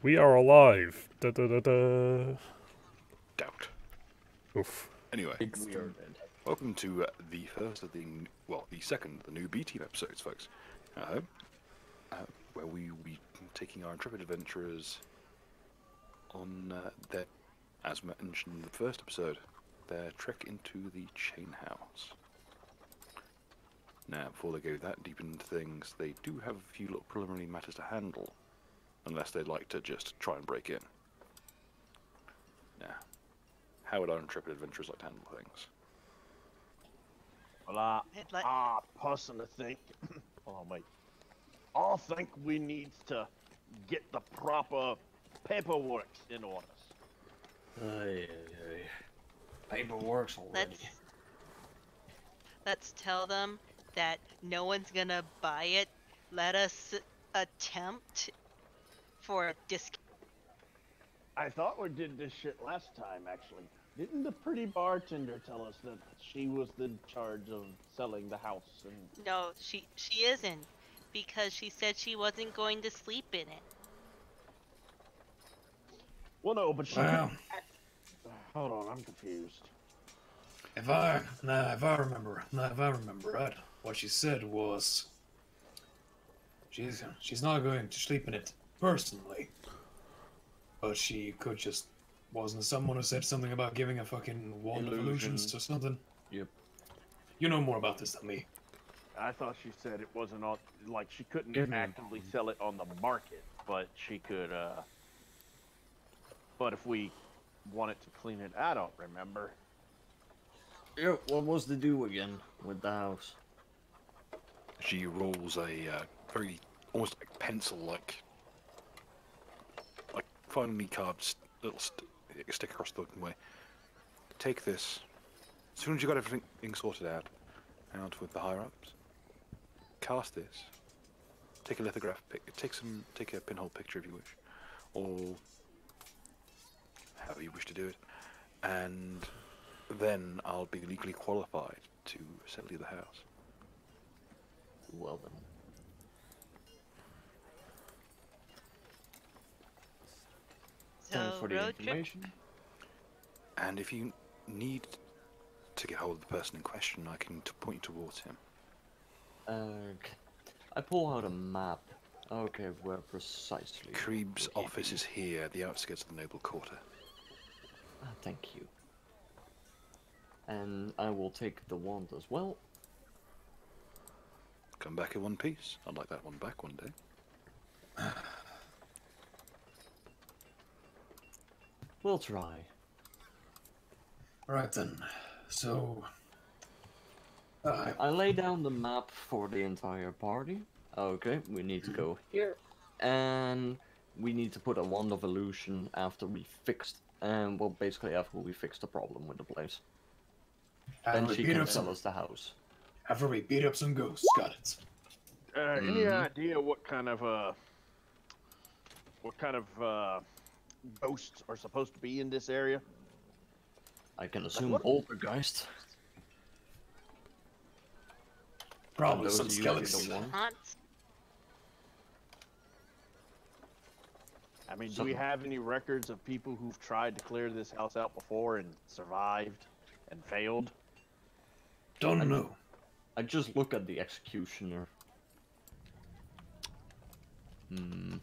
We are alive. Da da da da. Doubt. Oof. Anyway, Experiment. welcome to the first of the, the second of the new B-Team episodes, folks. Where we will be taking our intrepid adventurers on their, as mentioned in the first episode, their trek into the chain house. Now, before they go that deep into things, they do have a few little preliminary matters to handle, unless they'd like to just try and break in. Now, how would our intrepid adventurers like to handle things? Well, I personally think, oh mate, I think we need to get the proper paperwork in order. Paperwork's already. Let's tell them that no one's gonna buy it. Let us attempt for a discount. I thought we did this shit last time, actually. Didn't the pretty bartender tell us that she was in charge of selling the house? And No, she isn't, because she said she wasn't going to sleep in it. well, no, but she. Well, Hold on, I'm confused. if I remember right, what she said was she's not going to sleep in it personally, but she could just. Wasn't someone who said something about giving a fucking wand of illusions or something? Yep. You know more about this than me. I thought she said it wasn't all like she couldn't actively sell it on the market, but she could. But if we wanted to clean it, I don't remember. Yeah, what was the do again with the house? She rolls a very almost like pencil-like, finely carved little stick across the way. Take this. As soon as you got everything sorted out with the higher ups, cast this. Take a lithograph take a pinhole picture if you wish, or however you wish to do it, and then I'll be legally qualified to sell you the house. Well then. Thanks for the road trip? information. And if you need to get hold of the person in question, I can point you towards him. Okay. I pull out a map. Okay, where precisely? Kreeb's office is here, at the outskirts of the Noble Quarter. Ah, thank you. And I will take the wand as well. Come back in one piece. I'd like that one back one day. We'll try. Right then. So. I lay down the map for the entire party. Okay, we need to go here. And we need to put a wand of illusion after we fixed, well, basically after we fixed the problem with the place. Then she can sell us the house. After we beat up some ghosts, got it. Any idea what kind of ghosts are supposed to be in this area? I can assume poltergeist. Probably Those some are usually skeletons. the ones. Haunts? I mean, do we have any records of people who've tried to clear this house out before and survived and failed? Don't know. I just look at the executioner. He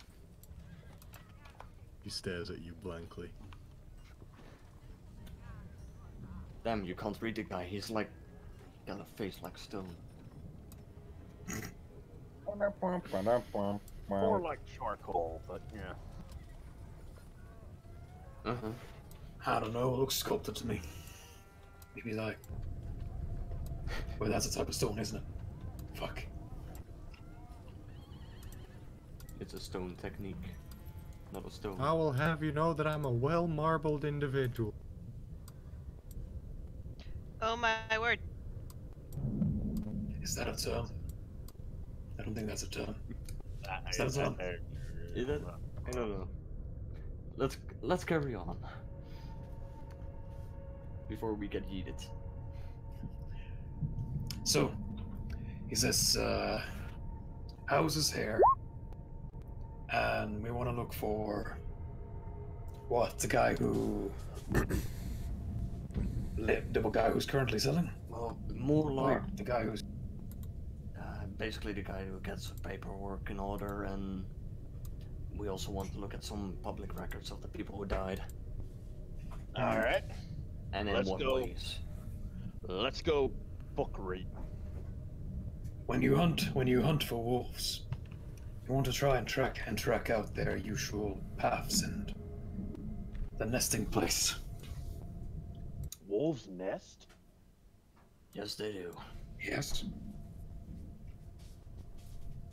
stares at you blankly. Damn, you can't read the guy. He's like got a face like stone. More like charcoal, but yeah. I don't know. It looks sculpted to me. Maybe like. Well, that's a type of stone, isn't it? Fuck. It's a stone technique, not a stone. I will have you know that I'm a well-marbled individual. Oh my word. Is that a term? I don't think that's a term. Is that a term? Is it? I don't know. Let's carry on before we get heated. So, he says, houses here, And we want to look for what the guy who the guy who's currently selling. Well, more Or like the guy who's basically the guy who gets the paperwork in order, and we also want to look at some public records of the people who died. All right, And in Let's what go. ways. let's go book read. when you hunt for wolves, you want to try and track out their usual paths and the nesting place. Wolf's Nest? Yes, they do. Yes.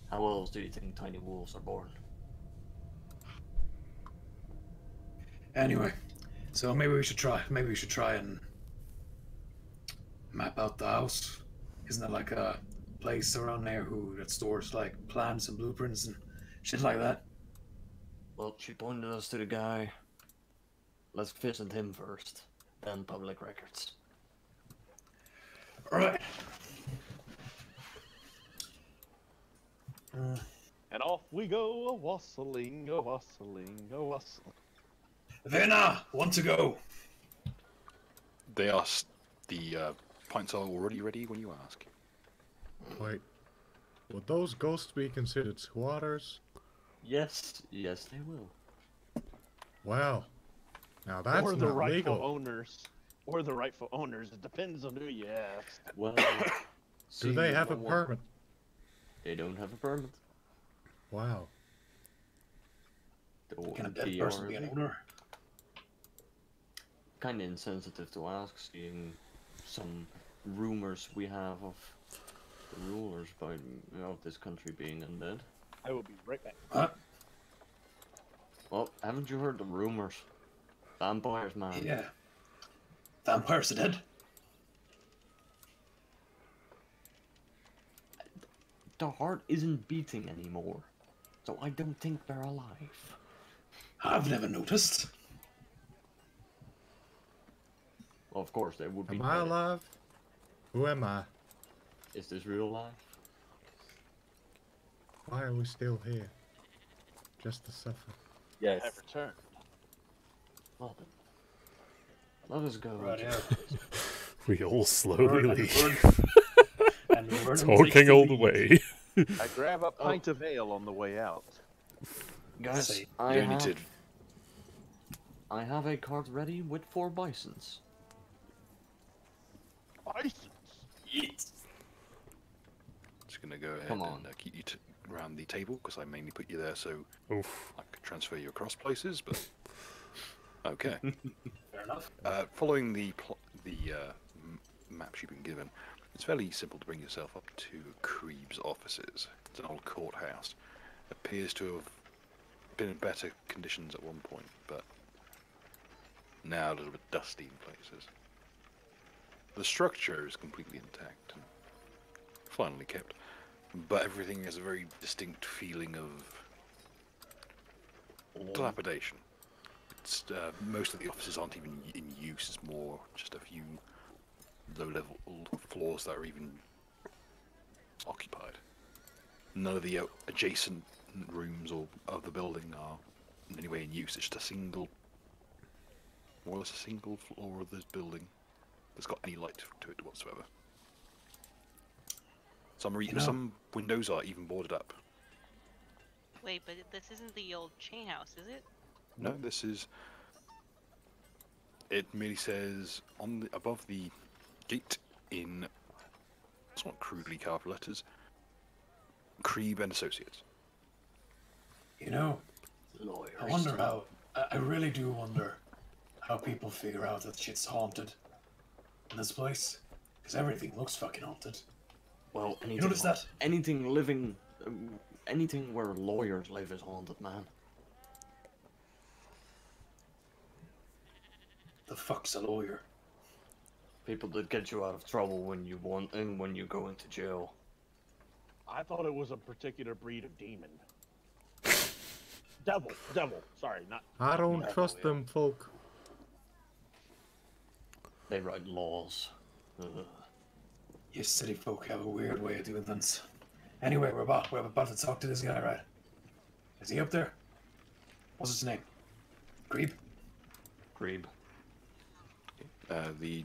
How else do you think tiny wolves are born? Anyway, so maybe we should try. Maybe we should try and map out the house. Isn't that like a place around there that stores like plans and blueprints and shit like that? Well, she pointed us to the guy. Let's visit him first, then public records. All right. And off we go, a wassailing, a wassailing, a wassailing. Vena, want to go? They asked. The pints are already ready when you ask. Wait, would those ghosts be considered squatters? Yes, yes, they will. Wow. Now that's Or the not rightful legal. owners. Or the rightful owners. It depends on who you ask. Well, Do seeing they as have a no one- permit? They don't have a permit. Wow. Can a dead person be an owner? Kind of insensitive to ask, seeing some rumors we have of the rulers of this country being undead. I will be right back. Huh? Well, haven't you heard the rumors? Vampires, man. Yeah. Vampires are dead. The heart isn't beating anymore, so I don't think they're alive. I've never noticed. Well, of course, they would be Am I dead. alive? Who am I? Is this real life? Why are we still here? Just to suffer. Yes. I've returned. Well then. Let us go. Right, yeah. We all slowly leave, And Vernon takes talking all the lead. way. I grab a pint of ale on the way out. Guys, Say, I You need to. have a cart ready with 4 bisons. Bisons? Just gonna go ahead Come and on. keep you around the table because I mainly put you there so Oof. I could transfer you across places. But okay. Fair enough. Following the maps you've been given, it's fairly simple to bring yourself up to Creeb's offices. It's an old courthouse. Appears to have been in better conditions at one point, but now a little bit dusty in places. The structure is completely intact and finely kept, but everything has a very distinct feeling of dilapidation. It's, most of the offices aren't even in use. It's more just a few low-level floors that are even occupied. None of the adjacent rooms or of the building are in any way in use. It's just a single, more or less a single floor of this building that's got any light to it whatsoever. Some windows are even boarded up. Wait, but this isn't the old chain house, is it? No, this is. It merely says on the above the gate in somewhat crudely carved letters, Creeb and Associates. You know, Lawyers. I wonder how. I really do wonder how people figure out that shit's haunted in this place. Because everything looks fucking haunted. Well, anything, You notice that? anything living, anything where lawyers live is haunted, man. The fuck's a lawyer? People that get you out of trouble when you want and when you go into jail. I thought it was a particular breed of demon. Devil. Sorry, not. I don't Yeah, trust yeah. them folk. They write laws. Ugh. You city folk have a weird way of doing things. Anyway, we're about to talk to this guy, right? Is he up there? What's his name? Grebe? Grebe. The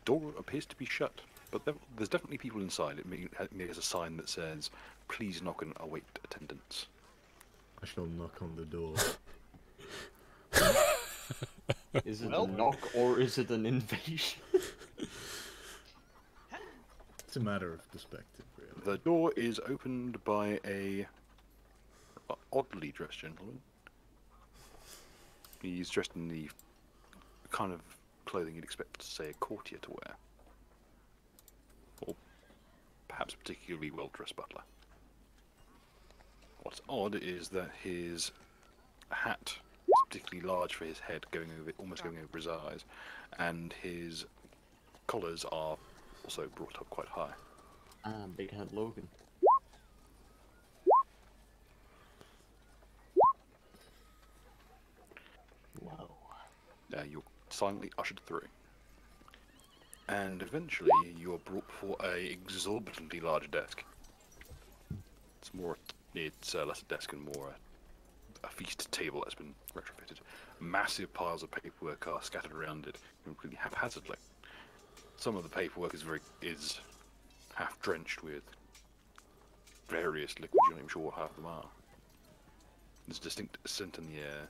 door appears to be shut, but there's definitely people inside. There's a sign that says, "Please knock and await attendance." I shall knock on the door. Is it Well- a knock or is it an invasion? It's a matter of perspective, really. The door is opened by a oddly dressed gentleman. He's dressed in the kind of clothing you'd expect, say, a courtier to wear. Or perhaps a particularly well-dressed butler. What's odd is that his hat is particularly large for his head, almost going over his eyes, and his collars are also brought up quite high. Big Head Logan. Whoa. You're silently ushered through. And eventually you're brought before a exorbitantly large desk. It's less a desk and more a feast table that's been retrofitted. Massive piles of paperwork are scattered around it, completely haphazardly. Some of the paperwork is half drenched with various liquids. You're not even sure what half of them are. There's a distinct scent in the air,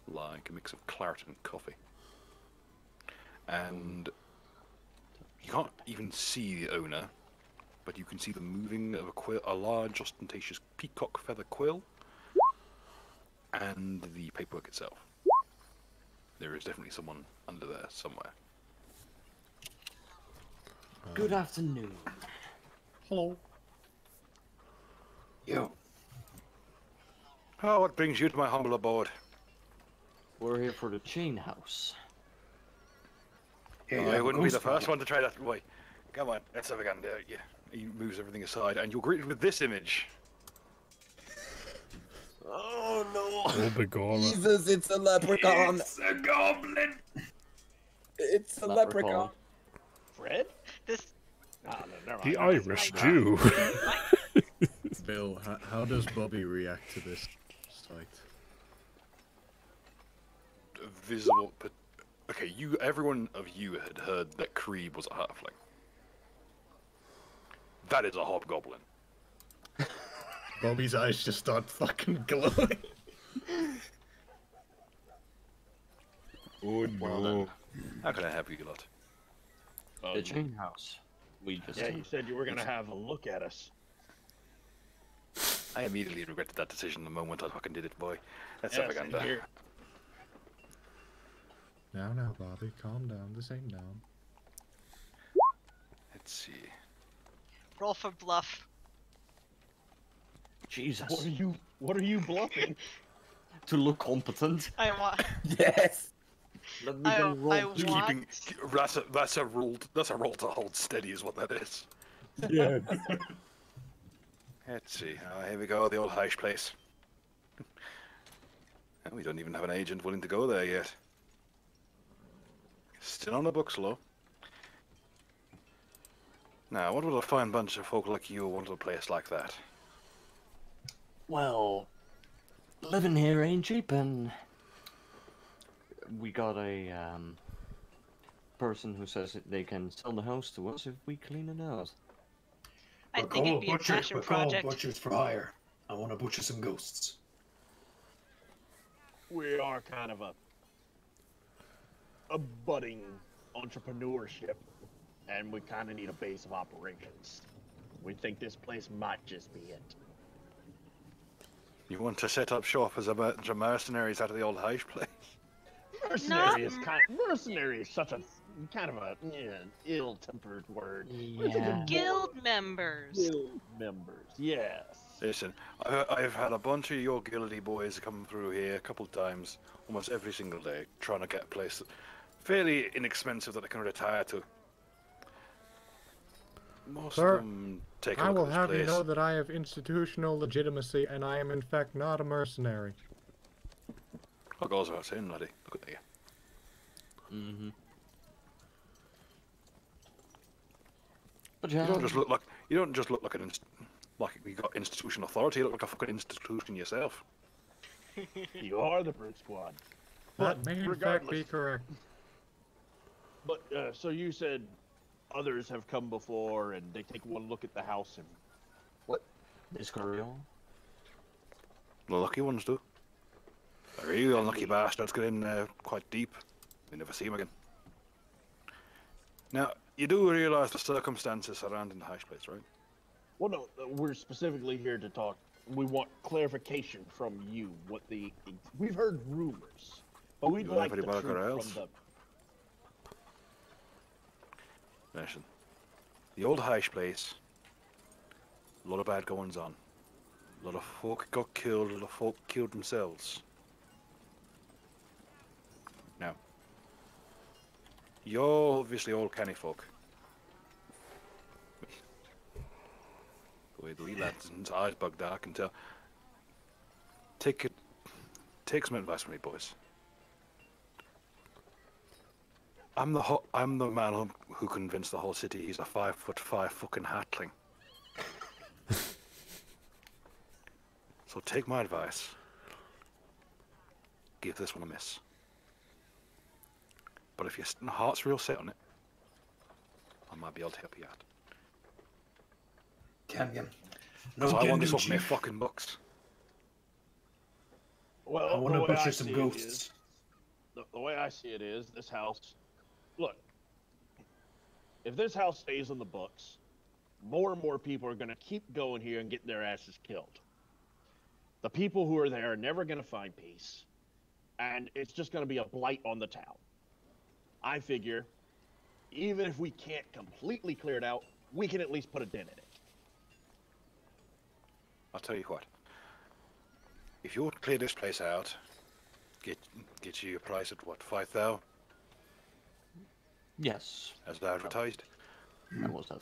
like a mix of claret and coffee. And you can't even see the owner, but you can see the moving of a large, ostentatious peacock feather quill, and the paperwork itself. There is definitely someone under there somewhere. Good afternoon. Hello. Yo. Oh, what brings you to my humble abode? We're here for the chain house. Hey, I wouldn't be the first one to try that. Boy, come on, let's have a gun there. Yeah. He moves everything aside, and you're greeted with this image. Oh no! Oh, begorra. Jesus, it's a leprechaun! It's a goblin! It's a leprechaun! Fred? This Oh, no, never The mind. Irish Jew. Bill, how does Bobby react to this sight? Visible, but okay. Everyone of you had heard that Kree was a halfling. That is a hobgoblin. Bobby's eyes just start fucking glowing. Oh no! How can I help you, lot? The chain house. We just. Yeah, you said you were gonna have a look at us. I immediately regretted that decision the moment I fucking did it, boy. Let's Yeah, have a same gun there. here. Now, Bobby, calm down. This ain't down. Let's see. roll for bluff. Jesus. What are you bluffing? To look competent. I want. Yes! Let me go roll. I Just want. keeping. That's a roll. That's a roll to hold steady, is what that is. Yeah. Let's see. Here we go. The old H place. And we don't even have an agent willing to go there yet. Still on the books, low. Now, what would a fine bunch of folk like you want at a place like that? Well, living here ain't cheap, and we got a person who says that they can sell the house to us if we clean it out. I think it'd be a passion project. Butchers for hire. I want to butcher some ghosts. We are kind of a budding entrepreneurship, and we kind of need a base of operations. We think this place might just be it. You want to set up shop as a bunch of mercenaries out of the old H place? Mercenary is such a kind of a ill-tempered word. Yeah. Guild members. Guild members, yes. Listen, I've had a bunch of your guildy boys come through here a couple of times, almost every single day, trying to get a place fairly inexpensive that they can retire to. Most Sir, of them take a I look will at this have place. you know that I have institutional legitimacy, and I am in fact not a mercenary. What goes without saying, laddie? Look at you. Mm-hmm. But yeah, You don't just look like like you got institutional authority. You look like a fucking institution yourself. You are the Brute Squad. That But may in fact regardless, be correct. but so you said others have come before and they take one look at the house and Is carry on. The lucky ones do. The really unlucky bastards get in quite deep. We never see them again. Now, you do realise the circumstances surrounding the H place, right? well, no, we're specifically here to talk. We want clarification from you. We've heard rumors, but we'd You like the everybody truth else? from them. Listen, the old H place, a lot of bad goings on. A lot of folk got killed, a lot of folk killed themselves. Now, you're obviously all canny folk. The way the wee lad's eyes bugged out, I can tell. Take some advice from me, boys. I'm the man who convinced the whole city he's a 5'5" fucking hatling. So take my advice. Give this one a miss. But if your heart's real set on it, I might be able to help you out. Canyon. So I want this do, off my Chief. fucking books. Well, I want the to way butcher I some see it ghosts. is- the way I see it is, this house. Look, if this house stays on the books, more and more people are going to keep going here and getting their asses killed. The people who are there are never going to find peace, and it's just going to be a blight on the town. I figure, even if we can't completely clear it out, we can at least put a dent in it. I'll tell you what. If you clear this place out, get you a price at what, 5,000 Yes, as advertised. that was that.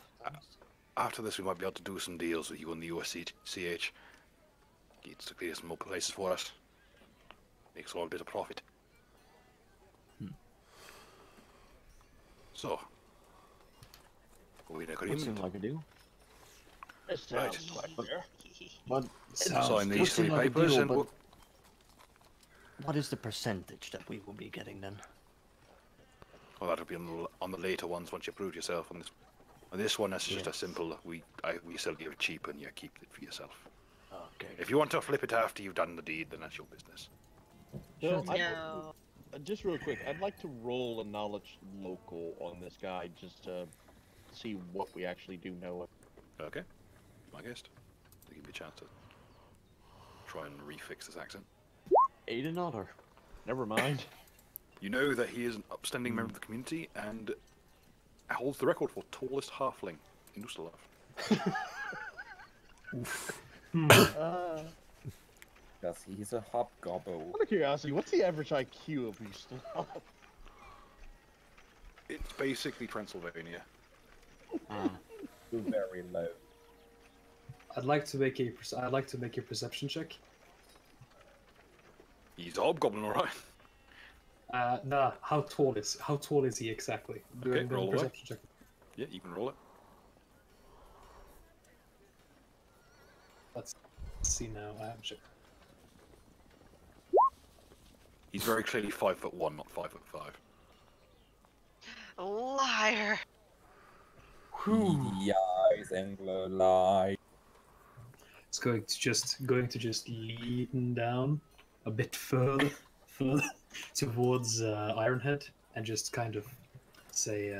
After this, we might be able to do some deals with you and the U.S.C.H. Get to clear some more places for us. Makes all a bit of profit. So, are we in That agreement? seems like a deal. It sounds quite fair. But Sign these would seem three like a papers deal, and but we'll... what is the percentage that we will be getting then? Well, that'll be on the later ones once you prove yourself on this. On this one, that's just a Yes. simple. We sell you cheap and you keep it for yourself. Okay. If you want to flip it after you've done the deed, then that's your business. So, No. just real quick, I'd like to roll a knowledge local on this guy just to see what we actually do know. Okay, my guest. I'll give you a chance to try and refix this accent. 8 another. Never mind. You know that he is an upstanding member of the community and holds the record for tallest halfling in Ustalav. Because he's a hobgoblin. Out of curiosity, what's the average IQ of you still? It's basically Transylvania. Very low. I'd like to make a perception check. He's a hobgoblin, all right. Nah. How tall is he exactly? Okay, the roll away. perception check. Yeah, you can roll it. Let's see now. I haven't checked. He's very clearly 5'1", not 5'5". Liar. The eyes and the light. It's going to just lead him down a bit further towards Ironhead and just kind of say,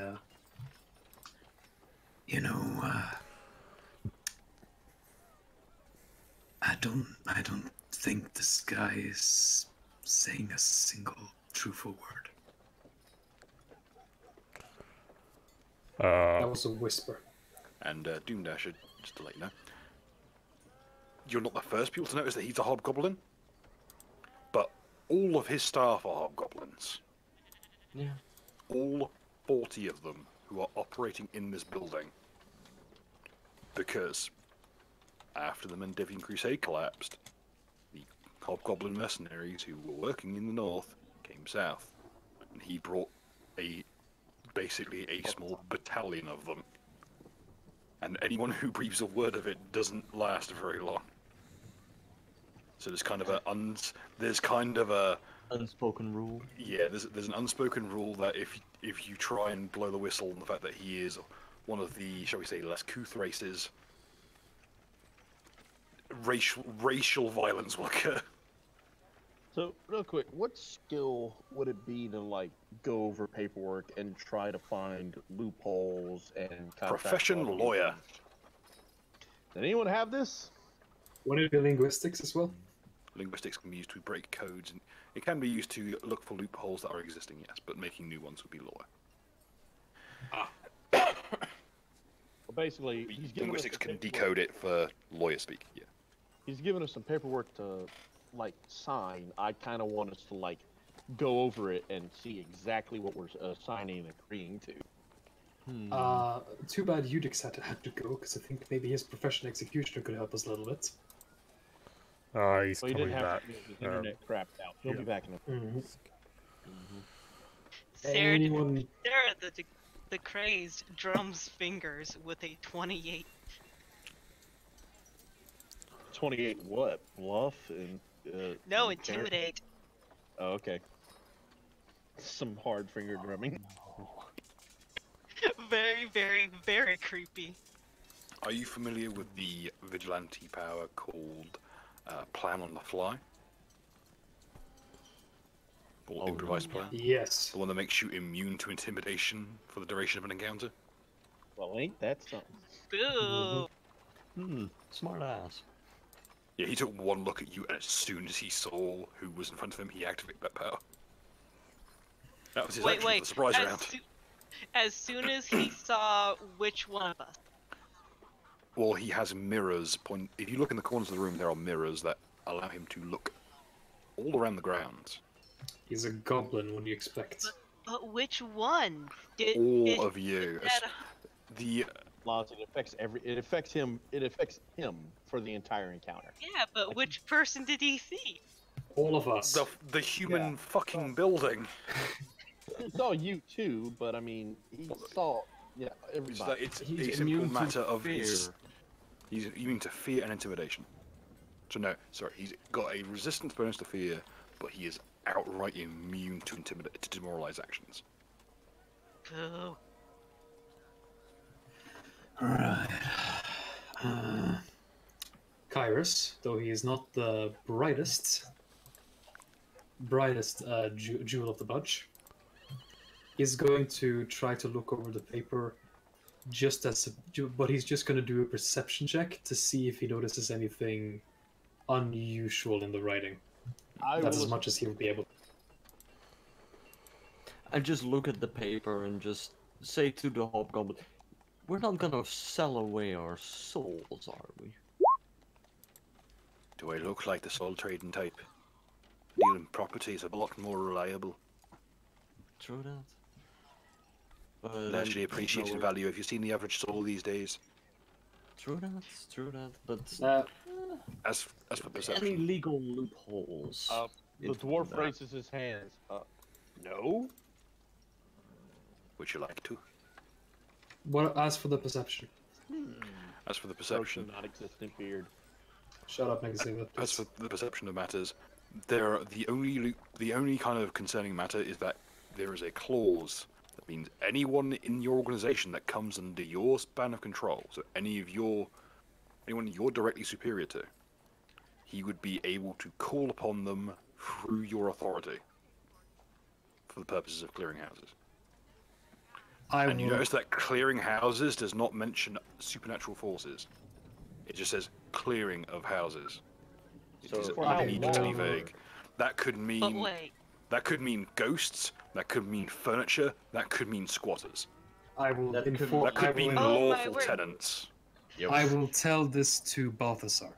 I don't think this guy is saying a single truthful word. That was a whisper. And Doomdasher, just to let you know, you're not the first people to notice that he's a hobgoblin, but all of his staff are hobgoblins. Yeah. All 40 of them who are operating in this building. Because after the Mendevian Crusade collapsed, the hobgoblin mercenaries who were working in the north came south, and he brought basically a small battalion of them and anyone who breathes a word of it doesn't last very long. So there's kind of a Unspoken rule. yeah, there's an unspoken rule that if you try and blow the whistle on the fact that he is one of the, shall we say, less couth races, racial violence will occur. So, real quick, what skill would it be to like go over paperwork and try to find loopholes and contract Profession obligations? lawyer. Did anyone have this? Would it be linguistics as well? Linguistics can be used to break codes, and it can be used to look for loopholes that are existing, yes, but making new ones would be lawyer. Well, basically, he's giving us Linguistics the can paperwork- decode it for lawyer speak, yeah. He's giving us some paperwork to like sign. I kind of want us to like go over it and see exactly what we're signing and agreeing to. Too bad Udix had to go, because I think maybe his professional executioner could help us a little bit. He's Well, he coming didn't have back. to because his internet crapped out. He'll be back in a Stare Anyone? at the crazed drums fingers with a 28. 28 what? Bluff and No, and terror? intimidate. Oh, okay. Some hard finger drumming. Very, very, very creepy. Are you familiar with the vigilante power called Plan on the Fly? Or improvised plan? Yes. The one that makes you immune to intimidation for the duration of an encounter? Well, ain't that something? Boo! Smart ass. Yeah, he took one look at you, and as soon as he saw who was in front of him, he activated that power. That was his action for the surprise round. As soon as he saw which one of us. Well, he has mirrors. If you look in the corners of the room, there are mirrors that allow him to look all around the grounds. He's a goblin, what do you expect? But which one? All of you. The Laws, it affects him. It affects him for the entire encounter. Yeah, but which person did he see? All of us. the human fucking building. He saw you too, but I mean, he saw everybody. It's He's a simple immune to matter of fear. he's immune to fear and intimidation. So no, sorry, he's got a resistance bonus to fear, but he is outright immune to demoralize actions. Boo. Alright. Kyrus, though he is not the brightest jewel of the bunch, is going to try to look over the paper but he's just going to do a perception check to see if he notices anything unusual in the writing. That's as much as he will be able to. I just look at the paper and just say to the hobgoblin, we're not gonna sell away our souls, are we? Do I look like the soul trading type? Dealing property is a lot more reliable. True that. But Largely appreciated value. Have you seen the average soul these days? True that. But As for any perception, legal loopholes? The dwarf raises his hands. No. would you like to? What? As for the perception. As for the perception, Non-existent beard. Shut up, magazine. as for the perception of matters, the only kind of concerning matter is that there is a clause that means anyone in your organization that comes under your span of control, so anyone you're directly superior to, he would be able to call upon them through your authority for the purposes of clearing houses. And you notice that clearing houses does not mention supernatural forces. It just says clearing of houses. It is immediately vague. That could But mean wait. ghosts. That could mean furniture. That could mean squatters. I will That could- inform. That could mean Oh my lawful word. tenants. I will tell this to Balthasar.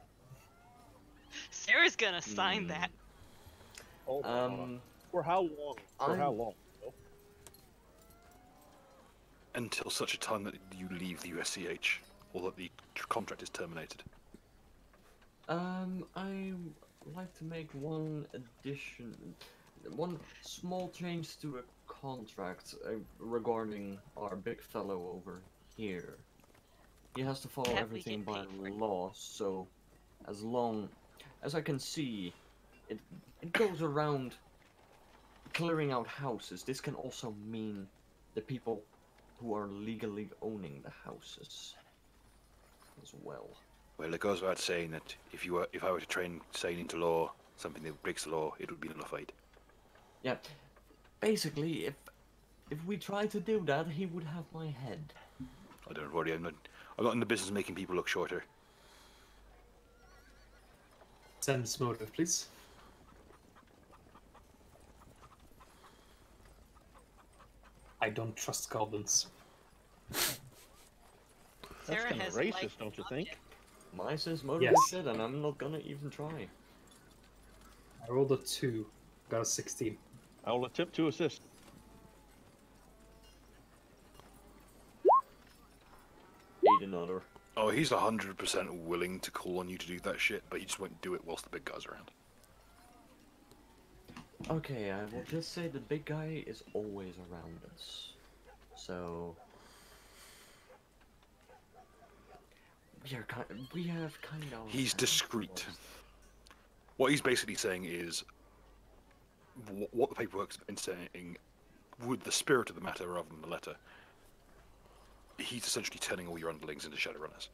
Sarah's gonna sign that. Hold on. For how long? For how long? Until such a time that you leave the U.S.C.H. or that the contract is terminated. I like to make one small change to a contract regarding our big fellow over here. He has to follow That we everything get by paid for. law, so as long as I can see, it goes around clearing out houses. This can also mean the people who are legally owning the houses as well. Well, it goes without saying that if I were to train Sane into law, something that breaks the law, it would be nullified. Yeah, basically, if we try to do that, he would have my head. I don't worry. I'm not in the business of making people look shorter. Sense motive, please. I don't trust goblins. That's Sarah kind of has racist, liked don't you think? My says motive Yes. is shit, and I'm not gonna even try. I rolled a 2, got a 16. I will attempt to assist. Ate another. Oh, he's 100% willing to call on you to do that shit, but he just won't do it whilst the big guy's around. Okay, I will just say the big guy is always around us. So we have kind of. He's discreet. What he's basically saying is, what the paperwork's been saying, with the spirit of the matter rather than the letter, he's essentially turning all your underlings into Shadowrunners.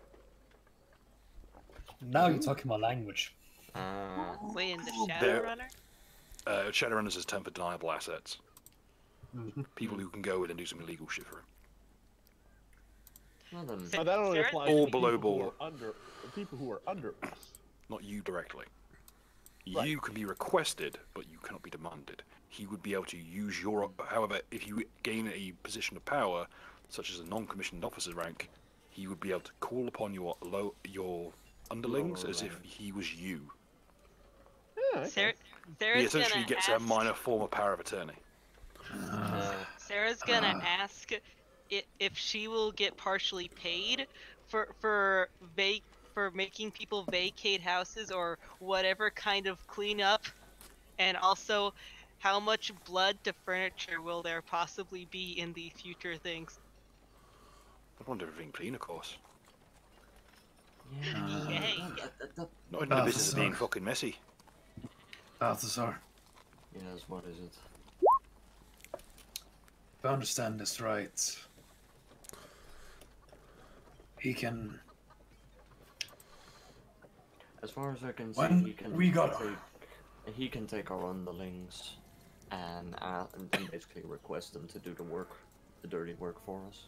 Now you're talking my language. Way in the There- Shadowrunner? Shadowrunners is a term for deniable assets. Mm-hmm. People who can go in and do some illegal shit for him. Well then, Now, that only Sarah- applies All to below people who board. are under the people who are under us. Not you directly. Right. You can be requested, but you cannot be demanded. He would be able to use your... However, if you gain a position of power, such as a non-commissioned officer rank, he would be able to call upon your underlings Lower as if rank. he was you. Yeah, Sarah, He Sarah's essentially gonna gets ask, a minor form of power of attorney. Sarah's gonna ask if she will get partially paid for making people vacate houses or whatever kind of cleanup, and also how much blood to furniture will there possibly be in these future things. I want everything clean, of course. yeah, Yay. Not in the business of being sorry. fucking messy. Balthazar, Yes, what is it? if I understand this right, he can... As far as I can see, When he can we got- take our underlings and then basically request them to do the dirty work for us.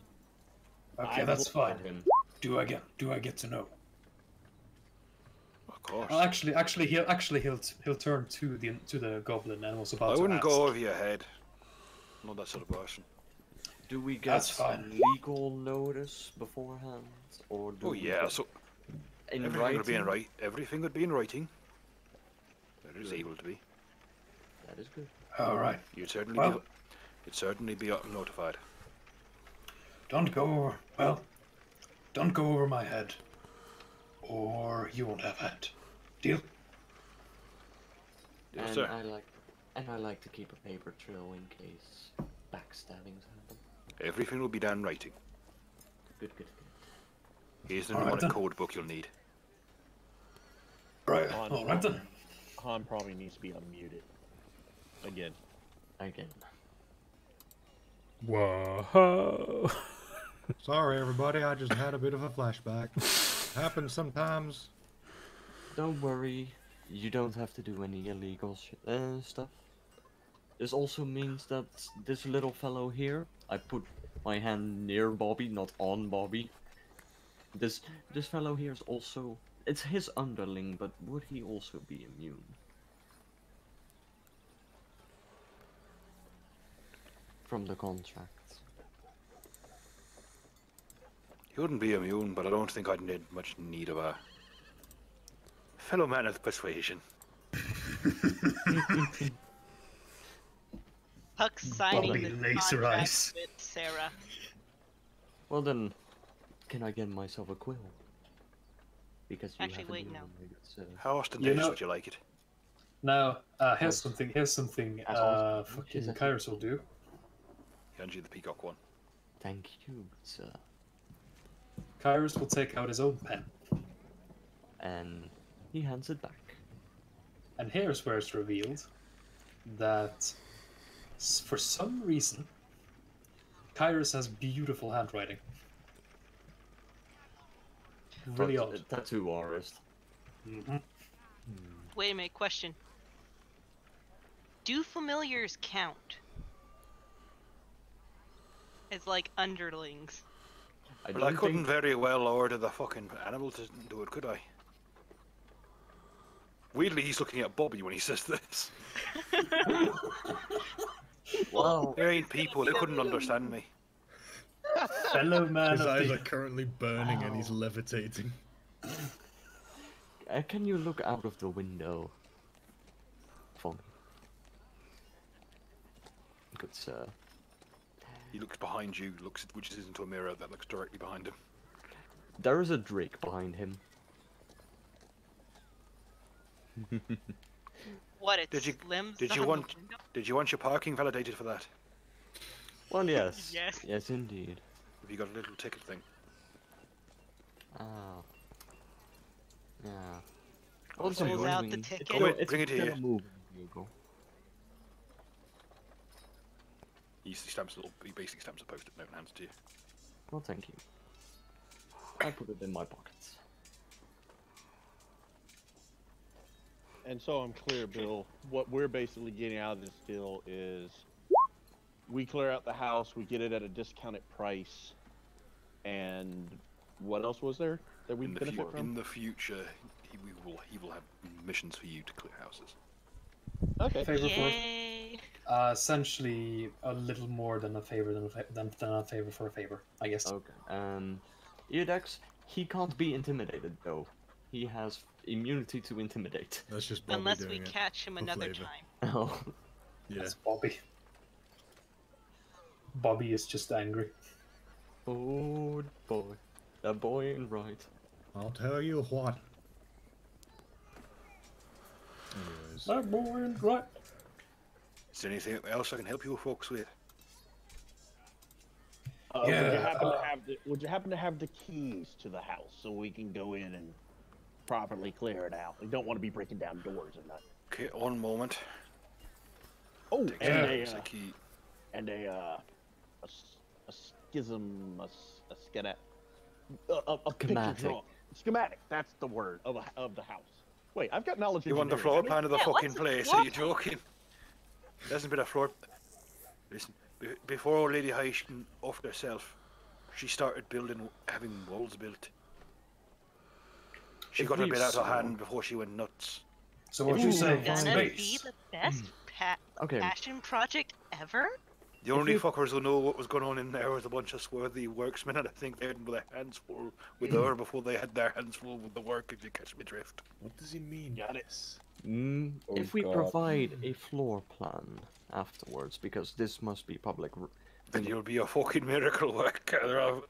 Okay, I that's will- fine. Do I get to know? Of course. Well, actually, he'll turn to the goblin and was about I to wouldn't ask. go over your head. Not that sort of person. Do we That's get fine. legal notice beforehand, or do Oh we yeah, get so in everything would be in writing? everything would be in writing. There is able to be. That is good. All right. You'd certainly Well- you'd certainly be notified. Don't go over my head, or you won't have it. Deal? Yes, and sir. I like to keep a paper trail in case backstabbings happen. Everything will be down in writing. Good. Here's the All right, mnemonic then. code book you'll need. Right. Han, All right then. Han probably needs to be unmuted. Again. Again. Whoa. Sorry, everybody. I just had a bit of a flashback. Happens sometimes. Don't worry, you don't have to do any illegal stuff. This also means that this little fellow here, I put my hand near Bobby, not on Bobby. This fellow here is also, it's his underling, but would he also be immune? From the contract. He wouldn't be immune, but I don't think I'd need much need of a fellow man of persuasion. Puck's signing Bobby the Laser contract Eyes. with Sarah. Well then, can I get myself a quill? Because you Actually, have a wait, new no. one, so... How ostentatious know- would you like it? Now, here's Yes. something. As always, Fucking yes. Kairos will do. Hand you the peacock one. Thank you, sir. Kyrus will take out his own pen. And he hands it back. And here's where it's revealed that, for some reason, Kyrus has beautiful handwriting. Really But, odd. tattoo artist. Mm-hmm. Wait a minute, question. Do familiars count as like underlings? Well, I couldn't very well order the fucking animal to do it, could I? Weirdly, he's looking at Bobby when he says this. Wow. There ain't people, they couldn't understand me. Fellow man His of eyes the... are currently burning and he's levitating. Can you look out of the window for me? Good sir. He looks behind you, which is into a mirror that looks directly behind him. There is a drake behind him. What? It's Did you- limbs did on you the want- window? Did you want your parking validated for that? Well, yes. Yes. Yes, indeed. Have you got a little ticket thing? Ah. Yeah. Also, Pulls out the moving. ticket. Oh, wait, It's bring it still here. a moving vehicle. He basically stamps a post-it note and hands it to you. Well, thank you. I put it in my pockets. And so I'm clear, Bill. What we're basically getting out of this deal is we clear out the house, we get it at a discounted price, and what else was there that we benefit from? In the future, he will have missions for you to clear houses. Okay. Favor for... Yay! essentially, a little more than a favor than a favor for a favor, I guess. Okay. Eodex, he can't be intimidated though. He has immunity to intimidate. That's just Bobby Unless doing we it. catch him for another flavor. time. Oh. Yeah. That's Bobby. Bobby is just angry. Oh boy. That boy ain't right. I'll tell you what. Anyways. That boy ain't right. Is there anything else I can help you folks with? Yeah, Would you happen to have the keys to the house so we can go in and properly clear it out? We don't want to be breaking down doors and that. Okay, one moment. Oh, Take and a key. a schism, a picture Schematic. drawing. Schematic. That's the word of the house. Wait, I've got knowledge. You want the engineering, floor haven't plan of the Yeah, fucking what's a place? floor Are you joking? There hasn't been a floor. Listen, before old Lady Heish offered herself, she started having walls built. She If got a we bit out of saw- hand before she went nuts. So what If you we saying? saw- Gonna be Space. the best Okay. passion project ever? The only you- fuckers who know what was going on in there was a bunch of swarthy worksmen, and I think they had their hands full with her before they had their hands full with the work, if you catch me drift. What does he mean? Got it. Oh, If we God. provide a floor plan afterwards, because this must be public. Then you'll be a fucking miracle worker.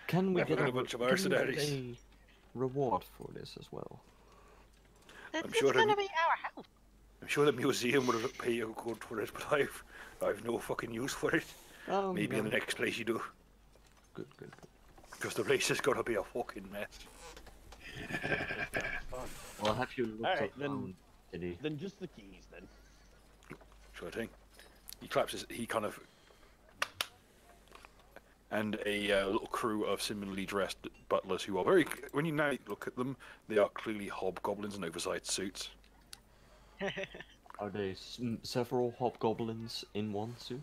Can we I've get got a a, bunch of can we get mercenaries. a reward for this as well? I'm It's sure gonna that- be our house. I'm sure the museum would have paid you good for it, but I've no fucking use for it. Oh, Maybe in the next place you do, Good, good, good. because the place is gonna be a fucking mess. Well, have you looked Alright, around, Diddy? Then just the keys, then. Sure thing. He claps he kind of... And a little crew of similarly dressed butlers who are very... When you now look at them, they are clearly hobgoblins in oversized suits. Are they several hobgoblins in one suit?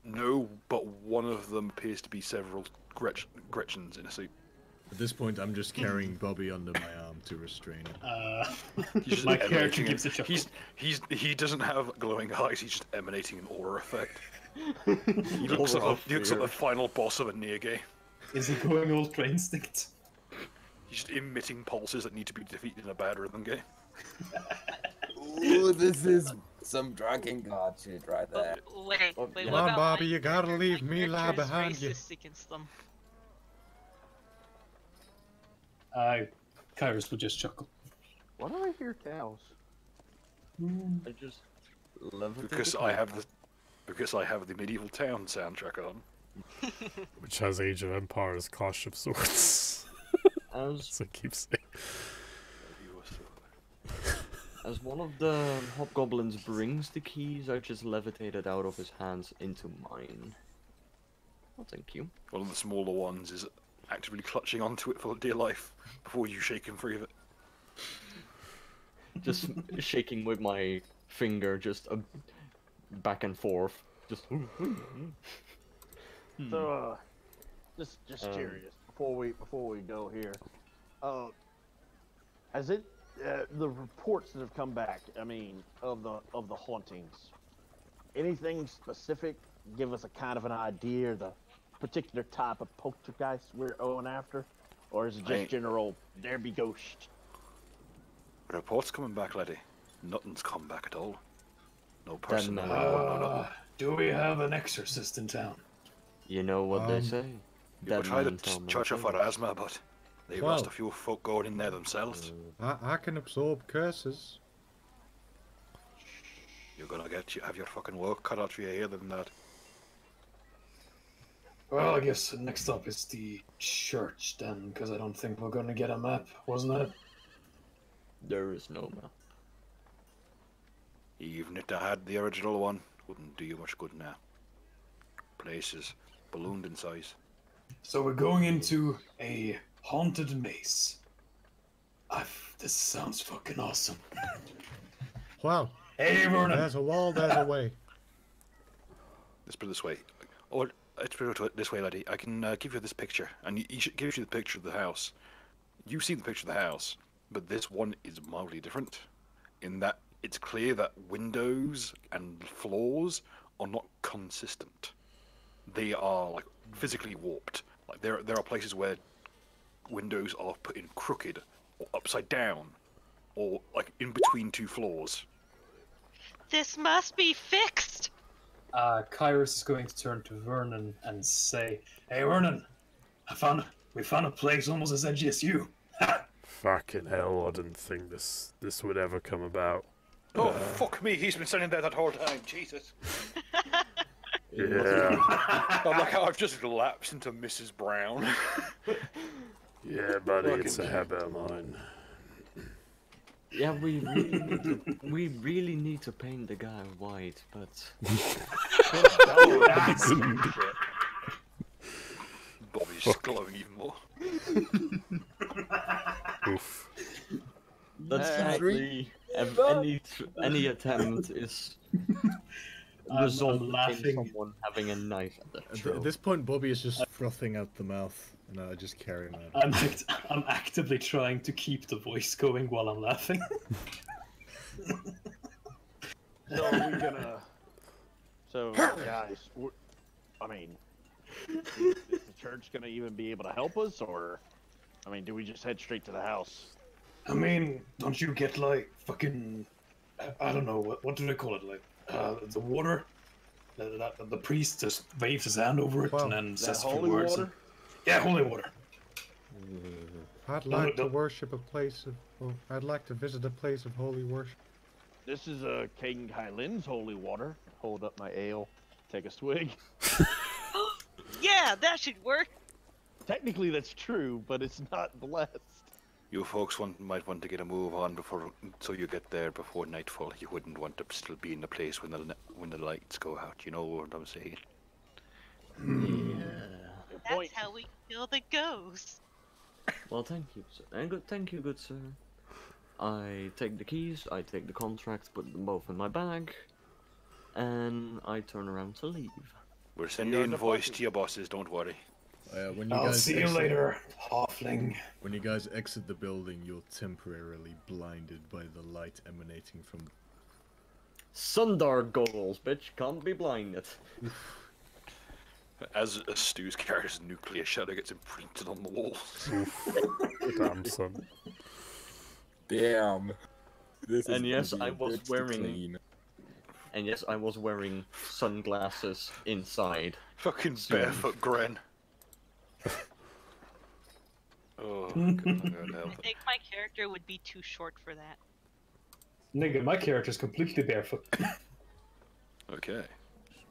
No, but one of them appears to be several Gretchens in a suit. At this point, I'm just carrying Bobby under my arm to restrain him. He's just My character emanating gives a chuckle. he doesn't have glowing eyes, he's just emanating an aura effect. He looks like Aura he looks like the fear. final boss of a near game. Is he going Ultra Instinct? He's just emitting pulses that need to be defeated in a bad rhythm game. Ooh, this is some drunken god shit right there. Wait, Oh, wait, yeah. what Come on, about Bobby, my you gotta character? leave My me lie character is behind you. racist against them. Kyrus will just chuckle. Why do I hear cows? I just love it. Because I have the medieval town soundtrack on. Which has Age of Empires Clash of Swords. As So I keep saying. as one of the hobgoblins brings the keys, I just levitate it out of his hands into mine. Oh, thank you. One of the smaller ones is actively clutching onto it for dear life before you shake him free of it. Just shaking with my finger, just back and forth. Just. So, just curious before we go here. Has it the reports that have come back? I mean, of the hauntings. Anything specific? Give us a kind of an idea the particular type of poltergeist we're going after, or is it just general? There be ghosts. Reports coming back, laddie. Nothing's come back at all. No person. Do we have an exorcist in town? You know what they say. You could try the man tell no Church of tales. Pharasma, but they've Well. lost a few folk going in there themselves. I can absorb curses. You're gonna have your fucking work cut out for you here than that. Well, I guess next up is the church then, because I don't think we're gonna get a map, wasn't it? There is no map. Even if they had the original one, wouldn't do you much good now. Place is ballooned in size. So we're going into a haunted maze. This sounds fucking awesome. Well, Hey, Vernon. there's a wall, there's a way. Let's put it this way. Or let's put it this way, laddie. I can give you this picture, and he gives you the picture of the house. You've seen the picture of the house, but this one is mildly different, in that it's clear that windows and floors are not consistent. They are like physically warped. Like there are places where windows are put in crooked or upside down, or like in between two floors. This must be fixed. Kyrus is going to turn to Vernon and say, "Hey, Vernon, we found a place almost as edgy as you." Fucking hell, I didn't think this would ever come about. Oh, fuck me, he's been standing there that whole time, Jesus. Yeah. I like how I've just lapsed into Mrs. Brown. Yeah, buddy, it's a habit of mine. Yeah, we really need to paint the guy white, but Bobby's glowing even more. Oof. that's sadly any attempt is I'm resulting in laughing. someone having a knife at the At throat. this point, Bobby is just frothing out the mouth, and I just carry him out. I'm actively trying to keep the voice going while I'm laughing. So are we gonna? So guys, I mean, is the church gonna even be able to help us, or I mean, do we just head straight to the house? I mean, don't you get like fucking, I don't know, what do they call it, like the water? The priest just waves his hand over it Well, and then Is says that a few holy words. water? Yeah, holy water. I'd like to worship a place of. Well, I'd like to visit a place of holy worship. This is King Kylin's holy water. Hold up my ale, take a swig. Yeah, that should work. Technically, that's true, but it's not blessed. You folks might want to get a move on so you get there before nightfall. You wouldn't want to still be in the place when the lights go out. You know what I'm saying? Good That's point. how we kill the ghost. Well, thank you, sir. And thank you, good sir. I take the keys, I take the contract, put them both in my bag, and I turn around to leave. We're sending an invoice to your bosses. Don't worry. When you I'll guys see you exit- later, halfling. When you guys exit the building, you're temporarily blinded by the light emanating from. Sundar goggles, bitch, can't be blinded. As Stu's character's nuclear shadow gets imprinted on the walls. Damn, son. Damn. This And is yes, gonna be I a was bitch to wearing- clean. And yes, I was wearing sunglasses inside. Fucking Soon. barefoot Gren. Oh, God, hell. I think my character would be too short for that. Nigga, my character's completely barefoot. Okay.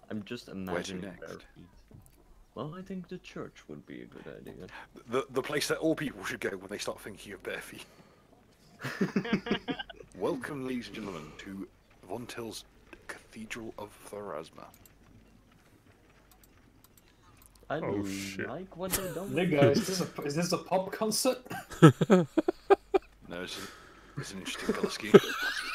I'm just Where's imagining next? bare feet. Well, I think the church would be a good idea. The place that all people should go when they start thinking of bare feet. Welcome, ladies and gentlemen, to Von Till's Cathedral of Pharasma. I Oh, shit. like what they've done. Hey guys, is this a pop concert? No, it's an interesting colour scheme.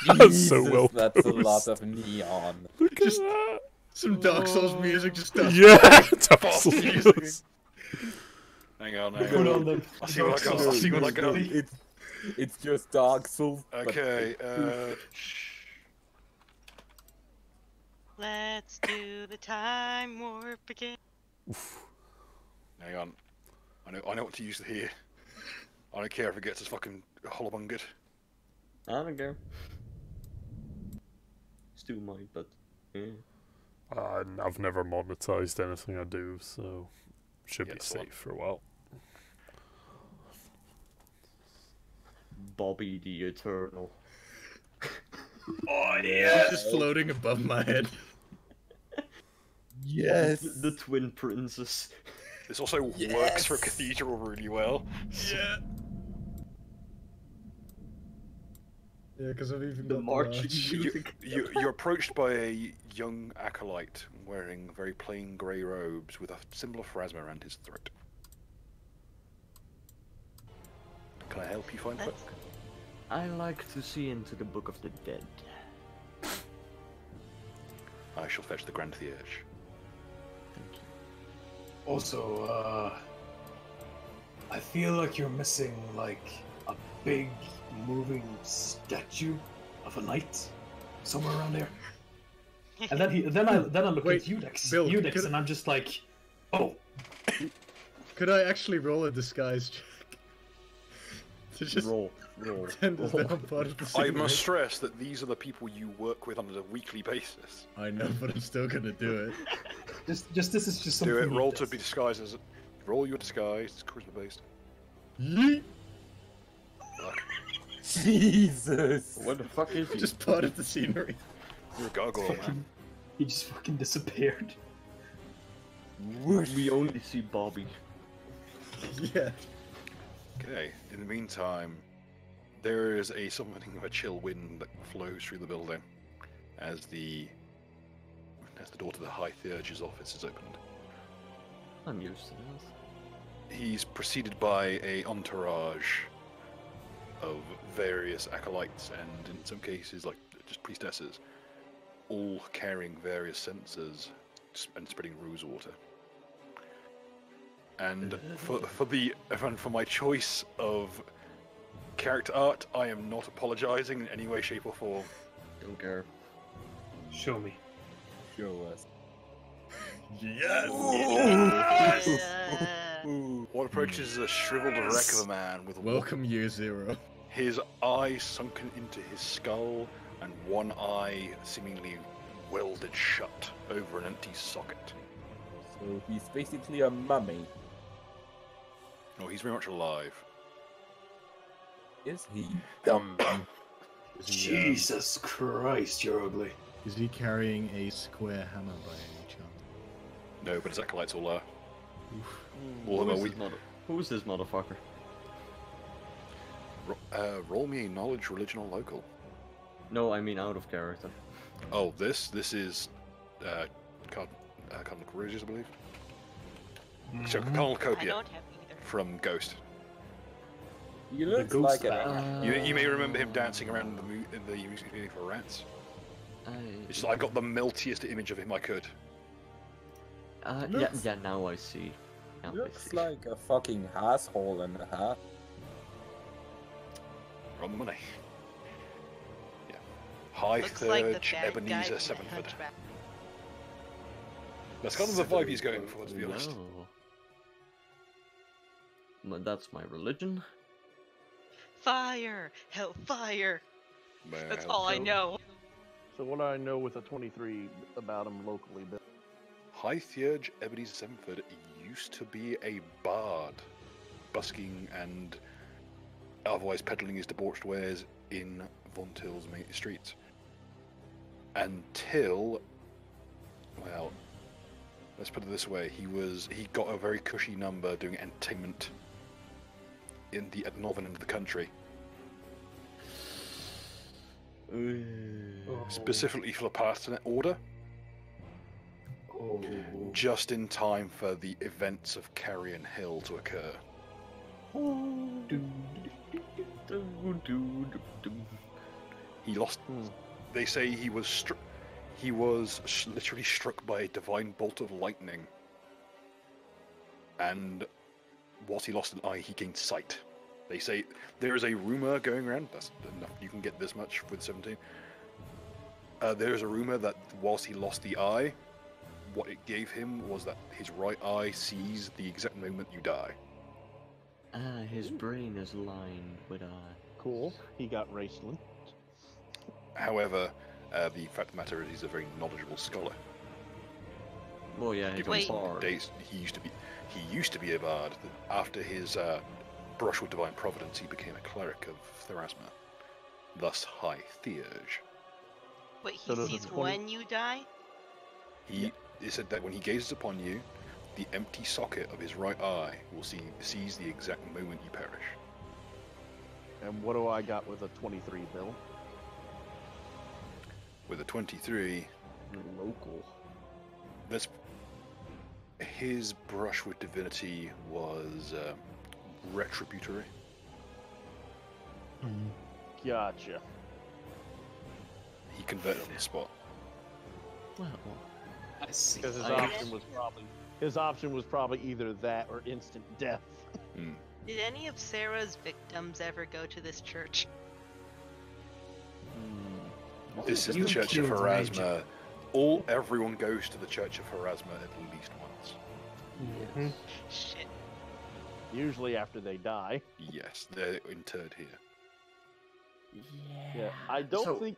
That's so Jesus, well that's a lot posed. of neon. Look at Just- that. Some Dark Souls music just starts. Yeah, Fast Souls. music. Hang on, hang Put on. on the I'll see what I got. I'll see what I got. It's just Dark Souls. but- Okay, Let's do the time warp again. hang on. I know what to use here. I don't care if it gets us fucking hollobungered. I don't care. Still might, but yeah. I've never monetized anything I do, so should Yeah, be that's the one. safe for a while. Bobby the Eternal. Oh It's just floating above my head. Yes. The Twin Princess. This also works for a cathedral really well. Yeah. Yeah, because I've even The got marching merch. music. You're approached by a young acolyte wearing very plain grey robes with a symbol of Pharasma around his throat. Can I help you find a book? I like to see into the Book of the Dead. I shall fetch the Grand Theurge. Thank you. Also, I feel like you're missing like a big moving statue of a knight somewhere around there. And then I look Wait, at Unix, Bill, Unix, could- and I'm just like, oh, Could I actually roll a disguise check? To just Roll. pretend as though I'm part of the I scenery? must stress that these are the people you work with on a weekly basis. I know, but I'm still gonna do it. just this is just something. Do it. he Roll to does. be disguised as. Roll your disguise. It's charisma based. Yeet! Fuck. Jesus. What the fuck is he? Just part of the scenery. You're a gargoyle, man. He just fucking disappeared. We only see Bobby. Yeah. Okay. In the meantime, there is a something of a chill wind that flows through the building as the door to the High Theurge's office is opened. I'm used to this. He's preceded by a entourage of various acolytes and, in some cases, like just priestesses, all carrying various censers and spreading rose water. And for my choice of character art, I am not apologizing in any way, shape, or form. Don't care. Show me. Show us. Yes! What approaches is a shriveled wreck of a man with Welcome year zero. his eye sunken into his skull and one eye seemingly welded shut over an empty socket. So he's basically a mummy. No, he's very much alive. Is he? Is he, Jesus Christ, you're ugly. is he carrying a square hammer by any chance? No, but his acolytes all are. Who Although is we, this Who's this motherfucker? roll me a knowledge, religion, or local. No, I mean out of character. Oh, this is Cardinal Courageous, I believe. So Cardinal I Copia don't have either. from Ghost. He looks ghost like an guy. You may remember him dancing around in the music video for Rats. It's I got the meltiest image of him I could. Looks- yeah, now I see. Now I Looks see. like a fucking asshole and a half. On the money. Yeah. High Looks like the Thurge, bad guy Ebenezer, from the Sevenfoot. Hunchback. That's kind of the vibe he's going for, to be honest. No. But that's my religion. Fire! Hellfire! That's Man. all I know. So what do I know with a 23 about him locally? But High Thurge, Ebenezer Sevenfoot used to be a bard, busking and otherwise peddling his debauched wares in Von Till's main streets. Until, well, let's put it this way: he got a very cushy number doing entertainment at the northern end of the country, specifically for the Parthenon Order, just in time for the events of Carrion Hill to occur. He lost. They say he was literally struck by a divine bolt of lightning, and whilst he lost an eye, he gained sight. They say there is a rumor going around. That's enough. You can get this much with 17. There is a rumor that whilst he lost the eye, what it gave him was that his right eye sees the exact moment you die. His brain is lined with Cool. He got Raceland. However, the fact of the matter is he's a very knowledgeable scholar. Well, yeah, he's Given a his bard. days, he used to be a bard. After his brush with divine providence, he became a cleric of Therasma, thus High Theurge. Wait, he So does sees the 20 when you die? He said that when he gazes upon you, the empty socket of his right eye will sees the exact moment you perish. And what do I got with a 23 bill? With a 23, Local. his brush with divinity was retributory. Gotcha. He converted on the spot. Well, I see. Because his option was probably either that or instant death. Did any of Sarah's victims ever go to this church? This is the You Church of killed Pharasma. Everyone goes to the Church of Pharasma at least once. Shit. Usually after they die. Yes, they're interred here. Yeah. I don't So- think.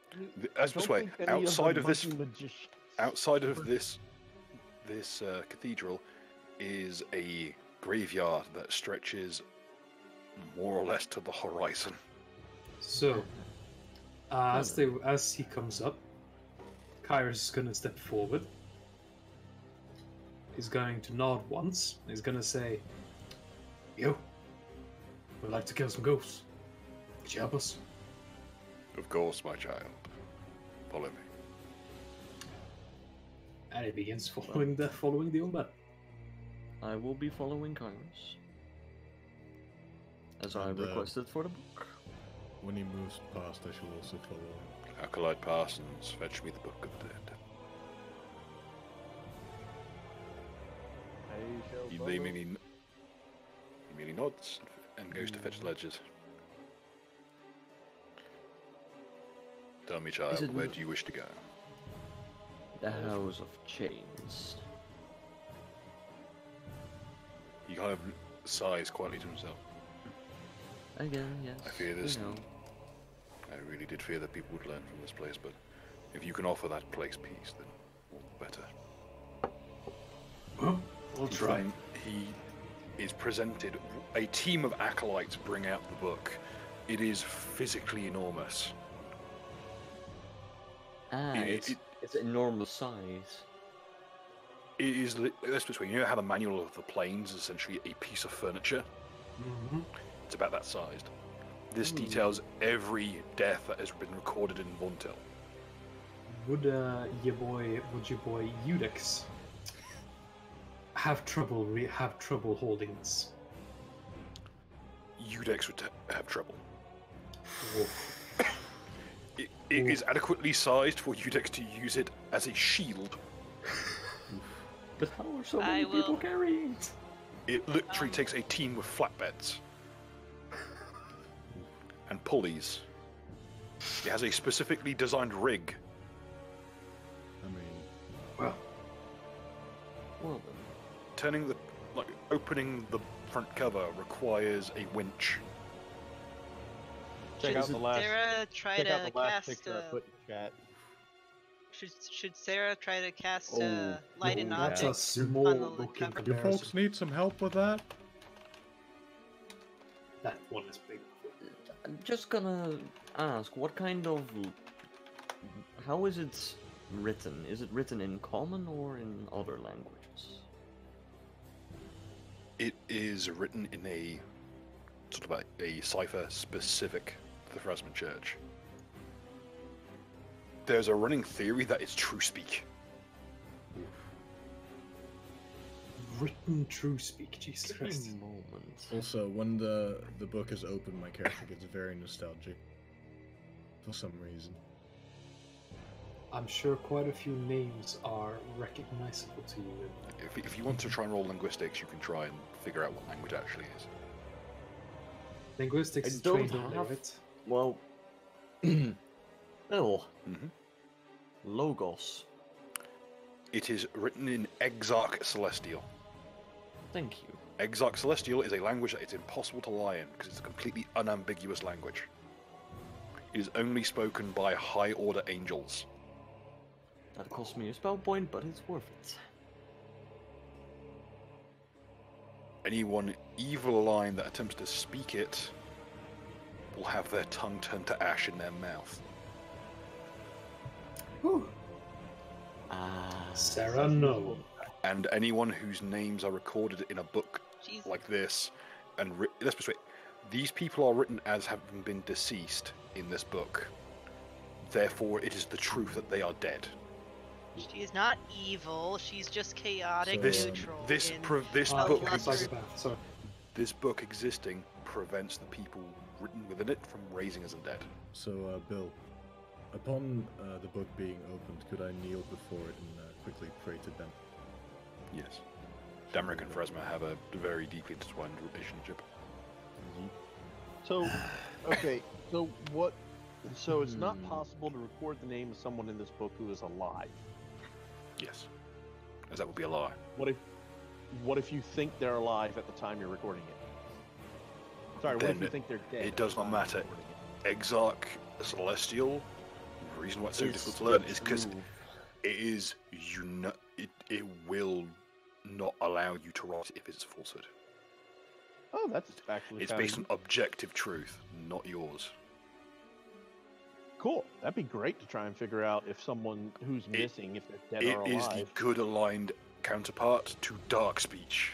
As this way, outside of this, magicians. outside of this cathedral, is a graveyard that stretches more or less to the horizon. So, as he comes up, Kairos is going to step forward. He's going to nod once. He's going to say, "Yo, we'd like to kill some ghosts. Could you help us?" Of course, my child. Follow me. And he begins following the old man. I will be following Kairos. As I And, requested for the book. When he moves past, I shall also follow. Acolyte Parsons, fetch me the Book of the Dead. He merely nods and goes to fetch the ledgers. Tell me, child, where do you wish to go? The House of Chains. He kind of sighs quietly to himself. Again, yes. I fear this. you know. I really did fear that people would learn from this place, but if you can offer that place peace, then all the better. Well, we'll try. He is presented. A team of acolytes bring out the book. It is physically enormous. It's enormous size. It is. Let's put it this way. You know how the manual of the planes is essentially a piece of furniture. It's about that sized. This details every death that has been recorded in Vontil. Would your boy U.S.C.H have trouble holding this? U.S.C.H would have trouble. It is adequately sized for U.S.C.H to use it as a shield. But how are so I many people will- carrying it? It literally takes a team with flatbeds and pulleys. It has a specifically designed rig. I mean, Well, Well, Opening the front cover requires a winch. Check out the last. Sarah try Check out to the last cast picture I put in chat. should Sarah try to cast Oh, light an no, that's a object small on the looking cover? You comparison. folks need some help with that? That one is big. I'm just gonna ask, what kind of... How is it written? Is it written in common or in other languages? It is written in a sort of a cipher specific to the Phrasman Church. There's a running theory that it's true speak. Written true speak, Jesus Christ. Moment. Also, when the book is open, my character gets very nostalgic. For some reason. I'm sure quite a few names are recognizable to you. If you want to try and roll linguistics, you can try and figure out what language actually is. Linguistics I is don't trained only, have- right? Well, L. Mm-hmm. Logos. It is written in Exarch Celestial. Thank you. Exarch Celestial is a language that it's impossible to lie in because it's a completely unambiguous language. It is only spoken by high-order angels. That cost me a spell point, but it's worth it. Anyone evil line that attempts to speak it will have their tongue turned to ash in their mouth. Whew. Sarah, no. And anyone whose names are recorded in a book Jesus. like this, and let's be straight, these people are written as having been deceased in this book. Therefore, it is the truth that they are dead. She is not evil. She's just chaotic, So, neutral. This in book, psychopath, Sorry. this book existing prevents the people written within it from raising as undead. So, Bill, upon the book being opened, could I kneel before it and quickly pray to them? Yes. Damric and Phrasma have a very deeply intertwined relationship. So, okay, so what? So it's not possible to record the name of someone in this book who is alive. Yes. As that would be a lie. What if you think they're alive at the time you're recording it? Sorry, what Then if you think they're dead? it does not matter. Exarch Celestial, the reason why it's so difficult to learn is because it is it will not allow you to write it if it's a falsehood. Oh, that's actually It's based on objective truth, not yours. cool. That'd be great to try and figure out if someone who's missing, if they're dead It or is the alive. good aligned counterpart to dark speech.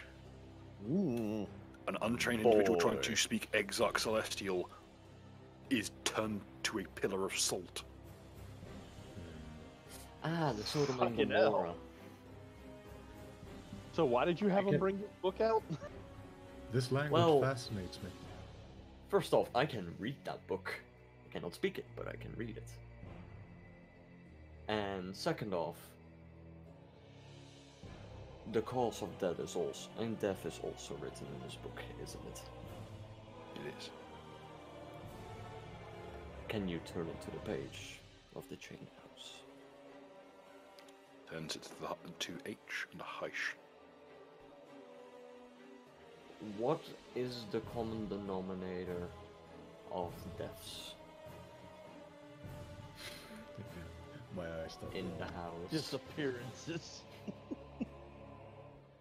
Ooh. An untrained individual trying to speak Exarch Celestial is turned to a pillar of salt. Ah, the Sodom and Fucking hell. Gomorrah. So why did you have them bring this book out? This language Well- fascinates me. First off, I can read that book. I cannot speak it, but I can read it. And second off, the cause of death is also written in this book, isn't it? It is. Can you turn it to the page of the chain house? Turns it to H and a H. What is the common denominator of deaths My eyes start in the rolling. house? Disappearances.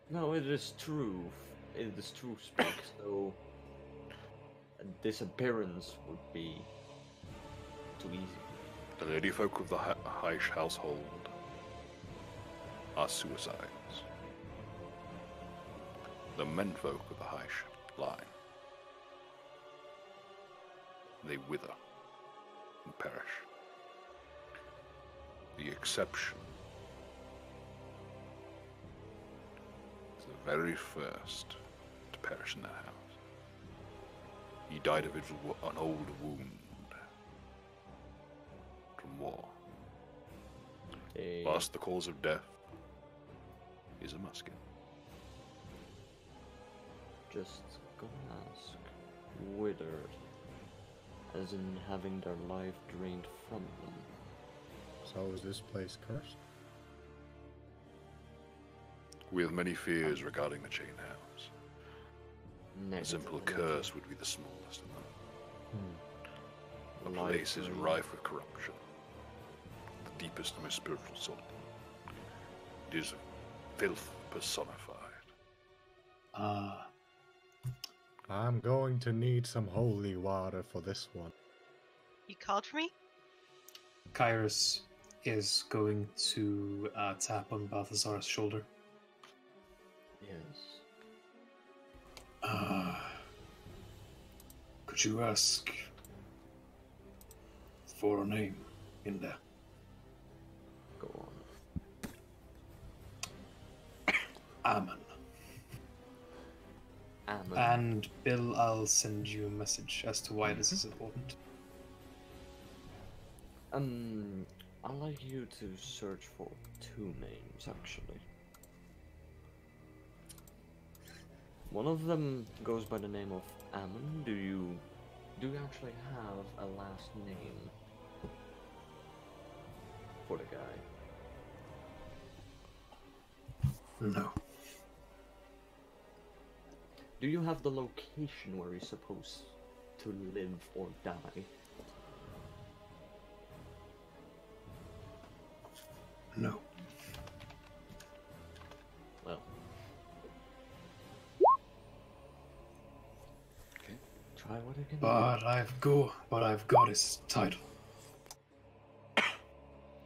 No, it is true. It is true speak, so a disappearance would be too easy. The lady folk of the Heish household are suicides. The menfolk of the Heish line. They wither and perish. The exception is the very first to perish in that house. He died of an old wound from war. They Whilst the cause of death is a musket. just gonna ask, withered, as in having their life drained from them. So is this place cursed? We have many fears regarding the chain house. A simple Negative curse would be the smallest of them. The Life place is drained. rife with corruption. The deepest and most spiritual sort. It is filth personified. I'm going to need some holy water for this one. You called for me? Kairos, is going to tap on Balthazar's shoulder. Yes. Could you ask for a name in there? Go on. Ammon. Ammon. And Bill, I'll send you a message as to why this is important. I'd like you to search for 2 names, actually. One of them goes by the name of Ammon. Do you actually have a last name for the guy? No. Do you have the location where he's supposed to live or die? No. Well. Okay. Try what I can do. But I've got his title.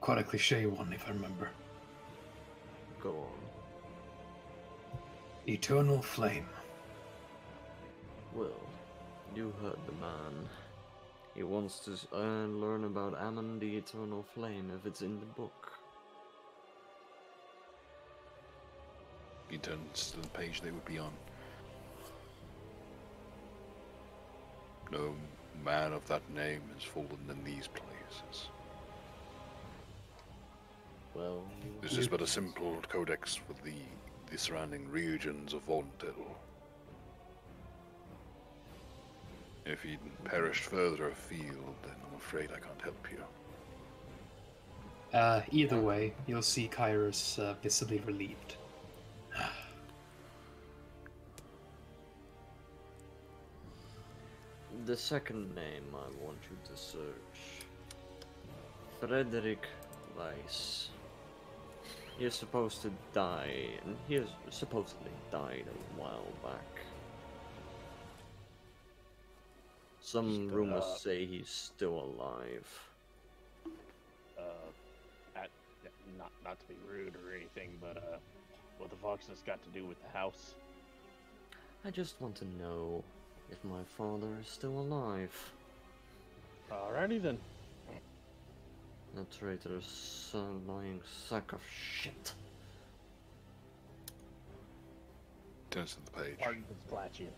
Quite a cliche one, if I remember. Go on. Eternal Flame. Well, you heard the man. He wants to learn about Ammon the Eternal Flame if it's in the book. He turns to the page they would be on. No man of that name has fallen in these places. Well, This is but a simple codex for the surrounding regions of Vontil. If he'd perished further afield, then I'm afraid I can't help you. Either way, you'll see Kairos visibly relieved. the second name I want you to search. Frederick Weiss. He is supposed to die, and he has supposedly died a while back. Some rumors say he's still alive. Not to be rude or anything, but what the fuck's this got to do with the house? I just want to know if my father is still alive. Alrighty then. That traitorous lying sack of shit. Turns to the page. Pardon the splat you.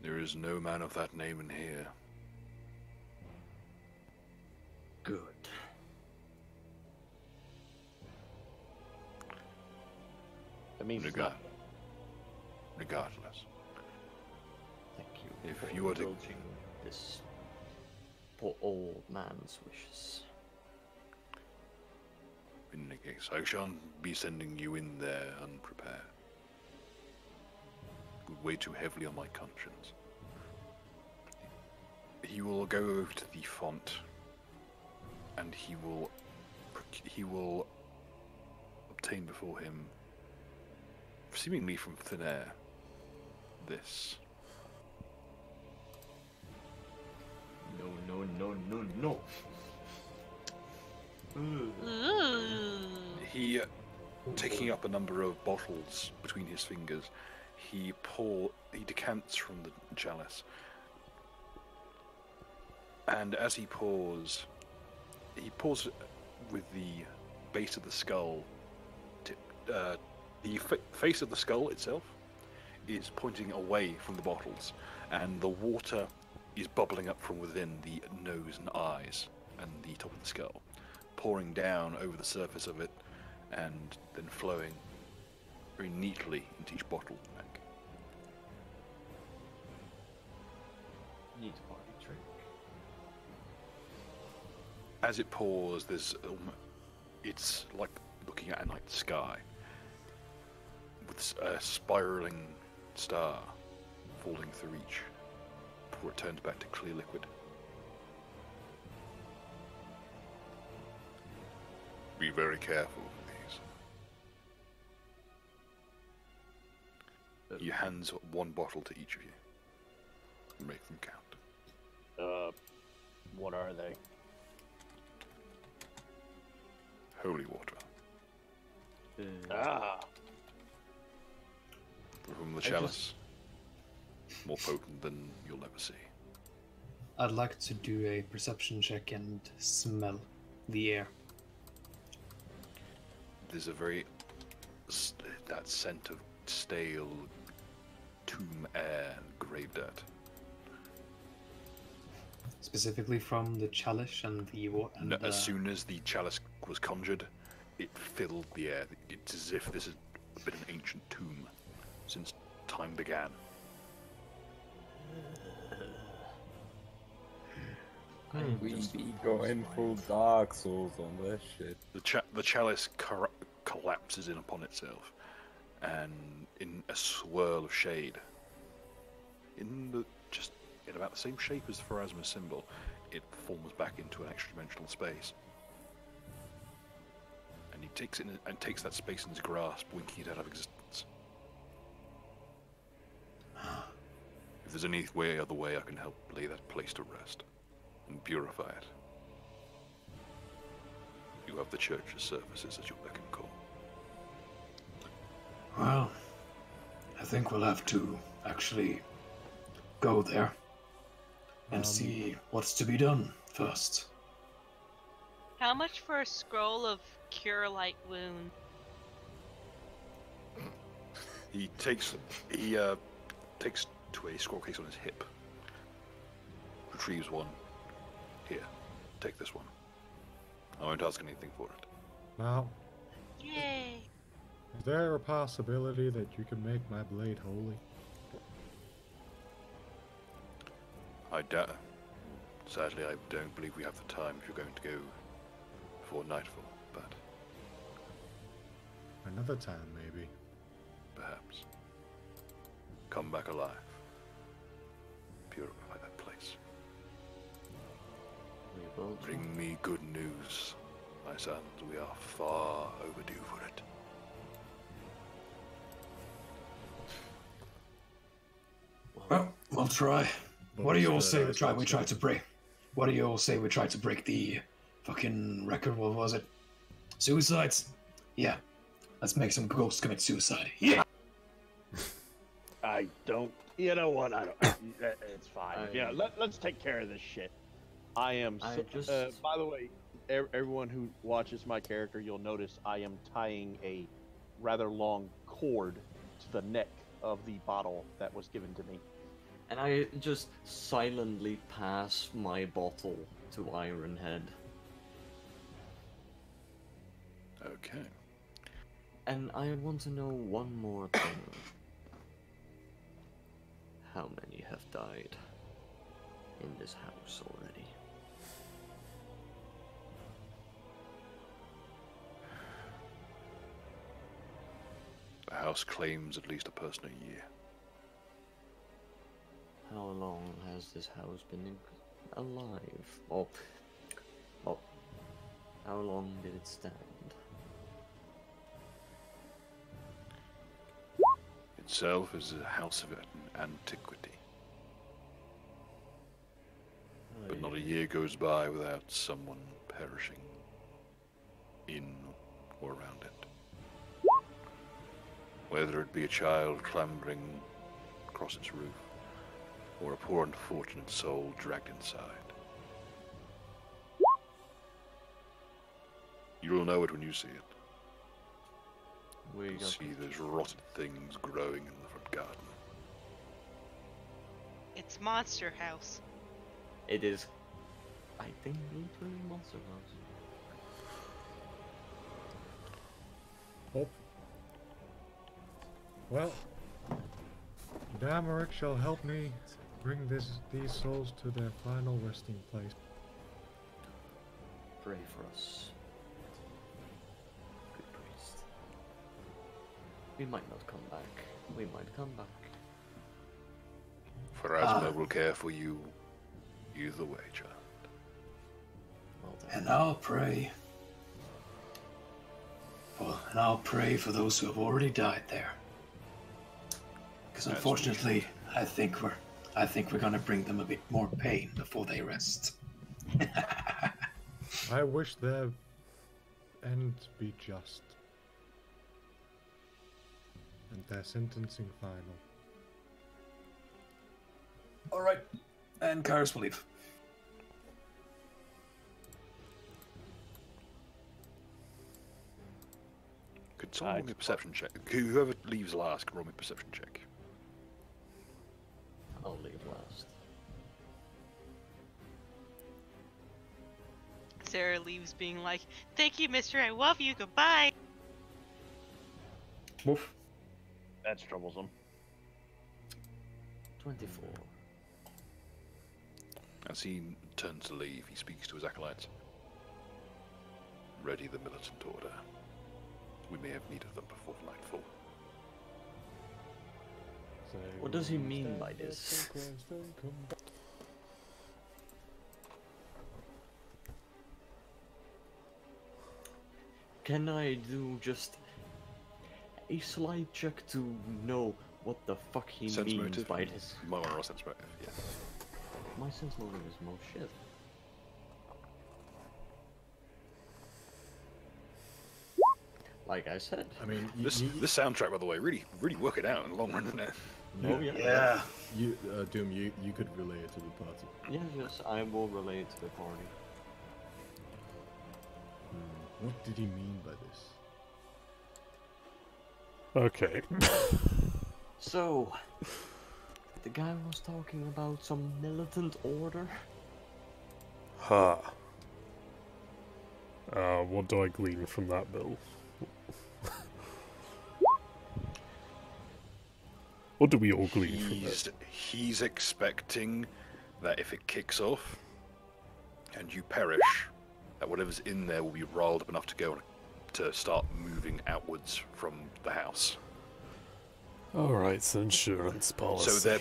There is no man of that name in here. Good. That means it's not. Regardless. Thank you. If for you were to- indulging this poor old man's wishes. In any case, I shan't be sending you in there unprepared. It would weigh too heavily on my conscience. He will go over to the font, and he will obtain before him, seemingly from thin air, this. No. He, taking up a number of bottles between his fingers, he decants from the chalice. And as he pours with the base of the skull. The face of the skull itself is pointing away from the bottles, and the water is bubbling up from within the nose and eyes and the top of the skull, pouring down over the surface of it, and then flowing very neatly into each bottle back. Neat party trick. As it pours, it's like looking at a night sky with a spiraling star falling through each before it turns back to clear liquid. Be very careful with these. He hands one bottle to each of you. Make them count. What are they? Holy water. Ah. From the chalice. More potent than you'll ever see. I'd like to do a perception check and smell the air. There's a very... that scent of stale tomb air and grave dirt. Specifically from the chalice and the water. No, as soon as the chalice was conjured, it filled the air. It's as if this has been an ancient tomb since time began. We be going full Dark Souls on this shit. The chalice collapses in upon itself, and in a swirl of shade, in about the same shape as the Pharasma symbol, it forms back into an extra-dimensional space. And he takes it and takes that space in his grasp, winking it out of existence. If there's any other way I can help lay that place to rest and purify it, you have the church's services at your beck and call. Well, I think we'll have to actually go there and see what's to be done first. How much for a scroll of cure light wound? He takes to a scroll case on his hip, retrieves one. Here, take this one. I won't ask anything for it. Now, Yay! is there a possibility that you can make my blade holy? I doubt. Sadly, I don't believe we have the time if you're going to go before nightfall, but Another time, maybe. perhaps. Come back alive. Purify that place. We will try. Bring me good news, my sons. We are far overdue for it. Well, we'll try. What do you all say we try to break? What do you all say we try to break the fucking record? What was it? Suicides? Yeah. Let's make some ghosts commit suicide. Yeah. I don't. You know what? I don't. It's fine. Yeah, let's take care of this shit. I am. By the way, everyone who watches my character, you'll notice I am tying a rather long cord to the neck of the bottle that was given to me. And I just silently pass my bottle to Ironhead. Okay. And I want to know one more thing. How many have died in this house already? The house claims at least a person a year. How long has this house been alive? Well, how long did it stand? Itself is a house of antiquity. But not a year goes by without someone perishing in or around it. Whether it be a child clambering across its roof, or a poor unfortunate soul dragged inside. You'll know it when you see it. You'll see those rotted things growing in the front garden. It's Monster House. It is, I think, literally Monster House. Oh. Well, Damarick shall help me bring these souls to their final resting place. Pray for us. Good priest. We might not come back. We might come back. Pharasma will care for you either way, child. Well done. And I'll pray. And I'll pray for those who have already died there. Because unfortunately, I think we're gonna bring them a bit more pain before they rest. I wish their end be just. And their sentencing final. Alright. And Karis will leave. Could someone roll me a perception check? Whoever leaves last can roll me a perception check. I'll leave last. Sarah leaves being like, "Thank you, mister, I love you, goodbye." Woof. That's troublesome. 24. As he turns to leave, he speaks to his acolytes. Ready the militant order. We may have need of them before nightfall. What does he mean by this? Can I do just a slight check to know what the fuck he Sense means motive? by this? My one or sense motive, yeah. My sense motive is most shit. Like I said. I mean, This soundtrack, by the way, really work it out in the long run, isn't it? Oh, yeah. Yeah. You, Doom, you could relay it to the party. Yes, I will relay it to the party. What did he mean by this? Okay. So, the guy was talking about some militant order? Ha. What do I glean from that, Bill? What do we all glean from that? He's expecting that if it kicks off and you perish, that whatever's in there will be riled up enough to go to start moving outwards from the house. Alright, it's insurance policy. So they're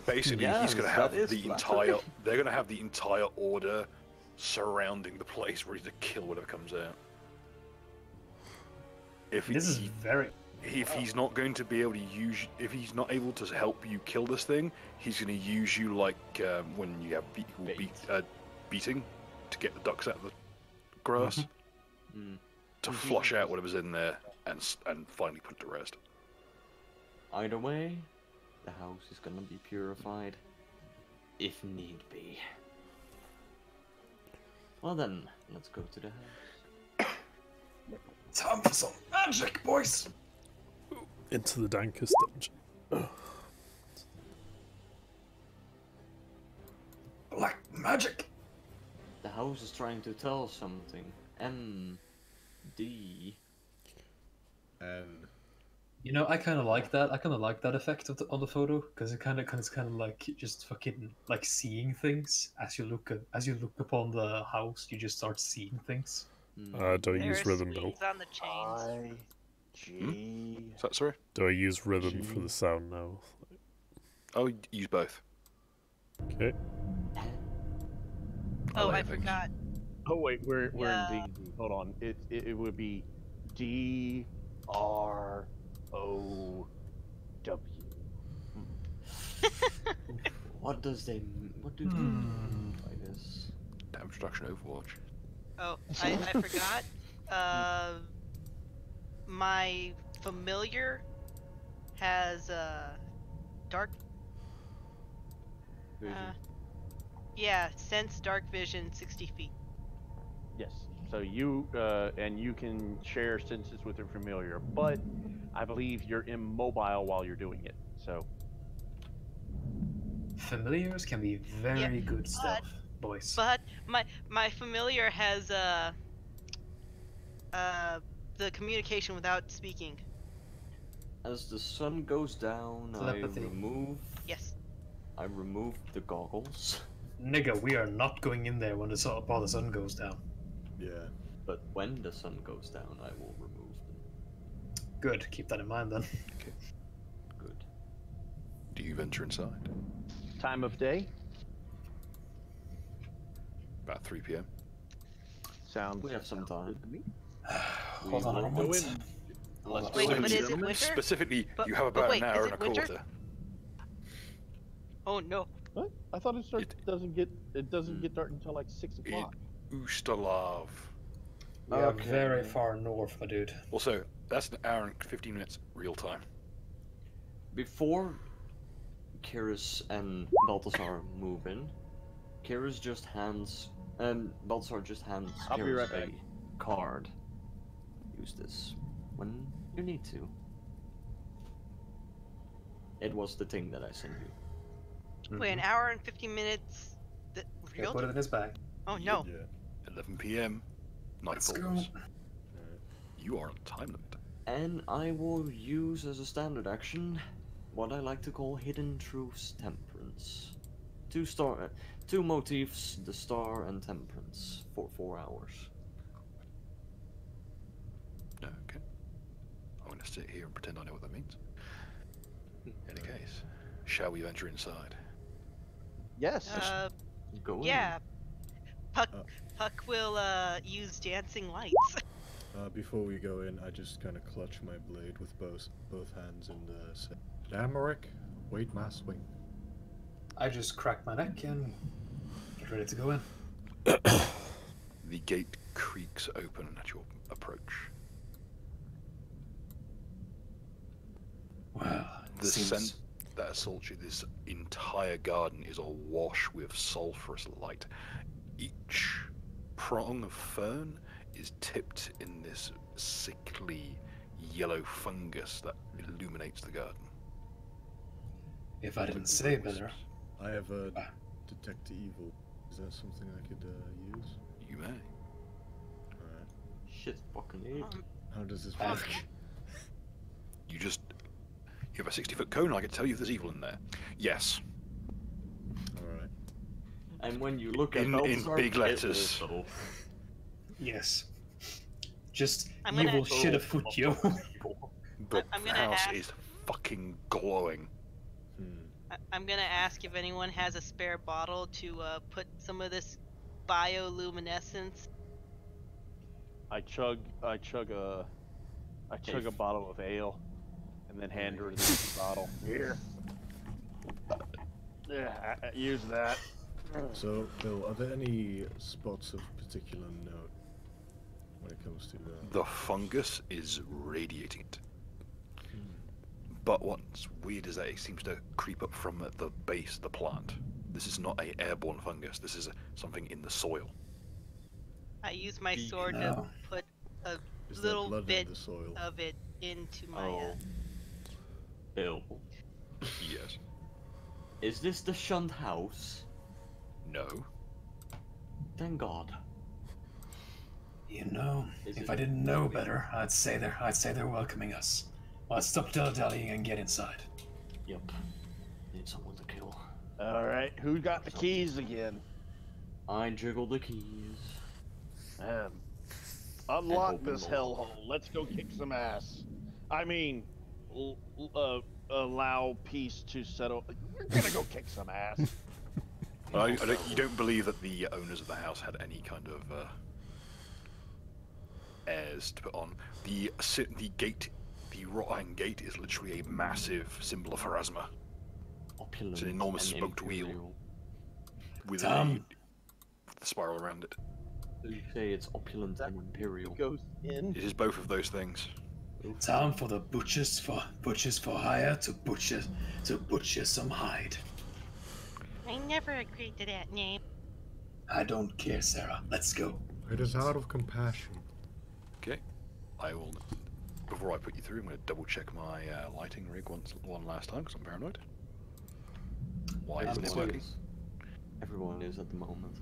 basically he's going to have the entire. They're going to have the entire order surrounding the place, ready to kill whatever comes out. If he's not going to be able to use, if he's not able to help you kill this thing, he's going to use you like when you have beating to get the ducks out of the grass to flush out whatever's in there and finally put it to rest. Either way, the house is gonna be purified, if need be. Well then, let's go to the house. Time for some magic, boys! Into the dankest dungeon. Black magic! The house is trying to tell something. M.D. And You know, I kind of like that. I kind of like that effect of on the photo because it kind of like just fucking like seeing things as you look upon the house. You just start seeing things. Do I use rhythm, Bill? On the chains. Is that sorry? Do I use rhythm for the sound now? Oh, use both. Okay. Oh, I forgot. Oh wait, we're in D&D. Hold on. It would be DROW. What do they mean by this? Damn destruction Overwatch. Oh, I forgot. My familiar has dark. Vision. Yeah, sense dark vision 60 feet. Yes. So you and you can share senses with your familiar, but I believe you're immobile while you're doing it. So Familiars can be very good stuff, boys. But my familiar has the communication without speaking. As the sun goes down, Telepathy. I remove the goggles. Nigga, we are not going in there when while the sun goes down. yeah. But when the sun goes down, I will remove them. Good, keep that in mind then. Okay. Good. Do you venture inside? time of day. About 3 p.m. Sounds. We have some time. Hold on a moment. Unless Wait, we but wait, is it winter? Specifically, But- you have but about wait, an is hour it and a winter? quarter. Oh no. What? I thought doesn't get dark until like 6 o'clock. Ustalav. We are Okay. very far north, my dude. Also, that's an hour and 15 minutes real time. Before Kiris and Balthazar move in, Balthazar just hands I'll be Kiris right back. a card. Use this when you need to. It was the thing that I sent you. Wait, an hour and 15 minutes. He'll Real? put it in his bag. Oh no. Yeah. 11 p.m. Night Let's falls. go. You are on time limit. And I will use as a standard action what I like to call Hidden Truths Temperance. Two motifs, the star and temperance, for 4 hours. Okay. I'm going to sit here and pretend I know what that means. In any case, shall we venture inside? Yes. Go in. Yeah. Puck will use dancing lights. Before we go in, I just kind of clutch my blade with both hands and say, Damarick, wait my swing. I just crack my neck and get ready to go in. The gate creaks open at your approach. Well, it The seems... scent that assaults you, this entire garden is awash with sulphurous light. Each prong of fern is tipped in this sickly yellow fungus that illuminates the garden. If I didn't say better. I have a detect evil. Is that something I could use? You may. Alright. Shit fucking idiot. How does this work? You have a 60-foot cone, I can tell you if there's evil in there. Yes. Alright. And when you look at In Balthazar, big it letters. will. Yes. Just I'm gonna- evil shit afoot, yo. The I'm gonna house ask- is fucking glowing. I'm gonna ask if anyone has a spare bottle to put some of this bioluminescence. I chug a bottle of ale, and then hand her the bottle. Here. Yeah, use that. So, Bill, are there any spots of particular note when it comes to The fungus is radiating it. But what's weird is that it seems to creep up from the base of the plant. This is not a airborne fungus. This is something in the soil. I use my Do you sword to know? put a Is there little blood bit in the soil? of it into my. Oh. Bill, Yes. is this the shunned house? No. Thank God. You know, Is if it- I didn't know better, I'd say they're welcoming us. Let's stop dilly-dallying and get inside. Yep. Need someone to kill. All right, who got the keys again? I jiggle the keys. Unlock open this the lock. hellhole. Let's go kick some ass. I mean, allow peace to settle. You're gonna go kick some ass. You don't believe that the owners of the house had any kind of airs to put on. The gate, the wrought iron gate, is literally a massive symbol of Pharasma. Opulent. It's an enormous and smoked wheel. imperial. With Tom. the spiral around it. You say it's opulent and imperial. Goes in. It is both of those things. Time for the butchers for hire to butcher some hide. I never agreed to that name. I don't care, Sarah. Let's go. It is out of compassion. Okay. I will. Before I put you through, I'm going to double check my lighting rig one last time because I'm paranoid. Why isn't it working? Everyone is at the moment.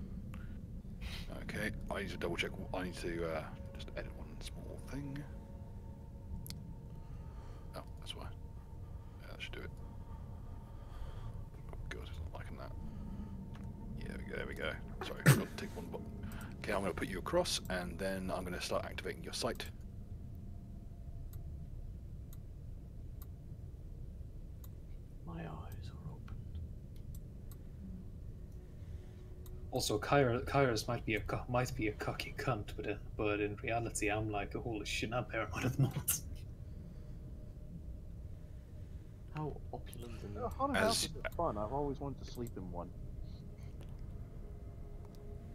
Okay, I need to double check. I need to just edit one small thing. Oh, that's why. Yeah, that should do it. Oh god, it's not liking that. Yeah, there we go. Sorry, I've got to take one button. Okay, I'm going to put you across, and then I'm going to start activating your sight. My eyes are open. Also, Kairos might be a cocky cunt, but in reality, I'm like, holy shit, I'm paranoid at the moment. How opulent and Haunted As- houses are fun. I've always wanted to sleep in one.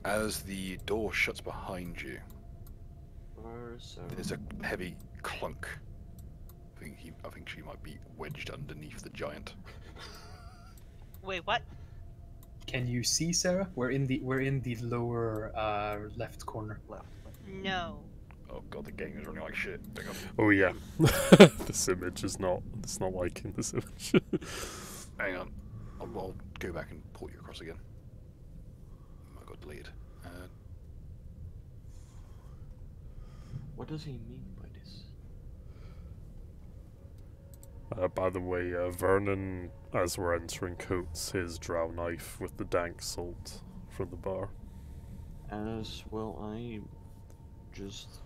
As the door shuts behind you, so there's a heavy clunk. I think she might be wedged underneath the giant. Wait, what? Can you see, Sarah? We're in the lower left corner. Left. No. Oh god, the game is running like shit. Hang on. Oh yeah, this image is not. It's not liking this image. Hang on. I'll go back and port you across again. I got delayed. what does he mean by this? By the way, Vernon, as we're entering, coats his drow knife with the dank salt from the bar. As well, I just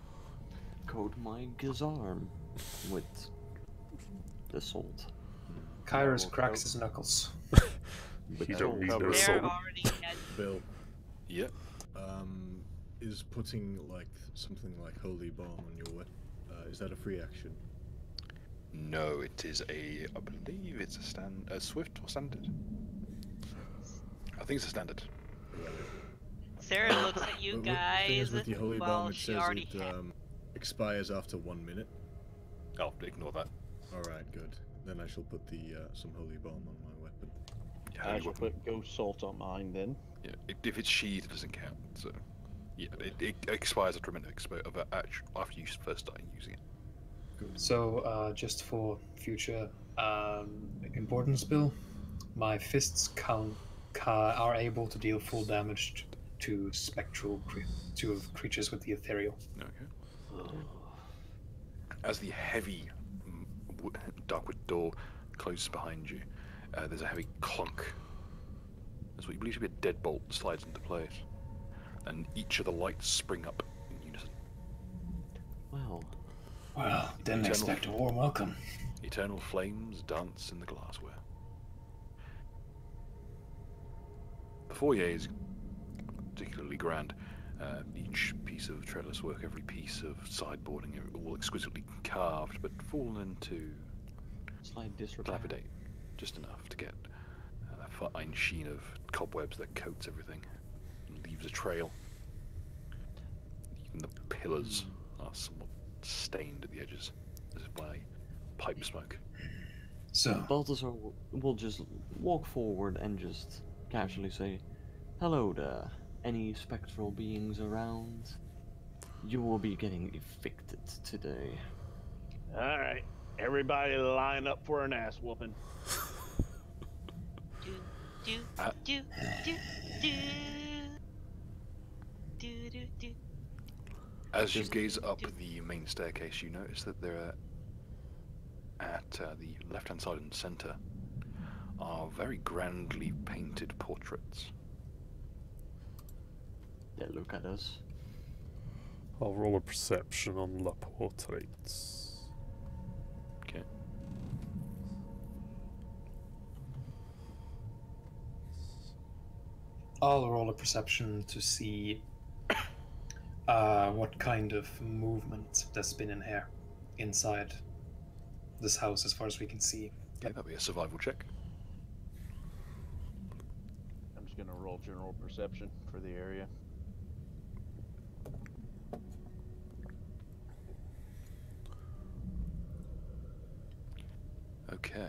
coat my gizarm with the salt. Kyrus cracks his knuckles. You don't need no They're salt. already dead. Bill, Yeah. is putting like something like holy balm on your weapon? Is that a free action? No, it is I believe it's a swift or standard. I think it's a standard. Sarah looks at you But the thing is, guys with the holy while balm, it she says already it expires after 1 minute. Oh, ignore that. All right, good. Then I shall put the some holy balm on my weapon. Yeah, I holy shall weapon. put ghost salt on mine then. Yeah, if it's sheathed, it doesn't count. So, yeah, it expires after a minute after you first start using it. So, just for future importance, Bill, my fists are able to deal full damage to spectral creatures with the ethereal. Okay. As the heavy darkwood door closes behind you, there's a heavy clunk. As what you believe to be a deadbolt slides into place, and each of the lights spring up in unison. Well, Didn't expect a warm welcome. Eternal flames dance in the glassware. The foyer is particularly grand. Each piece of trellis work, every piece of sideboarding, all exquisitely carved, but fallen into slight disrepair. dilapidate, just enough to get a fine sheen of cobwebs that coats everything and leaves a trail. Even the pillars are somewhat stained at the edges, as if by pipe smoke. So, Balthazar will just walk forward and just casually say, "Hello there. Any spectral beings around? You will be getting evicted today." All right, everybody line up for an ass whooping. Do Uh, do do do do do do. As you gaze up the main staircase, you notice that there are, at the left-hand side and centre, are very grandly painted portraits. They look at us. I'll roll a perception on La Portraits. Okay. I'll roll a perception to see what kind of movement there's been in here inside this house, as far as we can see. Okay, that'll be a survival check. I'm just gonna roll general perception for the area. Okay.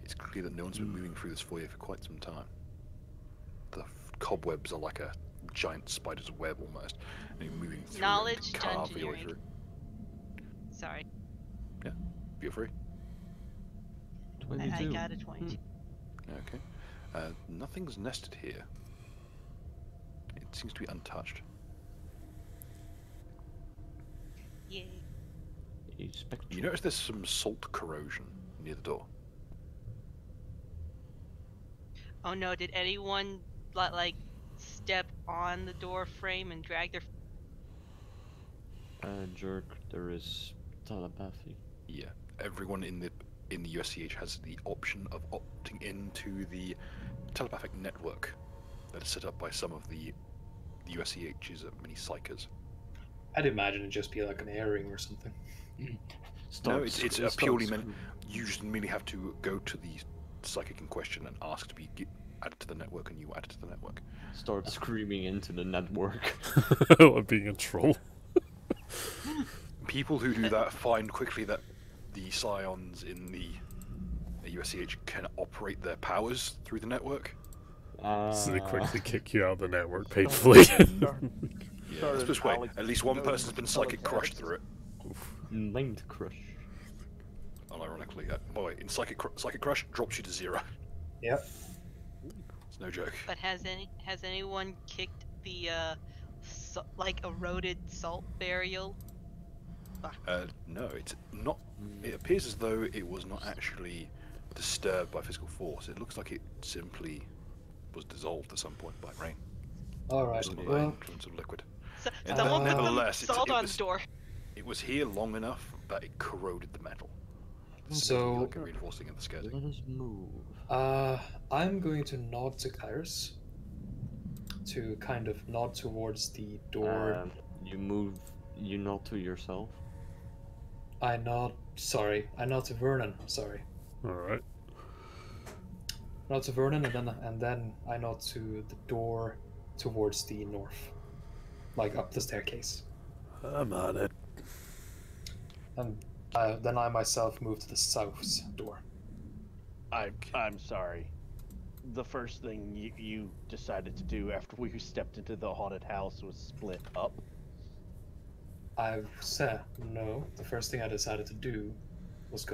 It's clear that no one's been moving through this foyer for quite some time. The cobwebs are like a giant spider's web almost, and you're moving through Knowledge and carve your way dungeoneering. through. Sorry, Feel free. I 22. got a 22. Okay. Nothing's nested here. It seems to be untouched. Yay. A spectral. You notice there's some salt corrosion near the door. Oh no! Did anyone like step on the door frame and drag their? Jerk, there is telepathy. Yeah. Everyone in the U.S.C.H has the option of opting into the telepathic network that is set up by some of the U.S.C.H's many psychers. I'd imagine it'd just be like an airing or something. No, it's purely meant. You just merely have to go to the psychic in question and ask to be added to the network, and you add it to the network. Start screaming into the network. Being a troll. People who do that find quickly that the scions in the U.S.C.H can operate their powers through the network. So they quickly kick you out of the network painfully. Yeah, let's just wait. At least one person's been psychic crushed through it. Mind crush. Unironically, boy, in psychic crush drops you to 0. Yep. It's no joke. But has anyone kicked the like eroded salt burial? No, it's not. It appears as though it was not actually disturbed by physical force. It looks like it simply was dissolved at some point by rain. All right. Well, influence of liquid. Someone put Nevertheless, salt on the door. It was here long enough that it corroded the metal. So like a reinforcing of the skirting. Let us move. I'm going to nod to Kairos to kind of nod towards the door. You nod to yourself. I nod to Vernon. Sorry. All right. Nod to Vernon, and then I nod to the door towards the north, like up the staircase. I'm on it. And then I myself move to the south's door. I'm sorry. The first thing you decided to do after we stepped into the haunted house was split up. I've said no. The first thing I decided to do was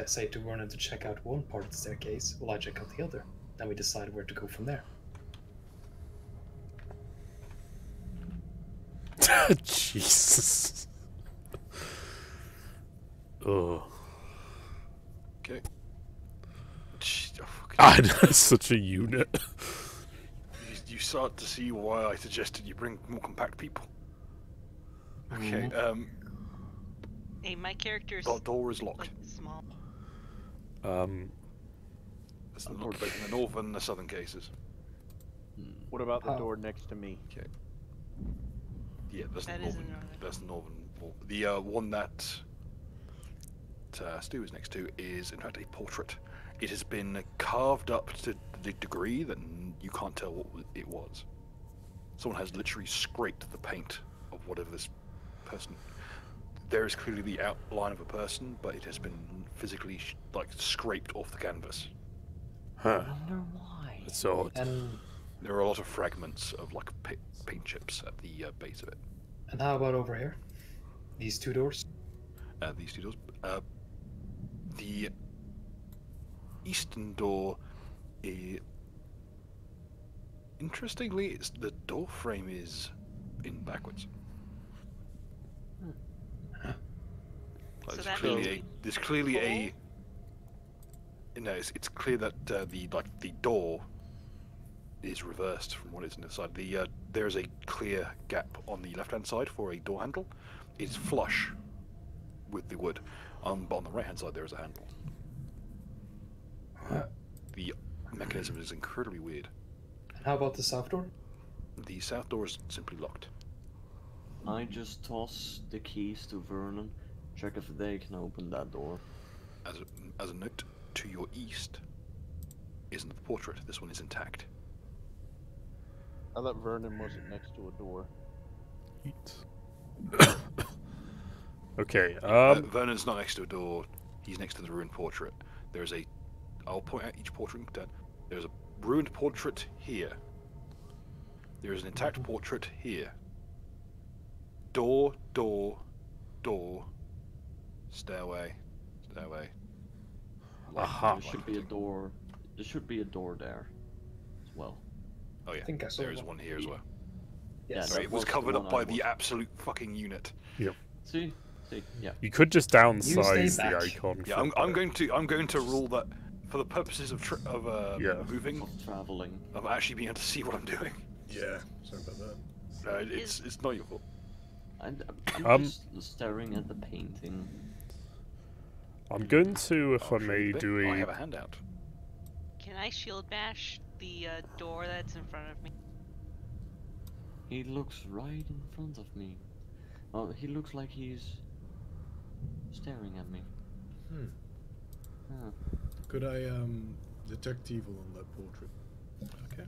say to Vernon to check out one part of the staircase while I check out the other. Then we decide where to go from there. Jesus. Oh. Okay. I'm such a unit. You start to see why I suggested you bring more compact people. Okay. Hey, my character's The door is locked. like small. That's both in the northern and the southern cases. What about the door next to me? Okay. Yeah, that's the That northern. isn't northern. That's the northern wall. The one that Stu is next to is, in fact, a portrait. It has been carved up to the degree that you can't tell what it was. Someone has literally scraped the paint of whatever this person. There is clearly the outline of a person, but it has been physically scraped off the canvas. Huh. I wonder why. That's odd. And There are a lot of fragments of paint chips at the base of it. and how about over here? These two doors? These two doors. The eastern door, interestingly, the door frame is in backwards. So There's that clearly means there's clearly a. No, it's clear that the door is reversed from what is on the side. There is a clear gap on the left-hand side for a door handle. It's flush with the wood. But on the right-hand side, there is a handle. The mechanism is incredibly weird. And how about the south door? The south door is simply locked. I just toss the keys to Vernon. Check if they can open that door. As a note, to your east isn't the portrait. This one is intact. I thought Vernon wasn't next to a door. Okay. Vernon's not next to a door. He's next to the ruined portrait. There's a. I'll point out each portrait. There's a ruined portrait here. There is an intact portrait here. Door, door, door. Stairway, stairway. Aha. There should be a door. There should be a door there, as well. Oh yeah, I think I saw there is one. one here as well. Yes. that It was was the covered up one by I the was- absolute fucking unit. See, yeah. You could just downsize stay the back. icon. Yeah, for I'm going to rule that for the purposes of Yeah. moving, Of traveling. of actually being able to see what I'm doing. Yeah, sorry about that. It's not your fault. I'm just staring at the painting. I'm going to, if I I'll show you may, a bit. do I a. have a handout. Can I shield bash the door that's in front of me? He looks right in front of me. Oh, he looks like he's staring at me. Huh. Could I detect evil on that portrait? Okay.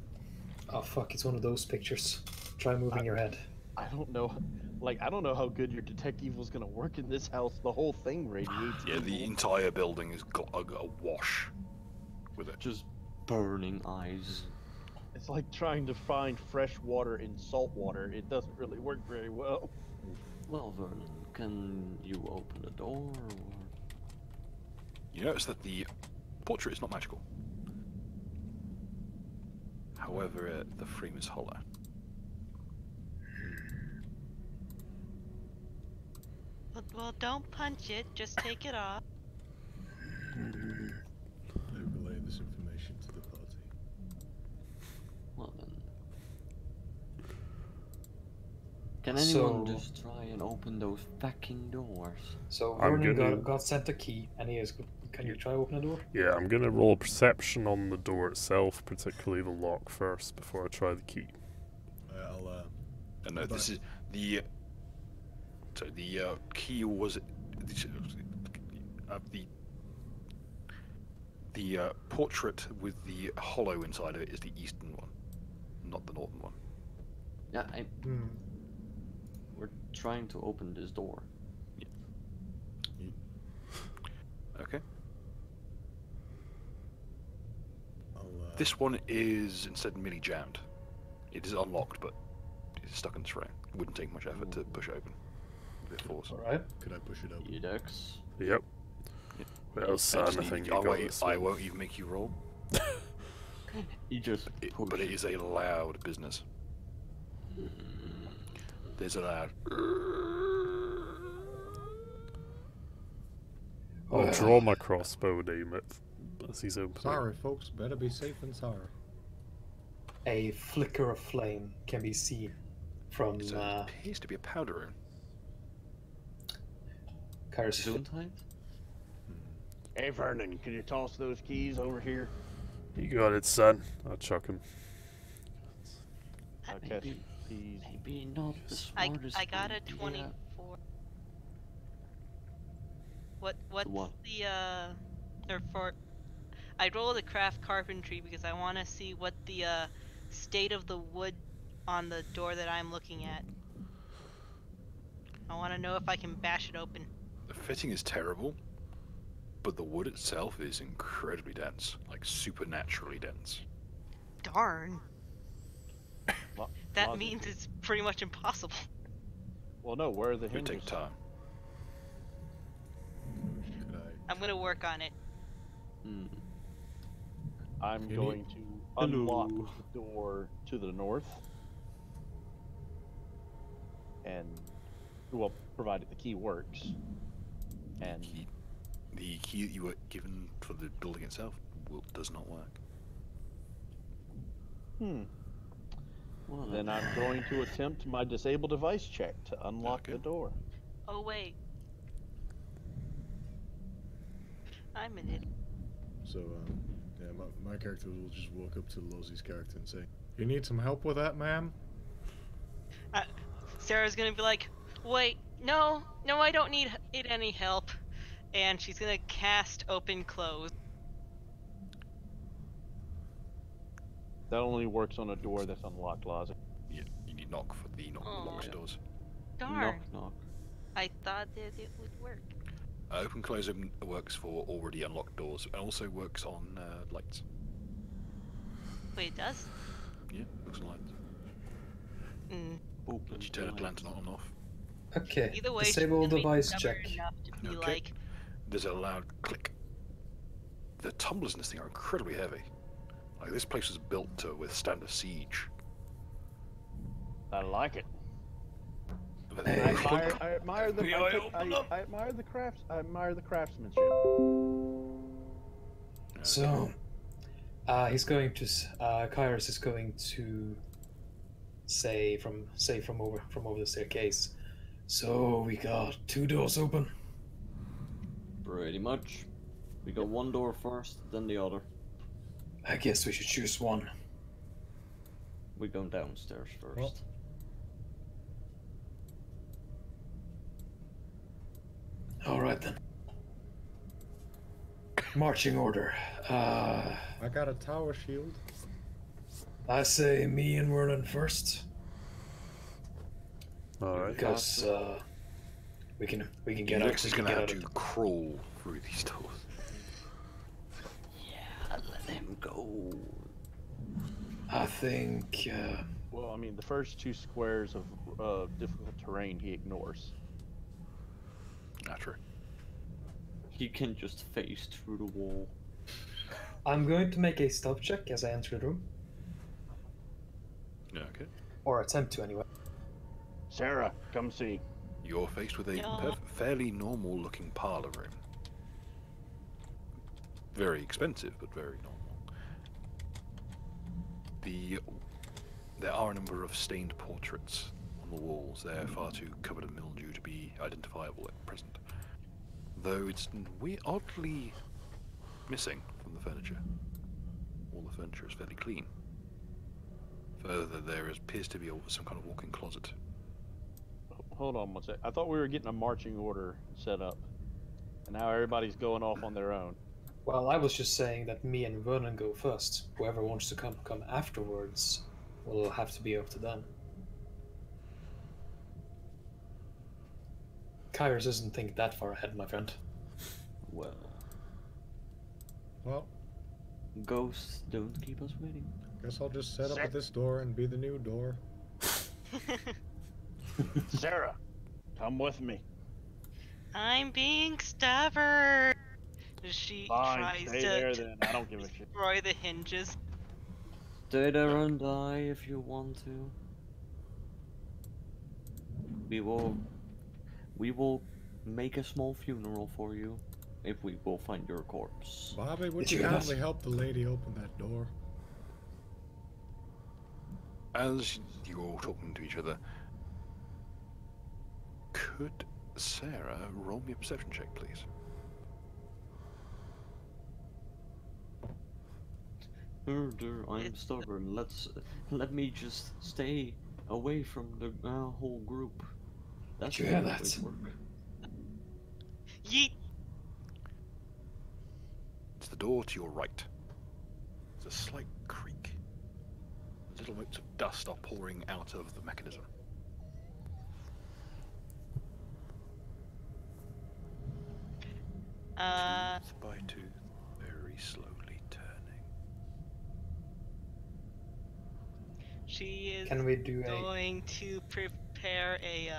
Oh fuck! It's one of those pictures. Try moving your head. I don't know. Like, I don't know how good your detect evil's gonna work in this house. The whole thing radiates Yeah, the evil. entire building has got a wash with it. Just burning eyes. It's like trying to find fresh water in salt water. It doesn't really work very well. Well, Vernon, can you open the door? Or... You notice that the portrait is not magical. However, the frame is hollow. Well, don't punch it. Just take it off. I relay this information to the party. Well then. Can anyone So- just try and open those fucking doors? So I'm Vernon gonna- got sent a key, and he is. Can you try open the door? Yeah, I'm gonna roll a perception on the door itself, particularly the lock first, before I try the key. I'll And no, this is the. So the key was the portrait with the hollow inside of it is the eastern one, not the northern one. Yeah, Hmm. we're trying to open this door. Okay. I'll This one is instead merely jammed. It is unlocked, but it's stuck in the terrain. It wouldn't take much effort to push it open with force. All right. Could I push it open? Edex. Yep. Well, son, I think you got this I one. won't even make you roll. You just But it is a loud business. There's a loud. I'll draw my crossbow and aim it as he's opening. Sorry, folks. Better be safe than sorry. A flicker of flame can be seen from It appears to be a powder room. Kairos. Zoom tight? Hey, Vernon, can you toss those keys over here? You got it, son. I'll chuck him. I'll catch Maybe- keys. Maybe not the I smartest got a idea. 24. What's What? the or for? I rolled a craft carpentry because I want to see what the state of the wood on the door that I'm looking at. I want to know if I can bash it open. The fitting is terrible, but the wood itself is incredibly dense, like supernaturally dense. Darn. That Logic. means it's pretty much impossible. Well, no, where are the It would hinges? take time. Could I? I'm gonna work on it. Hmm. I'm Any- going to unlock the door to the north. And, well, provided the key works. And The key that you were given for the building itself does not work. Well, then I'm going to attempt my disable device check to unlock Okay. the door. Oh wait. I'm in it. So, yeah, my character will just walk up to Lozzie's character and say, "You need some help with that, ma'am?" Sarah's gonna be like, wait, no, I don't need any help. And she's gonna cast open close. That only works on a door that's unlocked, Laza. Yeah, you need knock for the locked yeah. doors. Darn. knock knock. I thought that it would work. Open close works for already unlocked doors, and also works on lights. Wait, it does? Yeah, works on lights. Mm. Open Did you turn a lights. lantern on and off? Okay. Either way, she's Disable gonna be device stubborn check. enough to be Okay. like, There's a loud click. The tumblers in this thing are incredibly heavy. Like, this place was built to withstand a siege. I like it. But I they admire, I admire the, I admire the craftsmanship. So, he's going to. Kairos is going to say from over the staircase. So we got 2 doors open. Pretty much. We got one door first, then the other. I guess we should choose one. We go downstairs first. Well- All right then. Marching order. I got a tower shield. I say me and Vernon first, Alright. because we can get He out. looks We he's can gonna get have out. to crawl through these doors. Yeah, let him go. I think. Well, I mean, the first 2 squares of difficult terrain he ignores. Not true. He can just face through the wall. I'm going to make a stealth check as I enter the room, Yeah, okay. or attempt to anyway. Sarah, come see. You're faced with a No. fairly normal-looking parlor room. Very expensive, but very normal. There are a number of stained portraits on the walls. They're far too covered in mildew to be identifiable at present. Though it's oddly missing from the furniture. All the furniture is fairly clean. Further, there appears to be some kind of walk-in closet. Hold on one sec. I thought we were getting a marching order set up, and now everybody's going off on their own. Well, I was just saying that me and Vernon go first. Whoever wants to come afterwards will have to be up to them. Kairos doesn't think that far ahead, my friend. Well, Well, ghosts don't keep us waiting. guess I'll just set up at this door and be the new door. Sarah, come with me. I'm being stubborn. She Fine, tries stay to there then. I don't give a shit. destroy the hinges. Stay there and die if you want to. We will make a small funeral for you if we will find your corpse. Bobby, would Did you you hear kindly that? help the lady open that door? As you're all talking to each other, could Sarah roll me a perception check, please? Murder, I'm stubborn. Let me just stay away from the whole group. That's you the hear way that? it work. Yeet. It's the door to your right. There's a slight creak. Little motes of dust are pouring out of the mechanism. Tooth by tooth, very slowly turning. She is Can we do a... going to prepare a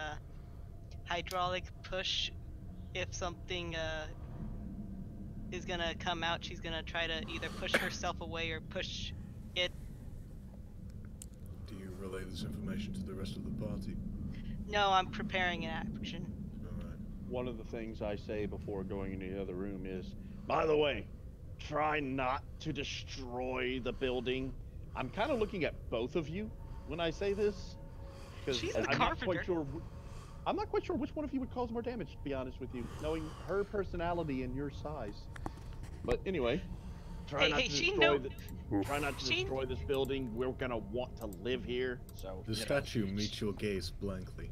hydraulic push if something is gonna come out. She's gonna try to either push herself away or push it. Do you relay this information to the rest of the party? No, I'm preparing an action. Alright. One of the things I say before going into the other room is, by the way, try not to destroy the building. I'm kind of looking at both of you when I say this, because She's the I'm not quite carpenter. sure. I'm not quite sure which one of you would cause more damage, to be honest with you, knowing her personality and your size. But anyway, try not to destroy this building. We're gonna want to live here, so The statue meets your gaze blankly.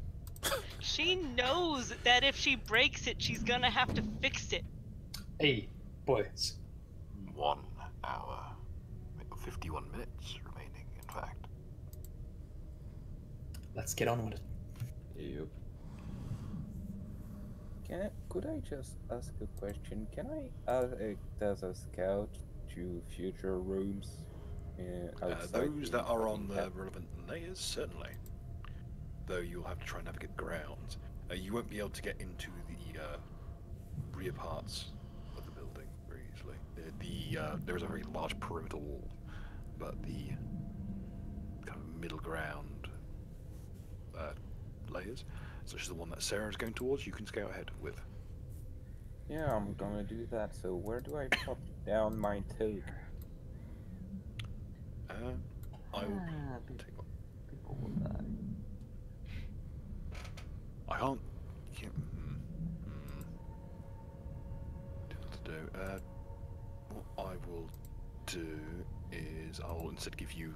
She knows that if she breaks it, she's gonna have to fix it. Hey, boys. 1 hour. 51 minutes remaining, in fact. Let's get on with it. Yep. Could I just ask a question? Can I act as a scout to future rooms? Outside Those that are on the Yeah. relevant layers, certainly. Though you'll have to try and navigate the grounds. You won't be able to get into the rear parts of the building very easily. There is a very large perimeter wall, but the kind of middle ground layers, such as the one that Sarah is going towards, you can scout ahead with. Yeah, I'm gonna do that. So where do I put down my toad? I will take one. People will die. I can't. Difficult to do. What I will do is I'll instead give you.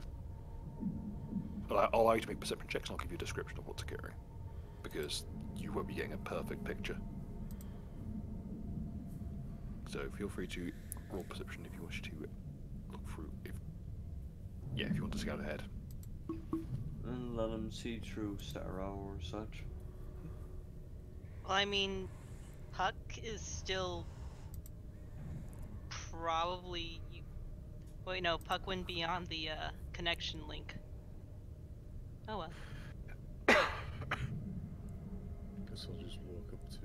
I'll allow you to make perception checks, and I'll give you a description of what to carry, because you won't be getting a perfect picture. So feel free to roll perception if you wish to look through. If you want to scout ahead. And let him see through Sarah or such. Well, I mean, Puck is still probably. Wait, no, Puck wouldn't be on the connection link. Oh well. Guess I'll just walk up to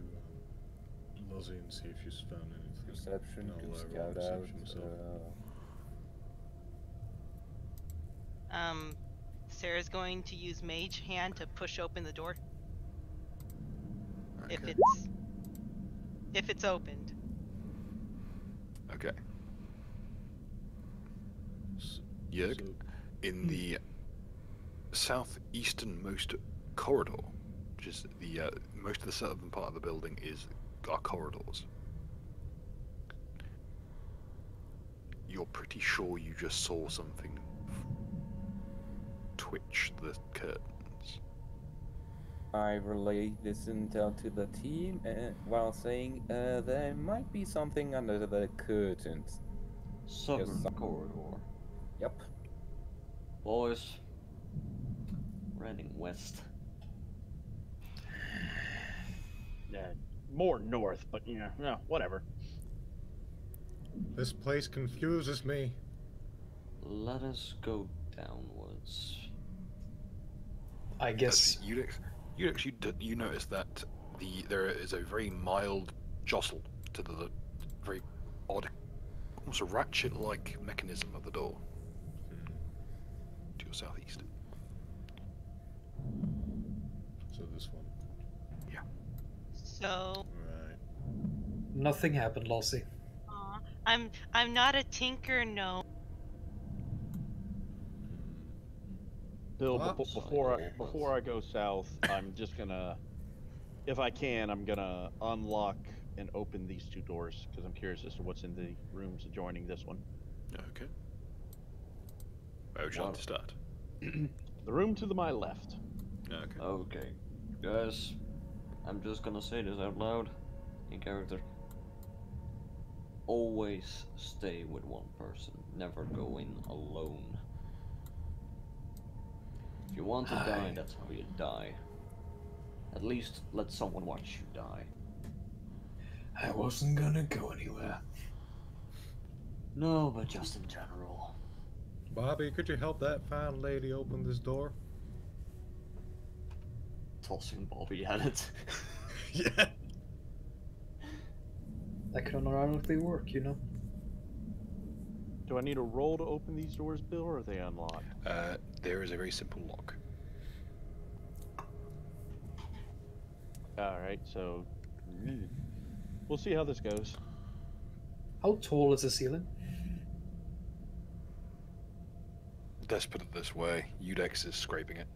Lozzie and see if she's found anything. Perception, No, can roll scout perception out. myself. Sarah's going to use Mage Hand to push open the door. Okay. If it's opened. Okay. Jörg, in the southeasternmost corridor, which is the most of the southern part of the building, are corridors. You're pretty sure you just saw something twitch the curtains. I relay this intel to the team while saying there might be something under the curtains. Southern corridor. Yep. Boys, we're heading west. Yeah, more north, but whatever. This place confuses me. Let us go downwards. I guess. You notice that there is a very mild jostle to the very odd, almost a ratchet-like mechanism of the door to your southeast. So this one. Yeah. So. Right. Nothing happened, Lossie. I'm not a tinker, no. Bill, Oops. before I go south, I'm just gonna, if I can, I'm gonna unlock and open these two doors because I'm curious as to what's in the rooms adjoining this one. Okay. Where would you like to start? The room to my left. Okay. Okay, guys, I'm just gonna say this out loud in character. Always stay with one person, never go in alone. If you want to die, that's how you die. At least let someone watch you die. I wasn't gonna go anywhere. No, but just in general. Bobby, could you help that fine lady open this door? Tossing Bobby at it. Yeah. That can ironically work, you know? Do I need a roll to open these doors, Bill, or are they unlocked? There is a very simple lock. All right, so we'll see how this goes. How tall is the ceiling? Let's put it this way: Udex is scraping it,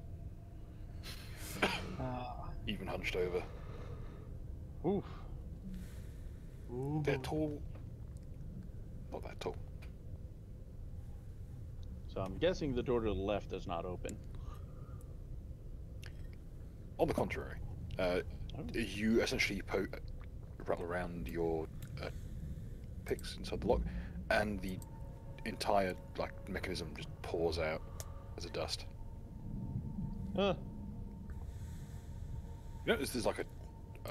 even hunched over. Oof. They're tall. Not that tall. So I'm guessing the door to the left does not open. On the contrary, you essentially rattle around your picks inside the lock, and the entire mechanism just pours out as a dust. You notice there's a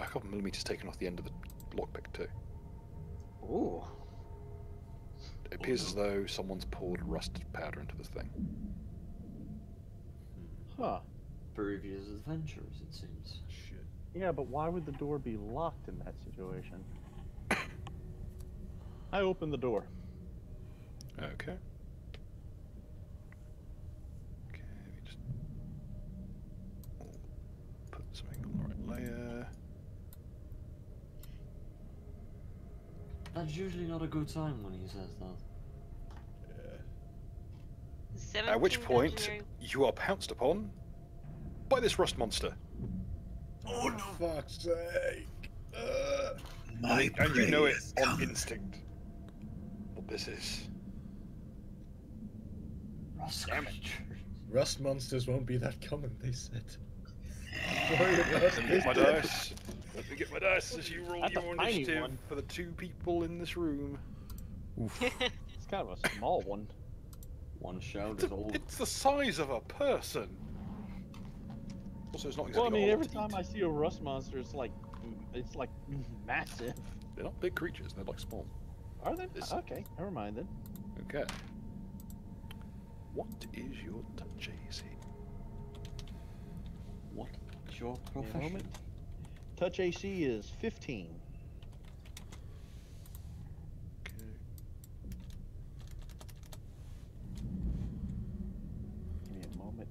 couple millimeters taken off the end of the lockpick too. Ooh. It appears as though someone's poured rust powder into this thing. Huh. Previous adventures, it seems. Shit. Yeah, but why would the door be locked in that situation? I open the door. Okay. Okay, let me just put something on the right layer. That's usually not a good time when he says that. At which 17th point, January. you are pounced upon by this rust monster. Oh, no. Fuck's sake. And you know it on instinct what this is. Rust Rust monsters won't be that common, they said. Let me get my dice. Let me get my dice as you roll That's a your tiny initiative one. for the 2 people in this room. It's kind of a small one. One shout It's, is all. it's the size of a person. Also, it's not exactly Well, I mean, a whole every lot to time eat. I see a rust monster, it's like massive. They're not big creatures. They're like small. Are they? This- Okay, never mind then. Okay. What is your touch AC? What is your Give me a profession? moment. Touch AC is 15. Okay. Give me a moment.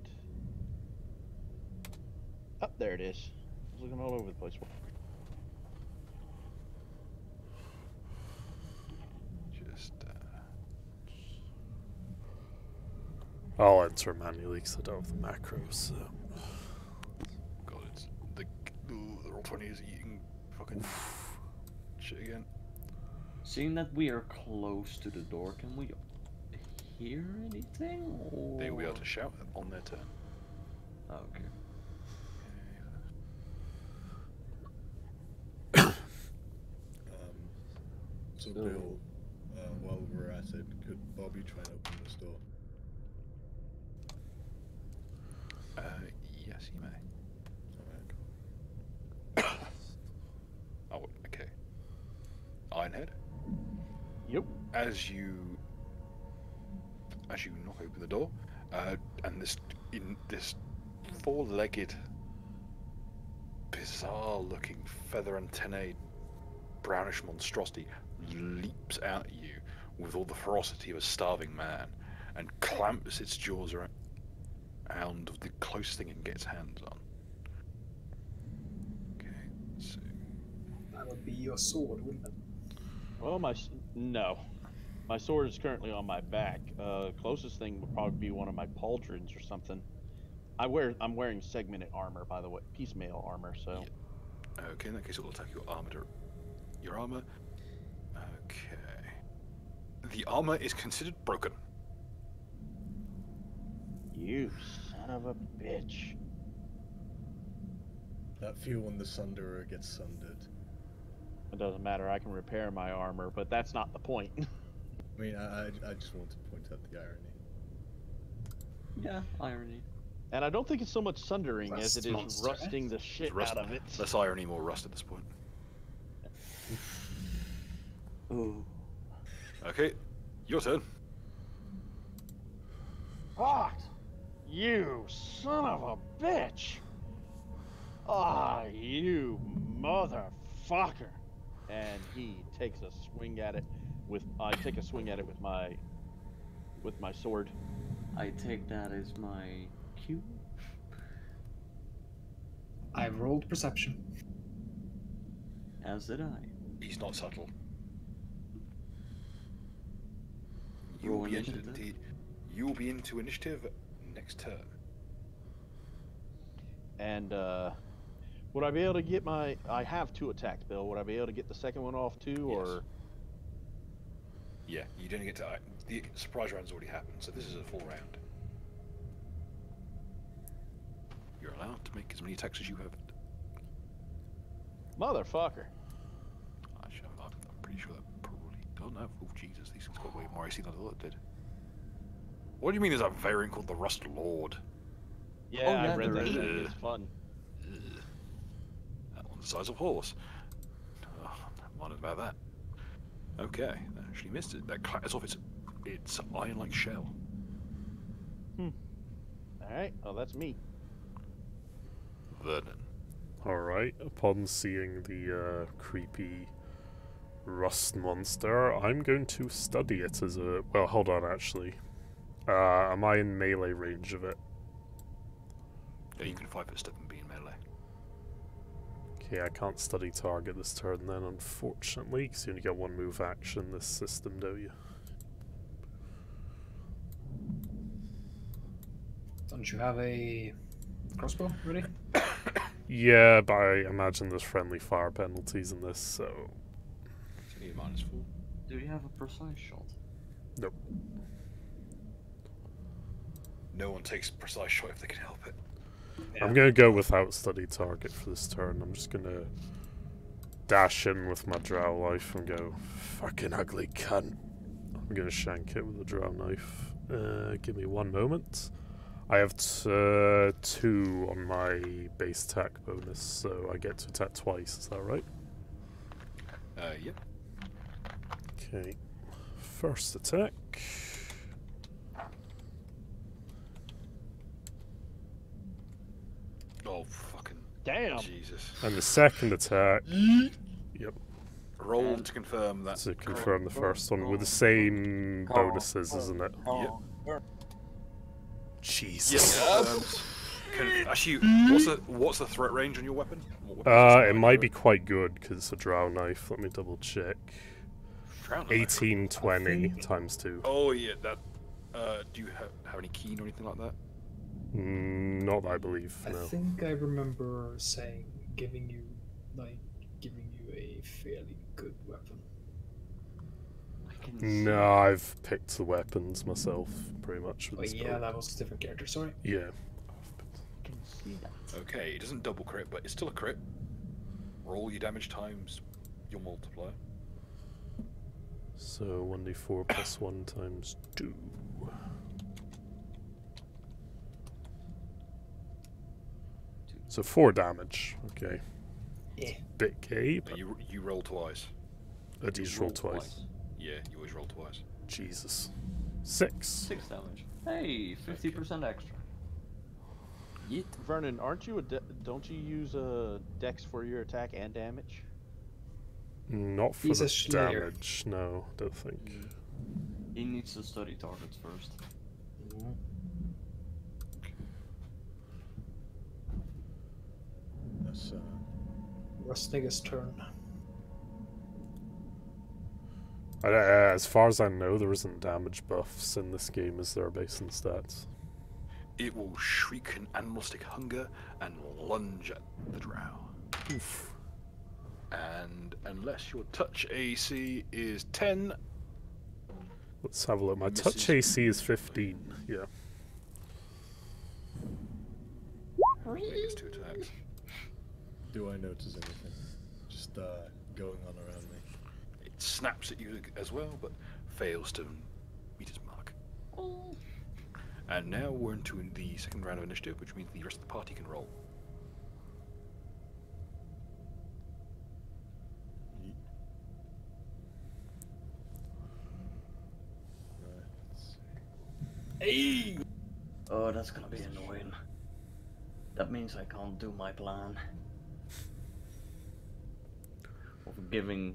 Oh, there it is. I was looking all over the place. Just I'll enter manually because I don't have the macros, so... God, it's the roll 20 is eating fucking shit again. Seeing that we are close to the door, can we hear anything? Or... They will be able to shout on their turn. Okay. So Bill, while we're at it, could Bobby try and open this door? Yes, you may. Alright. Oh, okay. Ironhead. Yep. As you knock open the door, and this four-legged, bizarre-looking feather antennae brownish monstrosity leaps out at you with all the ferocity of a starving man and clamps its jaws around the closest thing it can get its hands on. Okay, so That would be your sword, wouldn't it? Well, no. My sword is currently on my back. Closest thing would probably be one of my pauldrons or something. I'm wearing segmented armor, by the way, piecemeal armor. So. yeah. Okay, in that case, it will attack your armor. Your armor. Okay. The armor is considered broken. You son of a bitch. That feel when the Sunderer gets sundered. It doesn't matter. I can repair my armor, but that's not the point. I mean, I just want to point out the irony. Yeah, irony. And I don't think it's so much sundering as Rust it is monster, eh? rusting the shit Rust, out of it. less irony, more rust at this point. Ooh. Okay, your turn. Fuck! You son of a bitch! Ah, you motherfucker! And he takes a swing at it I take a swing at it with my sword. I take that as my cue. I rolled perception. As did I. He's not subtle. Roll You initiative. will be into initiative next turn. And would I be able to get I have 2 attacks, Bill. Would I be able to get the second one off too, Yes. or? Yeah, you don't get to. The surprise round's already happened, so this is a full round. You're allowed to make as many attacks as you have. Motherfucker. I'm pretty sure that probably. Oh no! Oh Jesus! These things got way more AC than I thought it did. What do you mean? There's a variant called the Rust Lord? Yeah, Oh, I yeah, read there that. is. Thing. It's fun. Ugh. That one's the size of a horse. Oh, I'm wondering about that. Okay, that actually missed it. That clatters off its iron-like shell. Alright, well that's me. Vernon. Alright, upon seeing the creepy rust monster, I'm going to study it as a... Well, hold on, actually. Am I in melee range of it? Yeah, you can 5-foot step and be in melee. Okay, I can't study target this turn then, unfortunately, because you only get 1 move action this system, don't you? Don't you have a crossbow ready? Yeah, but I imagine there's friendly fire penalties in this, so... So you need -4. Do you have a precise shot? Nope. No one takes precise shot if they can help it. I'm gonna go without study target for this turn. I'm just gonna dash in with my drow knife and go, fucking ugly cunt. I'm gonna shank it with the drow knife. Give me 1 moment. I have 2 on my base attack bonus, so I get to attack twice, is that right? Yep. Okay. First attack. Oh, fucking Damn. Jesus. And the second attack. Yep. Roll to confirm that. To confirm the first one with the same bonuses, isn't it? Yep. Jesus. Actually, what's the threat range on your weapon? It might be quite good because it's a drow knife. Let me double check. 1820 times 2. Oh yeah, that. Do you have any keen or anything like that? Not that I believe. I No. think I remember saying giving you a fairly good weapon. No, I've picked the weapons myself, pretty much. With this yeah, build. that was a different character. Sorry. Yeah. I can see that. Okay, it doesn't double crit, but it's still a crit. Roll your damage times your multiplier. So 1d4 plus 1 times 2. So 4 damage. Okay. Yeah. Bit gay, but You roll twice. I just roll twice. Yeah, you always roll twice. Jesus. 6. 6 damage. Hey, 50% extra. Yeet. Vernon, aren't you don't you use a dex for your attack and damage? Not for He's a the slayer. damage, no, don't think. He needs to study targets first. That's Rustnigga's turn. As far as I know, there isn't damage buffs in this game, is there, based on stats? It will shriek in animalistic hunger and lunge at the drow. Oof. And unless your touch AC is 10, Let's have a look. My Misses. touch AC is 15, yeah. it gets 2 attacks. Do I notice anything? Just going on around me. It snaps at you as well, but fails to meet its mark. And now we're into the second round of initiative, which means the rest of the party can roll. Yeet. Right, let's see. Hey! Oh, that's gonna be annoying. That means I can't do my plan of giving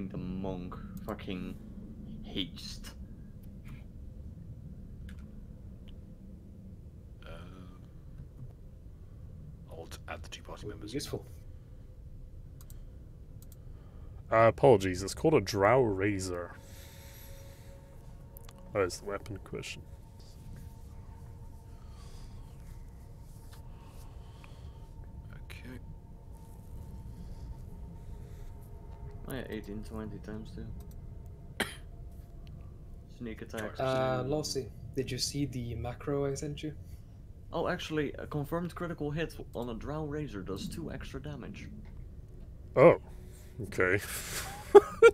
the monk fucking haste. I'll add the 2 party members. Useful. Apologies, it's called a drow razor. That is the weapon question. Okay. Oh yeah, 1820 times 2. Sneak attacks. Lossie, did you see the macro I sent you? Oh, actually, a confirmed critical hit on a drow razor does 2 extra damage. Oh, okay.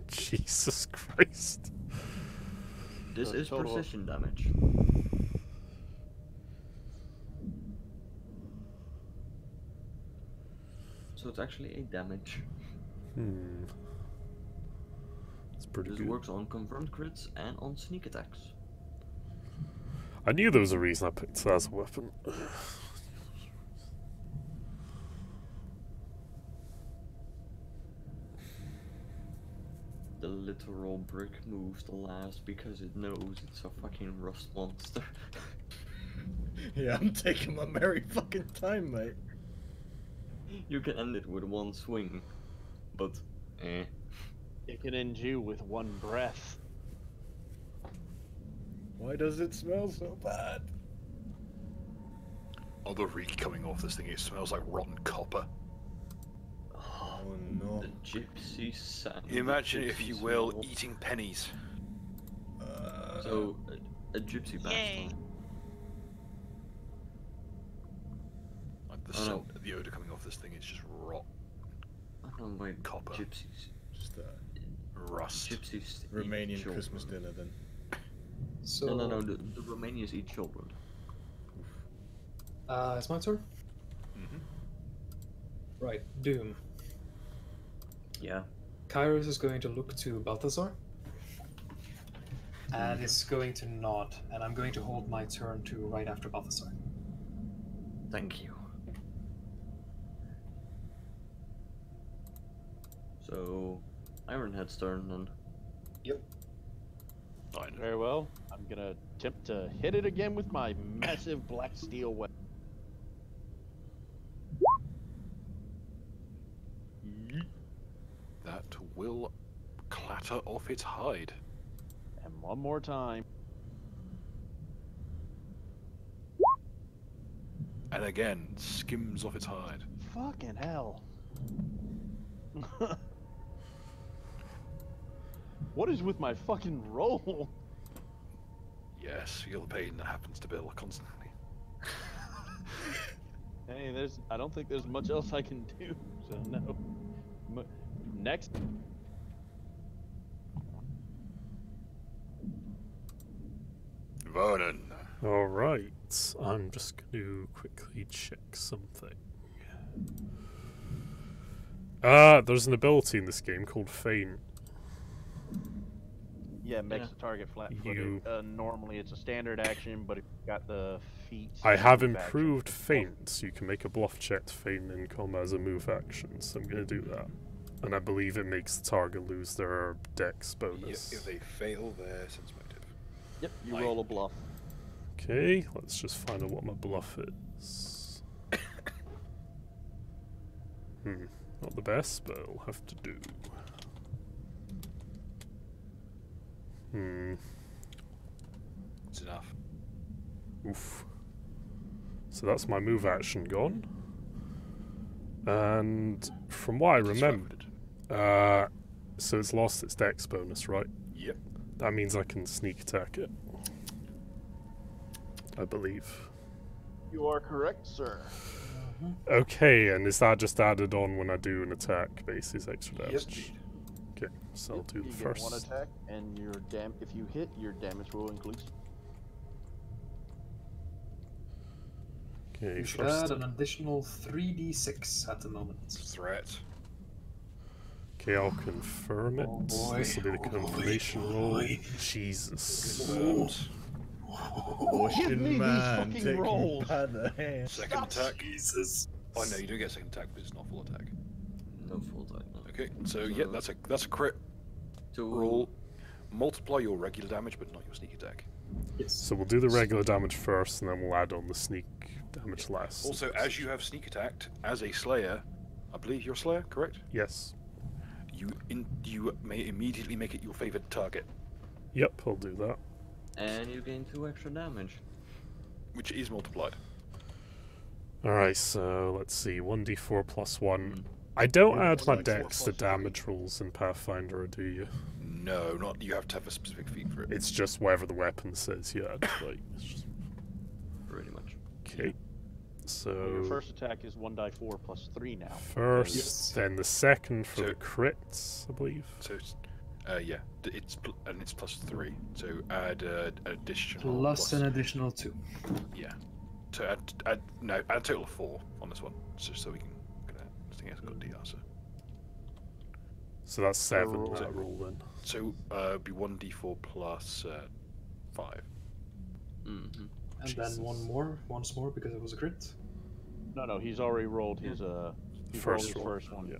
Jesus Christ. This is total- precision damage. So it's actually 8 damage. It's pretty This good. works on confirmed crits and on sneak attacks. I knew there was a reason I picked it as a weapon. The literal brick moves the last because it knows it's a fucking rust monster. Yeah, I'm taking my merry fucking time, mate. You can end it with 1 swing, but It can end you with 1 breath. Why does it smell so bad? Oh, the reek coming off this thing, it smells like rotten copper. Oh no. the gypsy sand. Imagine, the if you gypsy will, smell. eating pennies. So, a gypsy Yay. bastard. Like the Oh, no. scent, the odor coming off this thing is just rot. Oh my Copper. gypsies. Just Rust. Gypsies. eat Romanian children. Christmas dinner then. So No. The Romanians eat children. It's my turn. Mm-hmm. Right, Doom. Yeah. Kairos is going to look to Balthazar. And it's going to nod, and I'm going to hold my turn to right after Balthazar. Thank you. So, Ironhead's turn then. Yep. Fine. Very well. I'm gonna attempt to hit it again with my massive black steel weapon. That will clatter off its hide. And one more time. And again, skims off its hide. Fucking hell. What is with my fucking roll? Yes, feel the pain that happens to Bill constantly. Hey, I don't think there's much else I can do, so no. Next. Vernon. Alright, I'm just going to quickly check something. There's an ability in this game called Feint. Yeah, it makes the target flat-footed. Normally it's a standard action, but if you've got the feet... I have move improved action. Feint, so you can make a bluff check to feint in combat as a move action, so I'm going to do that. And I believe it makes the target lose their dex bonus. If they fail their sense motive. Yep, you roll a bluff. Okay, let's just find out what my bluff is. Not the best, but it'll have to do. It's enough. Oof. So that's my move action gone. And from what I remember, so it's lost its dex bonus, right? Yep. That means I can sneak attack it. I believe. You are correct, sir. Okay, and is that just added on when I do an attack basis extra damage? Yes. Okay, so I'll do the You first. get one attack, and your if you hit, your damage will increase. Okay, You should first. add an additional 3d6 at the moment. Threat. Okay, I'll confirm it. Oh boy, This will be the oh boy, confirmation oh roll. boy. Jesus. Confirmed. Give me these fucking taking rolls. by the hand. Second attack. Jesus. Oh no, you don't get second attack because it's not full attack. No full attack, no. Okay, so yeah, that's a crit roll. Multiply your regular damage, but not your sneak attack. Yes. So we'll do the regular damage first, and then we'll add on the sneak damage last. Also, as you have sneak attacked as a slayer, I believe you're a slayer, correct? Yes. You may immediately make it your favored target, Yep, I'll do that. And you gain 2 extra damage. which is multiplied. Alright, so let's see. 1d4 plus 1. I don't add my like dex to 4 plus damage rolls in Pathfinder, or do you? No, not you have to have a specific feat for it. It's just whatever the weapon says, yeah. Like, it's just... Pretty much. Okay. So... Your first attack is 1d4 plus 3 now. First, Yes. then the second for So- the crits, I believe. So, yeah, it's plus 3. So add an additional Plus an additional 2. Yeah. So add a total of 4 on this one, just so we can. This thing has got DR, so. So that's 7 roll- that roll then. So be 1d4 plus 5. Mm-hmm. And then once more because it was a crit. No, he's already rolled his he's First rolled roll, his first one. yeah.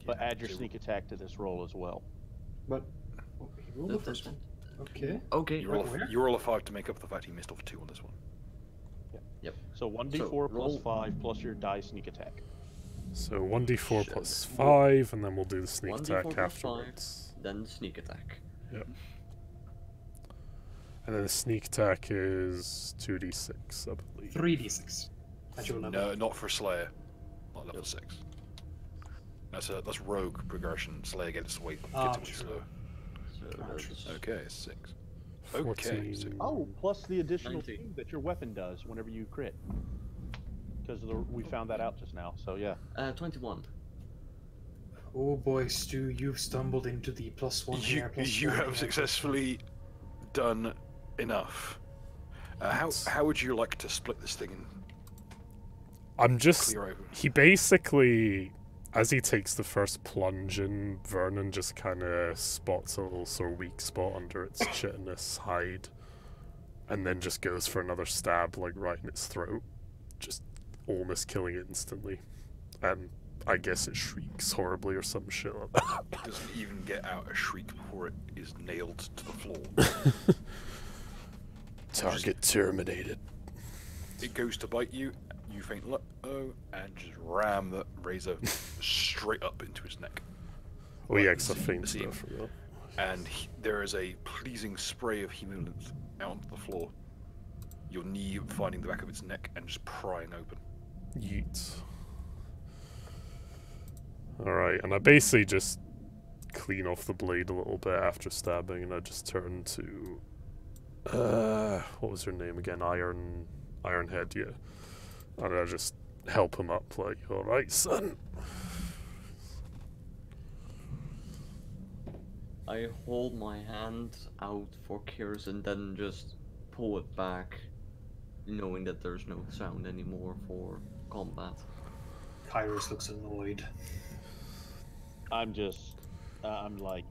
But add your So- sneak attack to this roll as well. But he rolled the first one. Okay. Okay. You roll a 5 to make up for the fact you missed off 2 on this one. So 1d4 So, plus roll- 5 plus your die sneak attack. So 1d4 Shit. plus 5, and then we'll do the sneak 1d4 attack plus 5. afterwards. Then the sneak attack. Yep. And then the sneak attack is 2d6, I believe. 3d6. At your level. No, not for Slayer. Not level 6. That's rogue progression. Slayer gets way Ah, gets true. slow. So that's Okay, 6. Okay, so 14. Oh, plus the additional 19. 2 that your weapon does whenever you crit. Because we found that out just now. So yeah. 21. Oh boy, Stu, you've stumbled into the +1 hair, +1 You have hair. successfully done enough. How would you like to split this thing in? I'm just... Clear open. He basically, as he takes the first plunge in, Vernon just kind of spots a little sort of weak spot under its chitinous hide, and then just goes for another stab, like right in its throat, just almost killing it instantly. And I guess it shrieks horribly or some shit like that. It doesn't even get out a shriek before it is nailed to the floor. Target terminated. It goes to bite you, you faint low, and just ram the razor straight up into its neck. Oh yeah, because I fainted. And there is a pleasing spray of hemolymph out onto the floor. Your knee finding the back of its neck and just prying open. Yeet. Alright, and I basically just clean off the blade a little bit after stabbing, and I just turn to... what was her name again? Ironhead, yeah. And I just help him up, like, alright, son. I hold my hand out for Kirs and then just pull it back, knowing that there's no sound anymore for combat. Kairos looks annoyed. I'm like,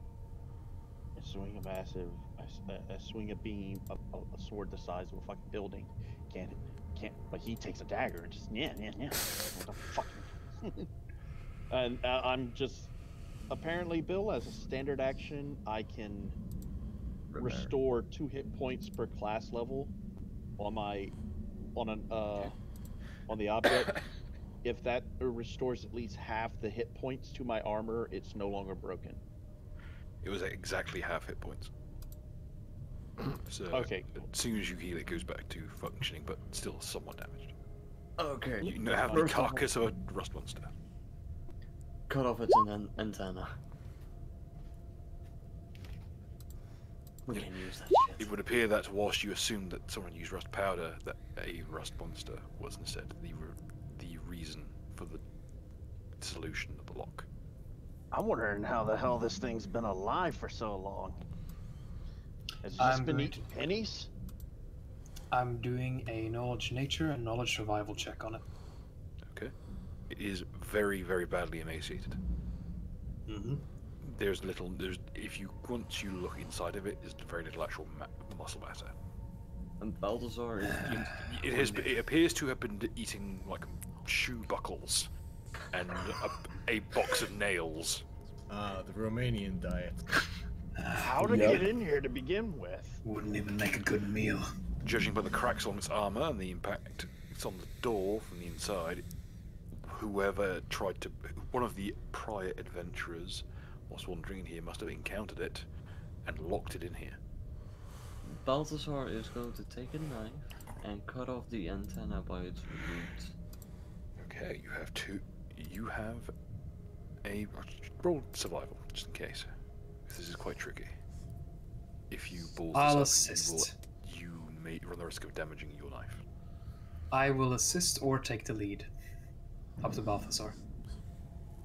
I swing a massive, I swing a beam, a sword the size of a fucking building. Can't, but he takes a dagger and just, yeah. What the fuck? And I'm just, apparently, Bill, as a standard action, I can restore 2 hit points per class level on the object. If that restores at least half the hit points to my armor, it's no longer broken. It was at exactly half hit points. So okay. As soon as you heal, it goes back to functioning, but still somewhat damaged. Okay. You now have the carcass of a rust monster. Cut off its antenna. We can use that shit. It would appear that whilst you assumed that someone used rust powder, that a rust monster was instead the reason for the solution of the lock. I'm wondering how the hell this thing's been alive for so long. Has it just been eating pennies? I'm doing a knowledge nature and knowledge survival check on it. Okay. It is very, very badly emaciated. Mm-hmm. Once you look inside of it, there's very little actual muscle matter. And Balthazar is... It appears to have been eating, like, shoe buckles and a box of nails. The Romanian diet. How to get in here to begin with? Wouldn't even make a good meal. Judging by the cracks on its armor and the impact it's on the door from the inside, one of the prior adventurers was wandering in here must have encountered it and locked it in here. Balthazar is going to take a knife and cut off the antenna by its roots. Okay, you have a roll survival, just in case. This is quite tricky. If you balls I'll this up, assist. you may run the risk of damaging your knife. I will assist or take the lead. Up to Balthazar.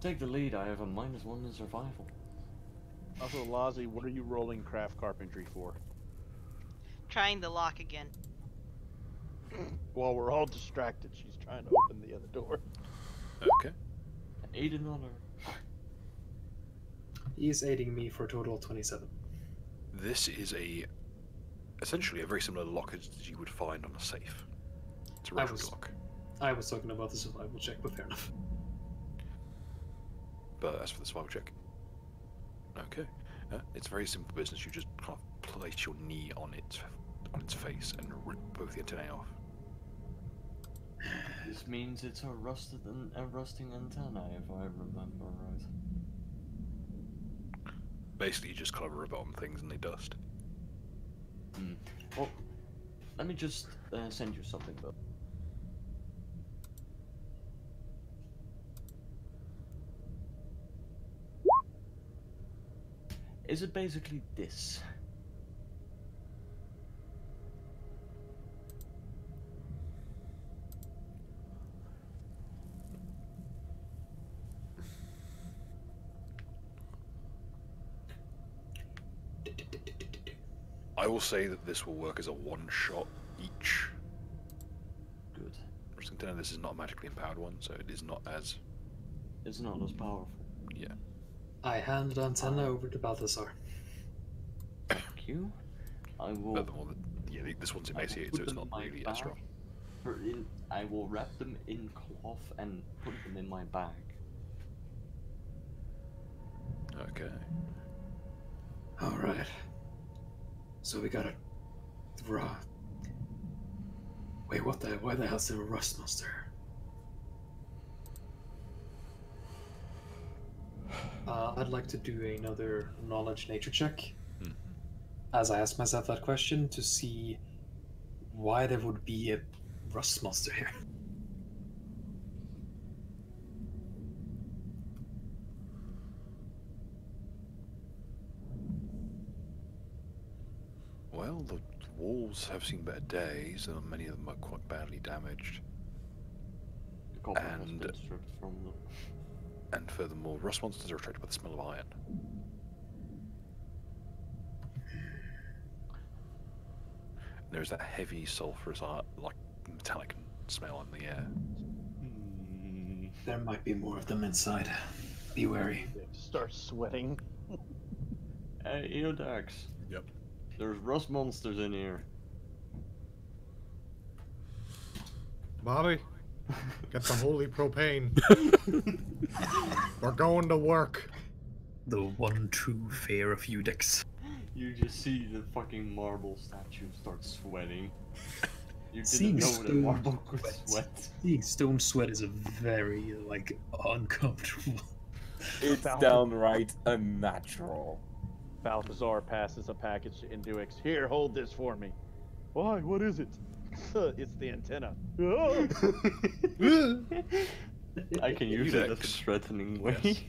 Take the lead, I have a -1 in survival. Also, Lazi, what are you rolling craft carpentry for? Trying the lock again. While we're all distracted, she's trying to open the other door. Okay. Aid another. He is aiding me for a total of 27. This is essentially a very similar lock as you would find on a safe. It's a rotary lock. I was talking about the survival check, but fair enough. But as for the survival check, okay, it's very simple business. You just kind of place your knee on its face and rip both the antennae off. This means it's a rusting antenna, if I remember right. Basically, you just kind of rub it on things and they dust. Well, let me just send you something though. Is it basically this? I will say that this will work as a one-shot each. Good. Rusting antenna, this is not a magically empowered one, so it is not as... It's not as powerful. Yeah. I hand the antenna over to Balthazar. Thank you. I will. Furthermore, yeah, this one's emaciated, so it's not really as strong. I will wrap them in cloth and put them in my bag. Okay. Alright. So we got a raw. Wait, why the hell's there a rust monster? I'd like to do another knowledge nature check. As I ask myself that question to see why there would be a rust monster here. Well, the walls have seen better days, and many of them are quite badly damaged. The copper has been stripped from them. And furthermore, rust monsters are attracted by the smell of iron. There's that heavy sulphurous, like metallic smell in the air. There might be more of them inside. Be wary. Start sweating. Hey, Eodax. Yep. There's rust monsters in here. Bobby, get the holy propane. We're going to work. The one true fear of Udex. You just see the fucking marble statue start sweating. You didn't Seeing know that stone marble could sweat. Seeing stone sweat is a very, uncomfortable. It's downright unnatural. Balthazar passes a package to Induix. Here, hold this for me. Why? What is it? It's the antenna. I can use it as a threatening way. Yes.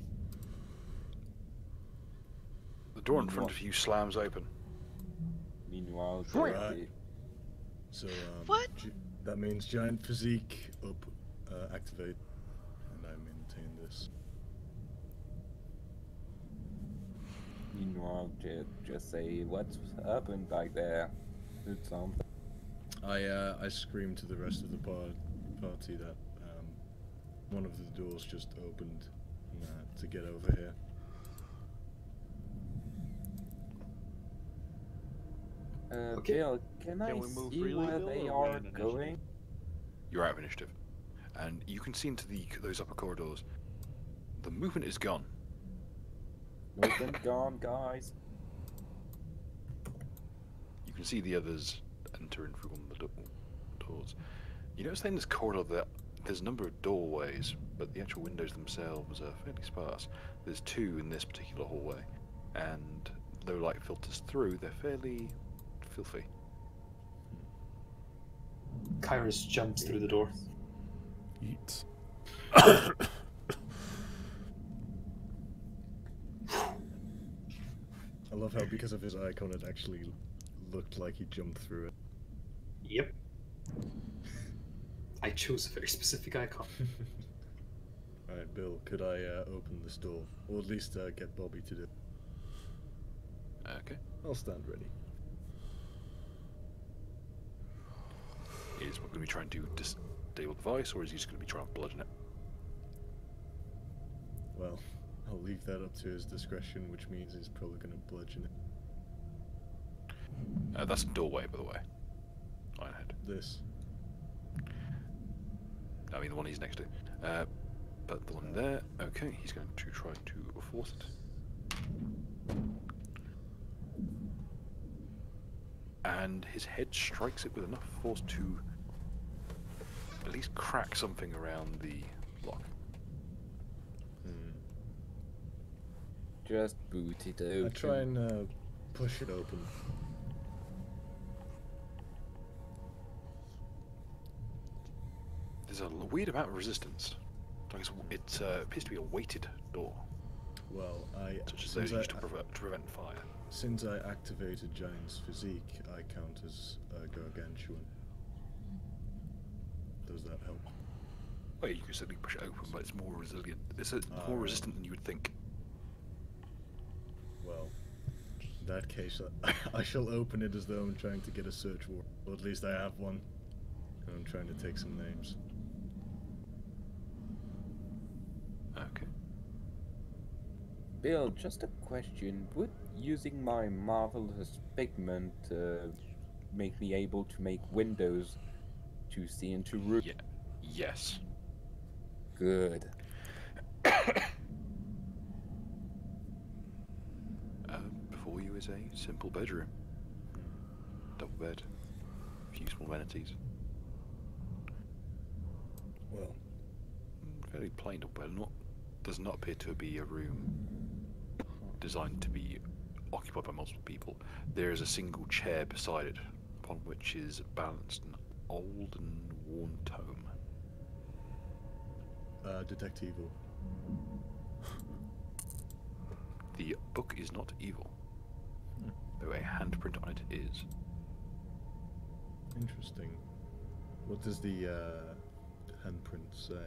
The door in front of you slams open. Meanwhile, Right. So, What? That means giant physique up, activate, and I maintain this. Meanwhile, just say what's happened back there. Do something. I scream to the rest of the party that one of the doors just opened to get over here. Okay. Bill, can I we move see freely, where Bill, they or we are in going? initiative? You're out of initiative. And you can see into those upper corridors. The movement is gone. Movement gone, guys. You can see the others entering through one of the doors. You notice in this corridor that there's a number of doorways, but the actual windows themselves are fairly sparse. There's two in this particular hallway, and though light filters through, they're fairly filthy. Kairos jumps through the door. Eat. I love how because of his icon it actually looked like he jumped through it. Yep. I chose a very specific icon. Alright, Bill, could I open this door? Or at least get Bobby to do it? Okay. I'll stand ready. Is what going to be trying to disable the device, or is he just going to be trying to bludgeon it? Well, I'll leave that up to his discretion, which means he's probably going to bludgeon it. That's a doorway, by the way. Ironhead. This. I mean, the one he's next to. But the one there, okay, he's going to try to force it. And his head strikes it with enough force to at least crack something around the lock. Just boot it open. I try and push it open. There's a weird amount of resistance. It appears to be a weighted door, Well, such as those used to prevent fire. Since I activated Giant's physique, I count as gargantuan. Does that help? Well, you can certainly push it open, but it's more resilient. It's more resistant than you would think. Well, that case, I shall open it as though I'm trying to get a search warrant. Or at least I have one. And I'm trying to take some names. Okay. Bill, just a question. Would using my marvelous pigment make me able to make windows to see into rooms? Yeah. Yes. Good. Before you is a simple bedroom. Double bed. A few small amenities. Well, Very plain double bed. Does not appear to be a room designed to be occupied by multiple people. There is a single chair beside it, upon which is balanced an old and worn tome. Detect evil. The book is not evil, though a handprint on it is. Interesting. What does the handprint say?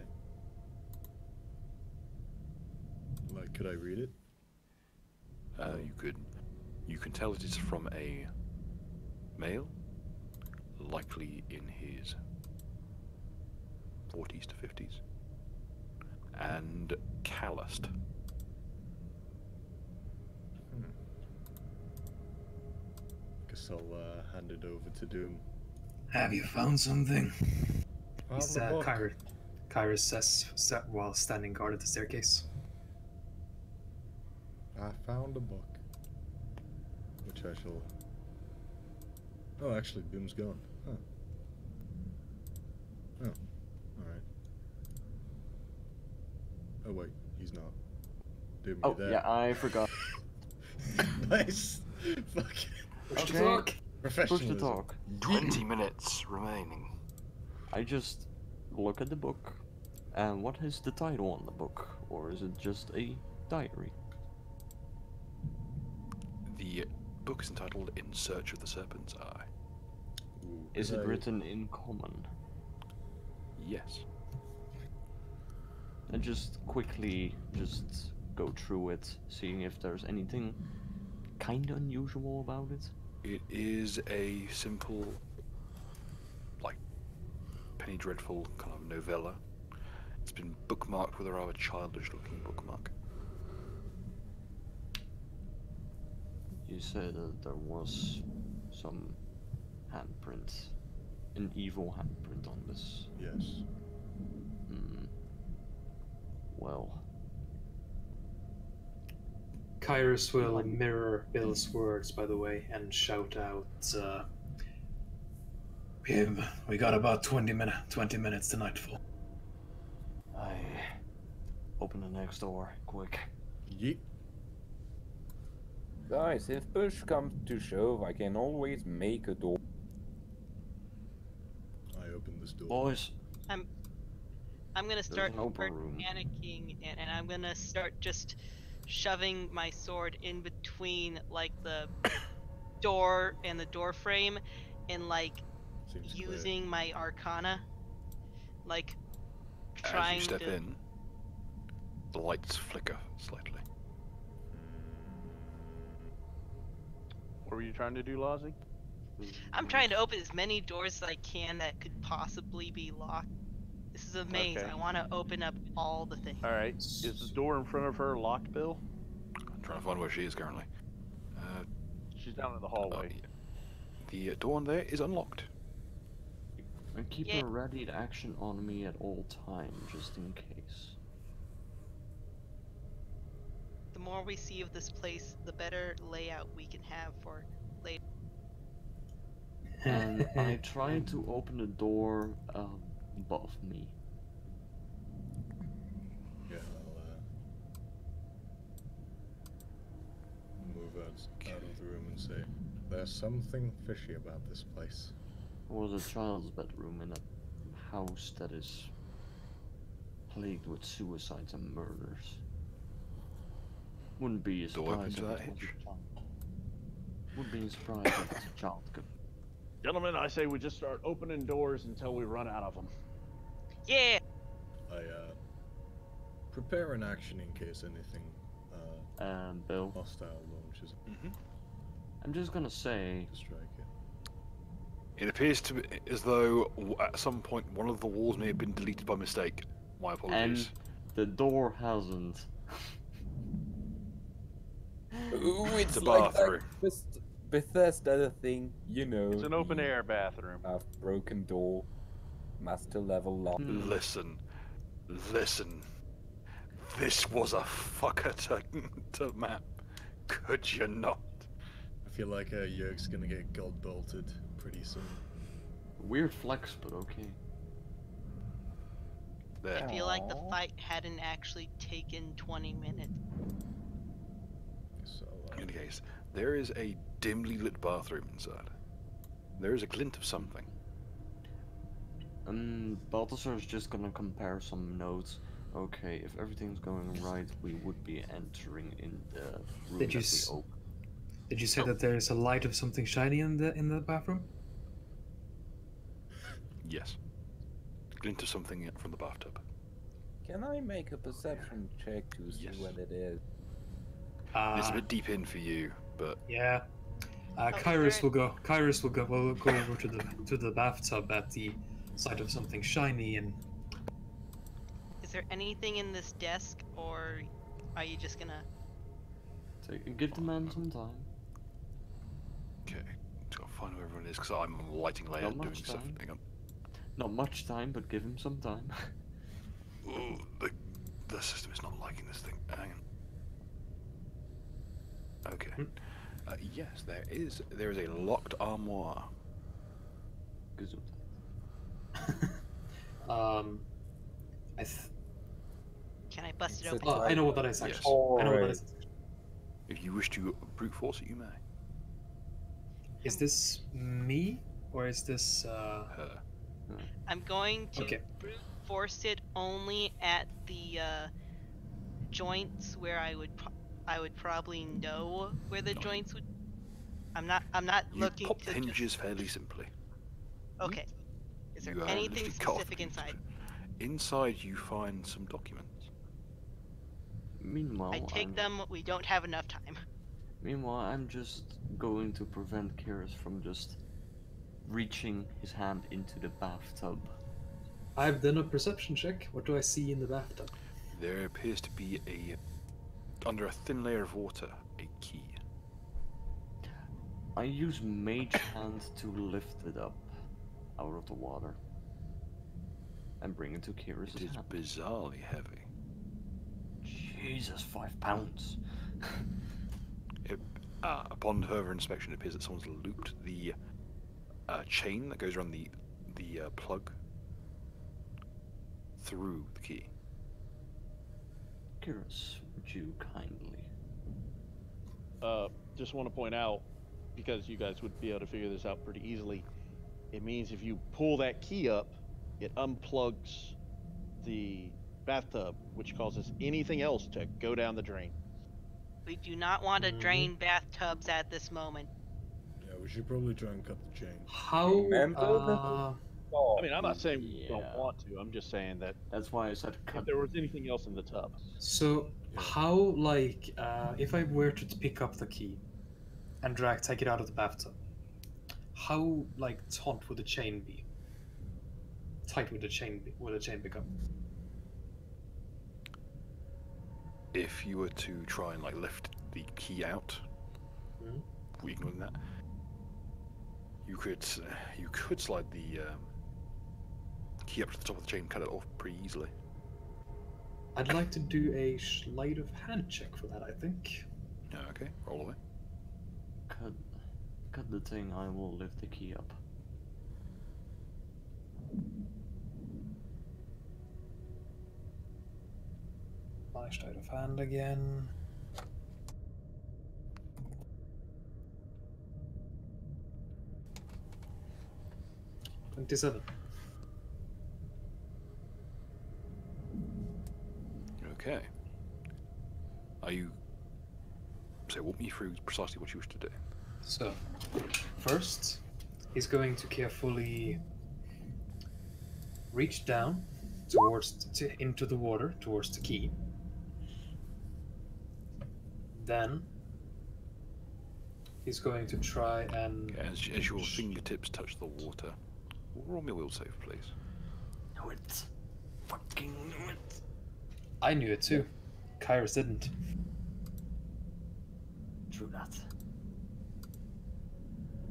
Like, could I read it? You can tell it is from a male, likely in his 40s to 50s, and calloused. Guess I'll hand it over to Doom. Have you found something? Found the book. Kyrus says while standing guard at the staircase. I found a book. Which I shall... Oh, actually, Doom's gone. Huh. Oh, alright. Oh, wait, he's not. Doom, Oh, you there? yeah, I forgot. Nice! Fuck. Push to talk. Push to Professionalism. talk. 20 minutes remaining. I just look at the book, and what is the title on the book? Or is it just a diary? The book is entitled In Search of the Serpent's Eye. Ooh, Is could it I- written in common? Yes. And just quickly just go through it, seeing if there's anything kind of unusual about it. It is a simple, like, Penny Dreadful kind of novella. It's been bookmarked with a rather childish-looking bookmark. You said that there was some handprint, an evil handprint on this. Yes. Hmm. Well, Kyrus will mirror Bill's words, by the way, and shout out, We got about 20 minutes to nightfall. I open the next door, quick. Yeet. Guys, if push comes to shove, I can always make a door. I opened this door. Boys, I'm gonna start an open room. panicking, and I'm gonna start just shoving my sword in between like the door and the door frame, and like Seems clear. using my arcana, like As trying you step to. in, the lights flicker slightly. What were you trying to do, Lozzie? I'm trying to open as many doors as I can that could possibly be locked. This is a maze. Okay. I want to open up all the things. All right. Is the door in front of her locked, Bill? I'm trying to find where she is currently. She's down in the hallway. The door in there is unlocked. And keep Yeah. a ready action on me at all times, just in case. The more we see of this place, the better layout we can have for later. And I try to open the door above me. Yeah, I'll move out of the room and say, there's something fishy about this place. There was a child's bedroom in a house that is plagued with suicides and murders. Wouldn't be Door open surprised to if that it was hitch? a child. Would be surprised if it's a child. Gentlemen, I say we just start opening doors until we run out of them. Yeah. I prepare an action in case anything Bill, hostile launches. I'm just gonna say. Strike it. It appears to be as though at some point one of the walls may have been deleted by mistake. My apologies. And the door hasn't. Ooh, it's The like bathroom. that Bethesda thing, you know. It's an open the air bathroom. Half broken door, master level lock. Listen. This was a fucker to map. Could you not? I feel like Yerk's gonna get gold bolted pretty soon. Weird flex, but okay. There. I feel like the fight hadn't actually taken 20 minutes. So, In any case, there is a dimly lit bathroom inside. There is a glint of something. Balthazar's just gonna compare some notes. Okay, if everything's going right, we would be entering in the room Did you that we opened. Did you say that there is a light of something shiny in the bathroom? Yes. Glint of something from the bathtub. Can I make a perception check to see Yes. what it is? It's a bit deep in for you, but Yeah. Kairos will go. Kairos will go. Will go over to the bathtub at the sight of something shiny, and Is there anything in this desk, or are you just gonna? Give the man some time. okay. Just gotta find where everyone is because I'm on the lighting layer Not doing much stuff. time. Hang on. Not much time, but give him some time. Ooh, the system is not liking this thing. Hang on. Okay. Yes, there is a locked armoire. Gesundheit. Can I bust it It's open? a- Oh, I know what that is Yes. actually. I know what that is. If you wish to brute force it, you may. Is this me or is this? Her. I'm going to Okay. brute force it only at the joints where I would probably know where the joints would. I'm not You looking pop to the hinges just. fairly simply. Okay. Is there You anything literally cut off specific the inside? Inside, you find some documents. Meanwhile, I take them. We don't have enough time. Meanwhile, I'm just going to prevent Kyrus from just reaching his hand into the bathtub. I've done a perception check. What do I see in the bathtub? There appears to be under a thin layer of water, a key. I use Mage Hand to lift it up out of the water and bring it to Kyrus' It is hand. bizarrely heavy. Jesus, 5 pounds. Upon further inspection, it appears that someone's looped the chain that goes around the plug through the key. Kyrus, would you kindly? Just want to point out, because you guys would be able to figure this out pretty easily, it means if you pull that key up, it unplugs the bathtub, which causes anything else to go down the drain. We do not want to drain bathtubs at this moment. yeah, we should probably try and cut the chain. How? Remember I mean, I'm not saying we don't Yeah. want to. I'm just saying that That's why I said if cut. there was anything else in the tub. So how, like, if I were to pick up the key and take it out of the bathtub, how, like, taut would the chain be? Tight would the chain become? If you were to try and like lift the key out, ignoring that, you could slide the key up to the top of the chain, and cut it off pretty easily. I'd like to do a sleight of hand check for that, I think. Okay, roll away. Cut the thing, I will lift the key up. My sleight of hand again. $27. Okay. Walk me through precisely what you wish to do. So, first, he's going to carefully reach down into the water towards the key. Then He's going to try and... Okay, as your fingertips touch the water, roll me a will save, please. Knew it. Fucking knew it. I knew it too. Kairos didn't. True that.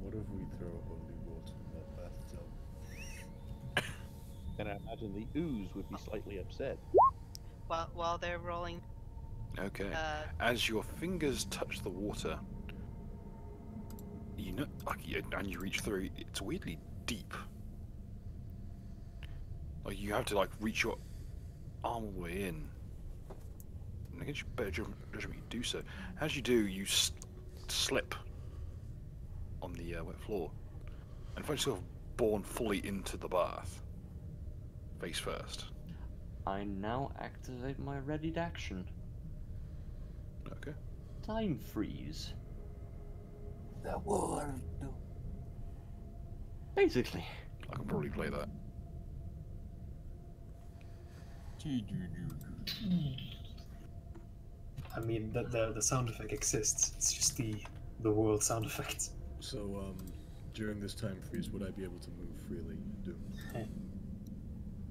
What if we throw holy water in that bathtub? And I imagine the ooze would be slightly upset. While they're rolling. Okay. As your fingers touch the water, you know, and you reach through. It's weirdly deep. Like you have to like reach your arm all the way in. And against your better judgment, you do so. As you do, you slip on the wet floor, and find yourself borne fully into the bath, face first. I now activate my readied action. Okay. Time freeze. The world. Basically. I can probably play that. I mean, the sound effect exists. It's just the world sound effect. So, during this time freeze, would I be able to move freely, Doom?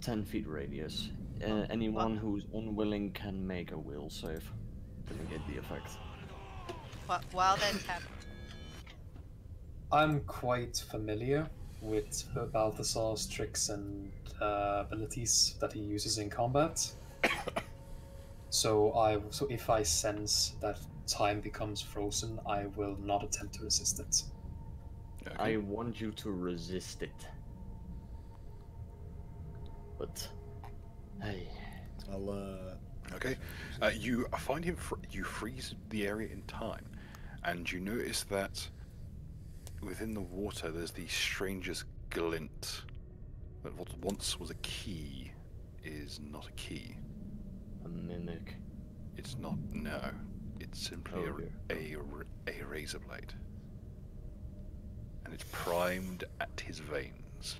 10 feet radius. Anyone who's unwilling can make a will save to negate the effect. While that's happening. I'm quite familiar with Balthasar's tricks and abilities that he uses in combat. So if I sense that time becomes frozen, I will not attempt to resist it. Okay. I want you to resist it. But hey, I'll Okay. You find him. You freeze the area in time, and you notice that within the water there's the strangest glint. That what once was a key is not a key. a mimic. It's not. No. It's simply Oh, a razor blade, and it's primed at his veins.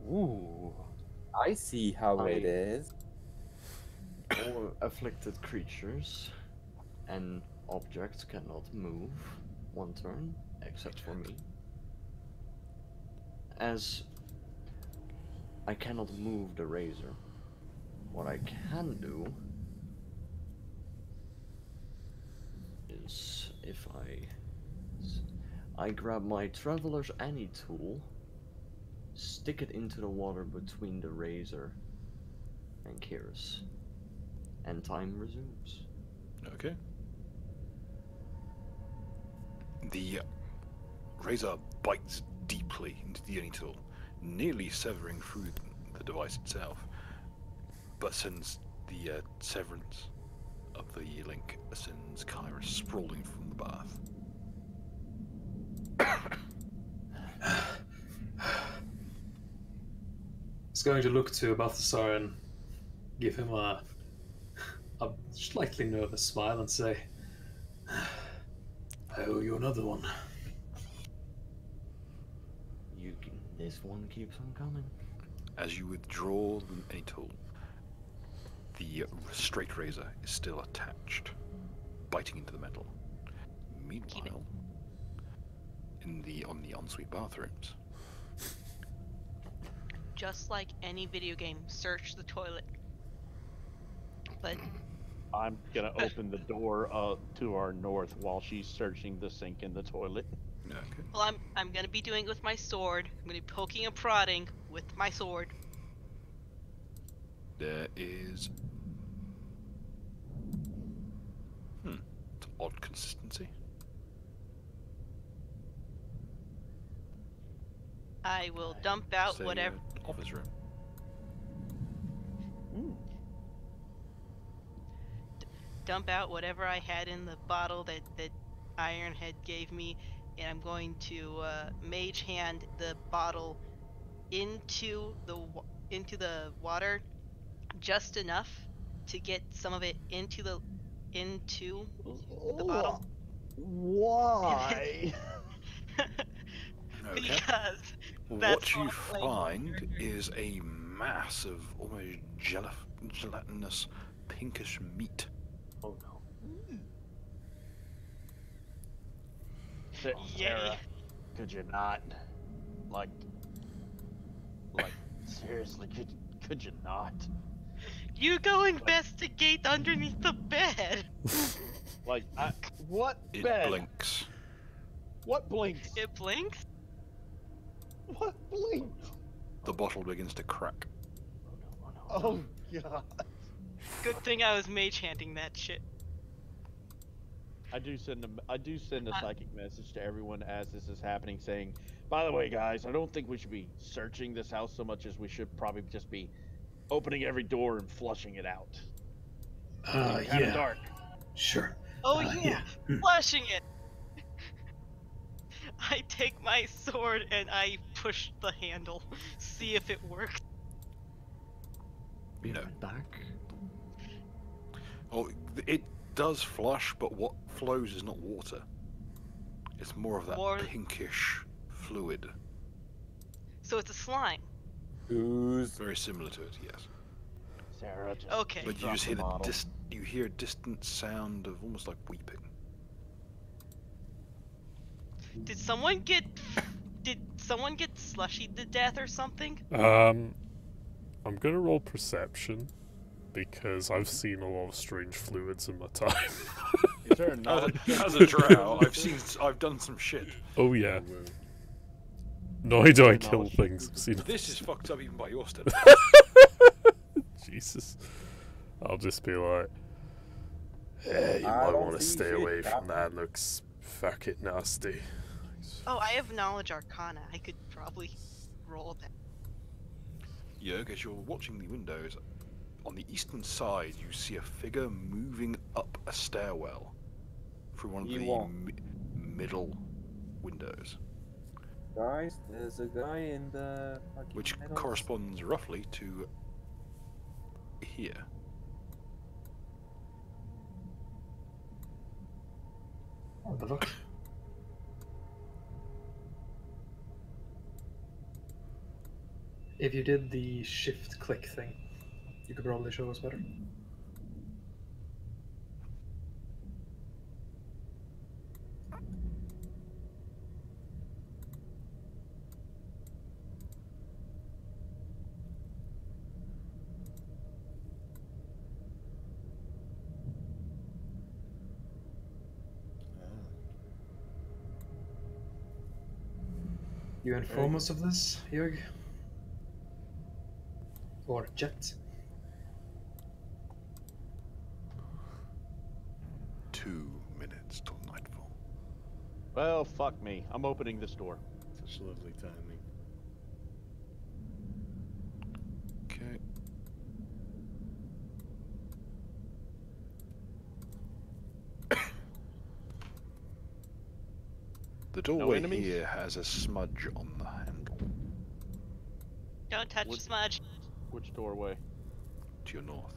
Ooh, I see how it is. All afflicted creatures and objects cannot move one turn, except for me. As I cannot move the razor, what I can do is if I grab my Traveler's Any tool, stick it into the water between the razor and Kyrus, and time resumes. Okay. The razor bites deeply into the Uni tool, nearly severing through the device itself, but sends the severance of the link sends Kyra sprawling from the bath. He's going to look to Balthasar and give him a slightly nervous smile and say, I owe you another one. This one keeps on coming. As you withdraw the tool, the straight razor is still attached, biting into the metal. Meanwhile, on the ensuite bathrooms, Just like any video game, search the toilet. But I'm gonna open the door to our north while she's searching the sink in the toilet. okay. well, I'm gonna be doing it with my sword. I'm gonna be poking and prodding with my sword. There is it's an odd consistency. I will dump out Say, whatever. Office room. Dump out whatever I had in the bottle that Ironhead gave me, and I'm going to mage hand the bottle into the water, just enough to get some of it into the bottle. Why? Okay. Because What that's you like- find is a mass of almost gelatinous pinkish meat. Oh no. Sarah, could you not? Like, seriously, could you not? You go investigate underneath the bed. Like, what It bed? blinks. What blinks? It blinks? What blinks? The bottle begins to crack. Oh god. Good thing I was mage handing that shit. I do send a psychic message to everyone as this is happening, saying, "By the way, guys, I don't think we should be searching this house so much as we should probably just be opening every door and flushing it out." It's kind of dark. Sure. Oh yeah, flushing it. I take my sword and I push the handle, see if it works. Be right back. Oh, it does flush, but what flows is not water. It's more of that pinkish fluid. So it's a slime. Ooze. Very similar to it, yes. Sarah, just Okay. But you just hear you hear a distant sound of almost like weeping. Did someone get slushied to death or something? I'm gonna roll perception because I've seen a lot of strange fluids in my time. Is there another? As a drow, I've done some shit. Oh yeah. Not only do I kill things, I've seen This is fucked up even by your standards. Jesus. I'll just be like, hey, you might want to stay away from that. Looks fucking nasty. Oh, I have knowledge arcana. I could probably roll that. Yeah, because you're watching the windows. On the eastern side, you see a figure moving up a stairwell through one of the middle windows. Guys, there's a guy in the which corresponds roughly to here. What the fuck? If you did the shift click thing, you could probably show us better. You inform us of this, Jörg? Or Jet? 2 minutes till nightfall. Well, fuck me. I'm opening this door. Such lovely timing. Okay. The doorway here has a smudge on the handle. Don't touch smudge. Which doorway? To your north.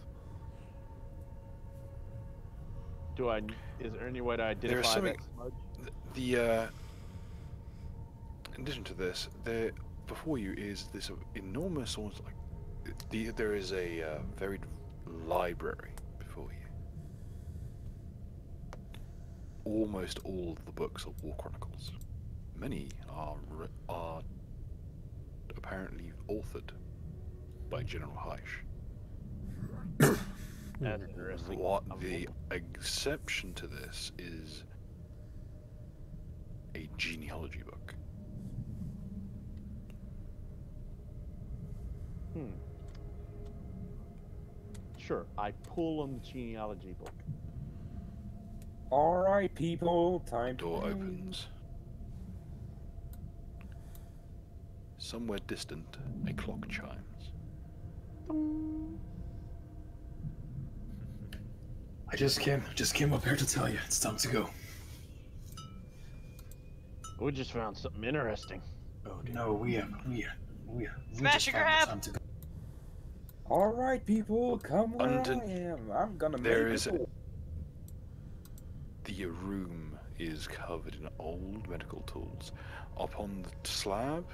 Is there any way to identify that smudge? In addition to this, there before you is this enormous, almost like there is a varied library before you. Almost all of the books of War Chronicles. Many are apparently authored by General H.H. That's interesting. What the exception to this is a genealogy book. Sure, I pull on the genealogy book. Alright, people, time to Door play. opens. Somewhere distant, a clock chimes. I just came up here to tell you it's time to go. We just found something interesting. Oh no, we Smash just and found grab. the time to go. Alright, people, come where I am. I'm gonna There make is it. The room is covered in old medical tools. Upon the slab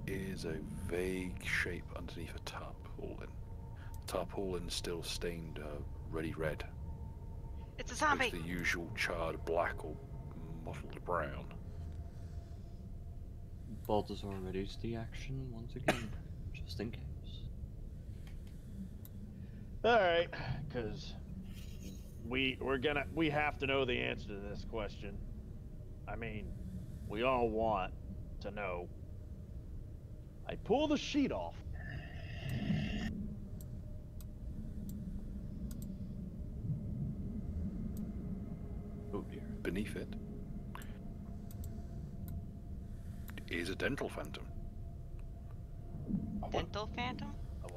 is a vague shape underneath a tarpaulin. The tarpaulin still stained ruddy red. It's a zombie. With the usual charred black or mottled brown. Balthazar readies the action once again, just in case. All right, because we have to know the answer to this question. I mean, we all want to know. I pull the sheet off. Oh dear. Beneath it is a dental phantom. Dental phantom?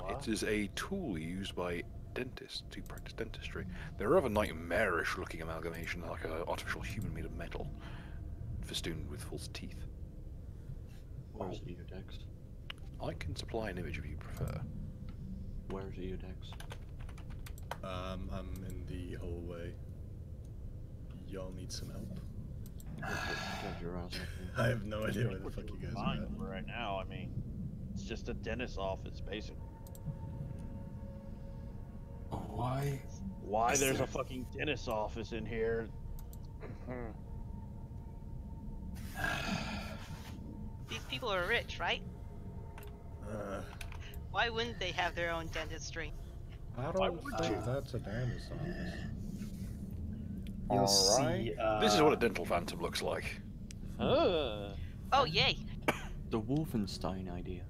It is a tool used by dentists to practice dentistry. They're rather nightmarish looking amalgamation, like an artificial human made of metal, festooned with false teeth. Where's the Eudex? I can supply an image if you prefer. Where's the Eudex? I'm in the hallway. Y'all need some help? Get your ass up here. I have no idea where the fuck you guys are Fine at. for right now. I mean, it's just a dentist's office, basically. Why? Why Is there's there- a fucking dentist's office in here? These people are rich, right? Why wouldn't they have their own dentistry? I Why don't would think you? that's a dentist's office. You'll Alright. see. This is what a dental phantom looks like. Oh, yay. The Wolfenstein idea.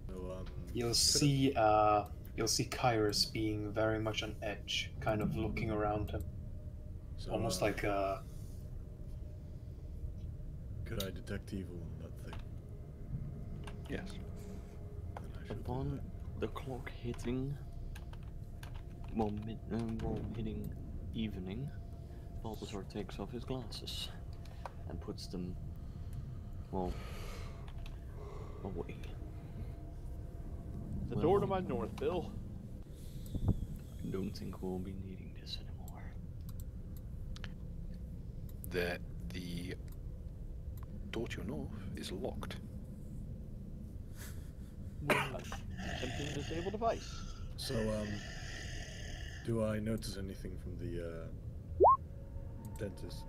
So, You'll see. You'll see Kyrus being very much on edge, kind of looking around him, so, almost like could I detect evil in that thing? Yes. Then I should do Upon the clock hitting, while hitting evening, Balthazar takes off his glasses and puts them, well, away. The door to my north, Bill. I don't think we'll be needing this anymore. The door to your north is locked. Attempting to disable device. So, do I notice anything from the dentist?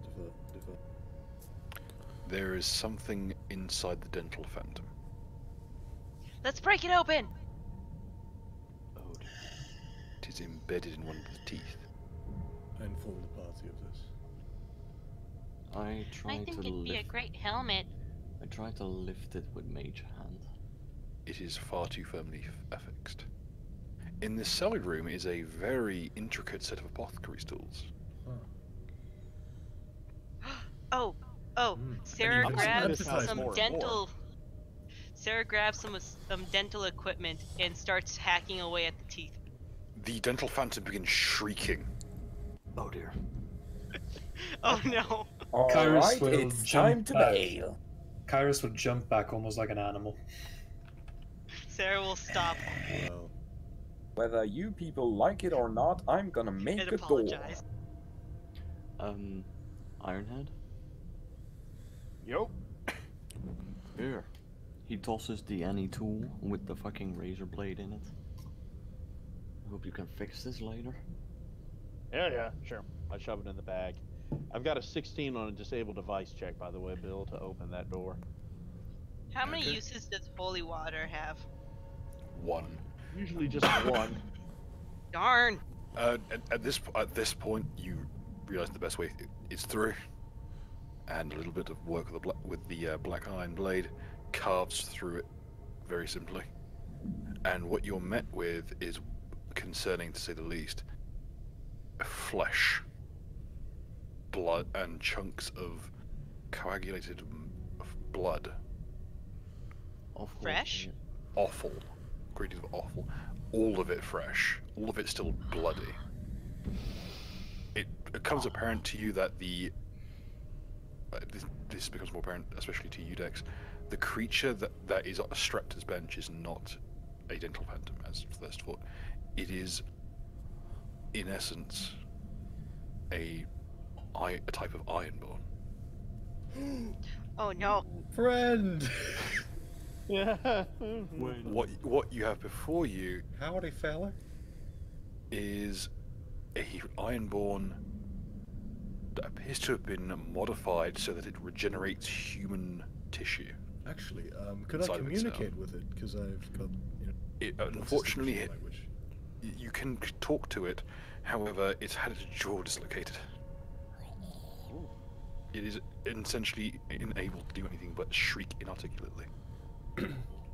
There is something inside the dental phantom. Let's break it open! Oh, dear. It is embedded in one of the teeth. I inform the party of this. I try I to think it'd be a lift. great helmet. I try to lift it with mage hand. It is far too firmly affixed. In this salad room is a very intricate set of apothecary tools. Oh, Sarah you can grabs synthesize some more and dental. Sarah grabs some dental equipment and starts hacking away at the teeth. The dental phantom begins shrieking. Oh dear. Oh no! Kyrus Alright, will it's jump time to back. bail. Kyrus would jump back almost like an animal. Sarah will stop Well, Whether you people like it or not, I'm gonna make and a door. apologize. Ironhead? Yup. Here. He tosses the any tool with the fucking razor blade in it. I hope you can fix this later. Yeah, sure. I shove it in the bag. I've got a 16 on a disabled device check, by the way, Bill, to open that door. How many Okay. uses does holy water have? One. Usually just one. Darn! At this point, you realize the best way is through, and a little bit of work with the black iron blade carves through it very simply. And what you're met with is concerning, to say the least. Flesh, blood, and chunks of coagulated blood. Of course, Fresh? yeah. Awful. Great deal of awful. All of it fresh. All of it still bloody. It becomes apparent to you that this becomes more apparent, especially to you, Dex. The creature that is strapped to this bench is not a dental phantom, as first thought. It is, in essence, a type of ironborn. Oh no! friend. Yeah. What you have before you Howdy, fella. is a ironborn appears to have been modified so that it regenerates human tissue. Actually, could I Inside of itself. communicate with it? Because I've got, you know, Unfortunately, autistic language. you can talk to it. However, it's had its jaw dislocated. It is essentially unable to do anything but shriek inarticulately.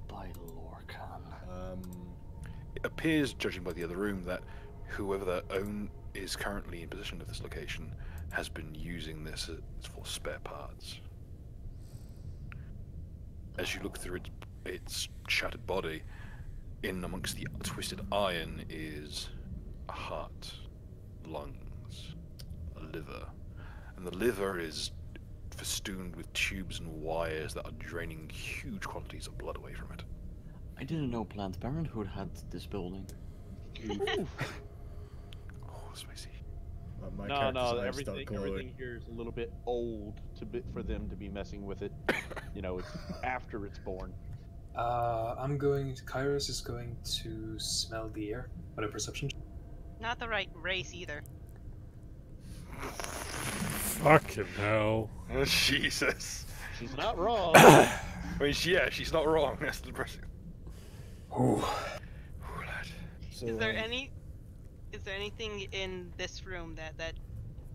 By Lorcan. It appears, judging by the other room, that whoever that is currently in possession of this location has been using this for spare parts. As you look through its shattered body, in amongst the twisted iron is a heart, lungs, a liver. And the liver is festooned with tubes and wires that are draining huge quantities of blood away from it. I didn't know Planned Parenthood had this building. Oh, spicy. My No, character's no, eyes start glowing. everything here is a little bit old for them to be messing with it. You know, it's after it's born. Kairos is going to smell the air. What a perception. Not the right race either. Fucking hell. Oh, Jesus. She's not wrong. I mean, she's not wrong. That's depressing. Ooh. Ooh, lad. So, Is there anything in this room that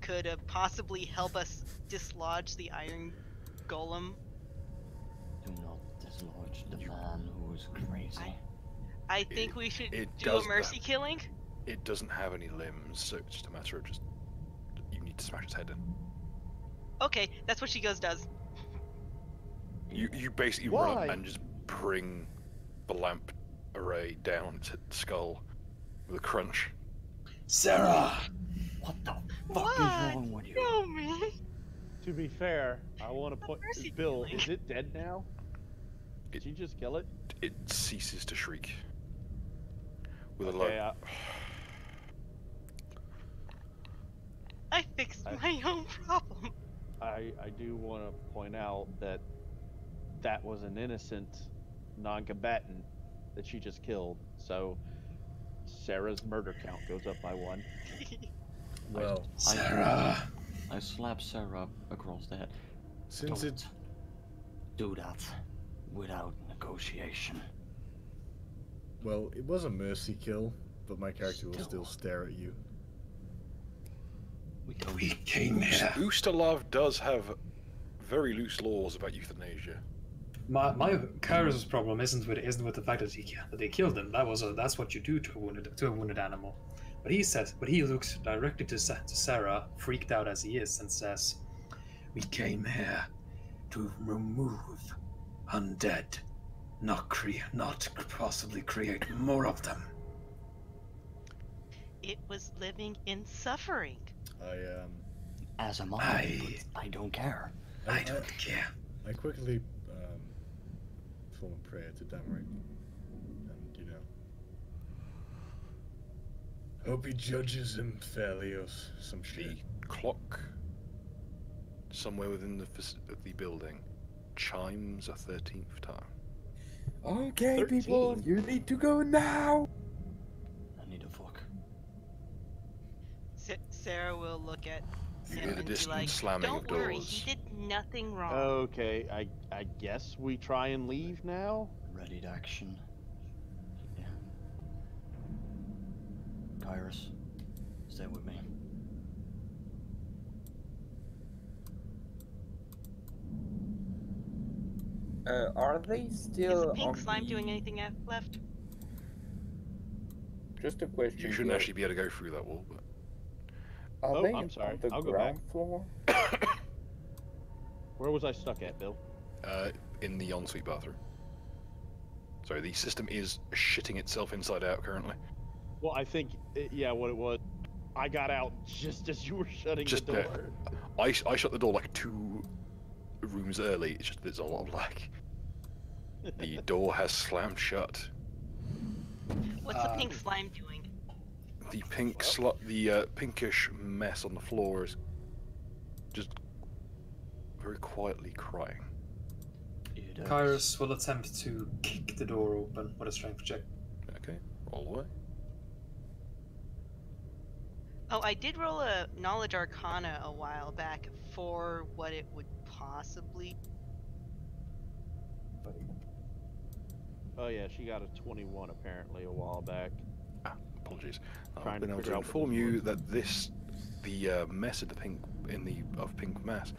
could possibly help us dislodge the iron golem? Do not dislodge the man who is crazy. I think we should it do does a mercy that. killing. It doesn't have any limbs, so it's just a matter of you need to smash its head in. Okay, that's what she does. You basically run up and just bring the lamp array down its skull with a crunch. Sarah! What the fuck is wrong with you? No, man. To be fair, I want to put mercy Bill. killing. Is it dead now? Did you just kill it? It ceases to shriek. With a Okay, low. I fixed my own problem. I do want to point out that that was an innocent non-combatant that she just killed. So Sarah's murder count goes up by 1. well, Sarah! I slap Sarah across the head. Since Don't it... do that without negotiation. Well, it was a mercy kill, but my character will still stare at you. We came here. Ustalav does have very loose laws about euthanasia. My Kairos' problem isn't with the fact that they killed him. That's what you do to a wounded animal. But he looks directly to Sarah, freaked out as he is, and says, We came here to remove undead, not possibly create more of them. It was living in suffering. As am I, but I don't care. I don't care. I quickly form a prayer to Damric, and hope he judges him fairly or some shit. The clock, somewhere within the building, chimes a 13th time. Okay, 13. people, you need to go now. I need a fuck. Sarah will look at You him hear the and be distant like, slamming "Don't of worry, doors. he did nothing wrong." Okay, I guess we try and leave now. Ready to action. Yeah. Kairos, stay with me. Are they Is still the pink on slime the... doing anything left? Just a question. You shouldn't here. actually be able to go through that wall, but Are Oh, they I'm sorry. on the I'll go ground back. floor? Where was I stuck at, Bill? in the ensuite bathroom. Sorry, the system is shitting itself inside out currently. Well, I think, what it was, I got out just as you were shutting Just the door. I shut the door like 2 rooms early. It's just there's a lot of lag. The door has slammed shut. What's the pink slime doing? The pinkish mess on the floor is just very quietly crying. Kairos will attempt to kick the door open with a strength check. Okay, roll away. Oh, I did roll a Knowledge Arcana a while back for what it would possibly. Oh yeah, she got a 21 apparently a while back. Apologies. Trying I've to been able figure to out what inform this you was. that the mess of the pink mass,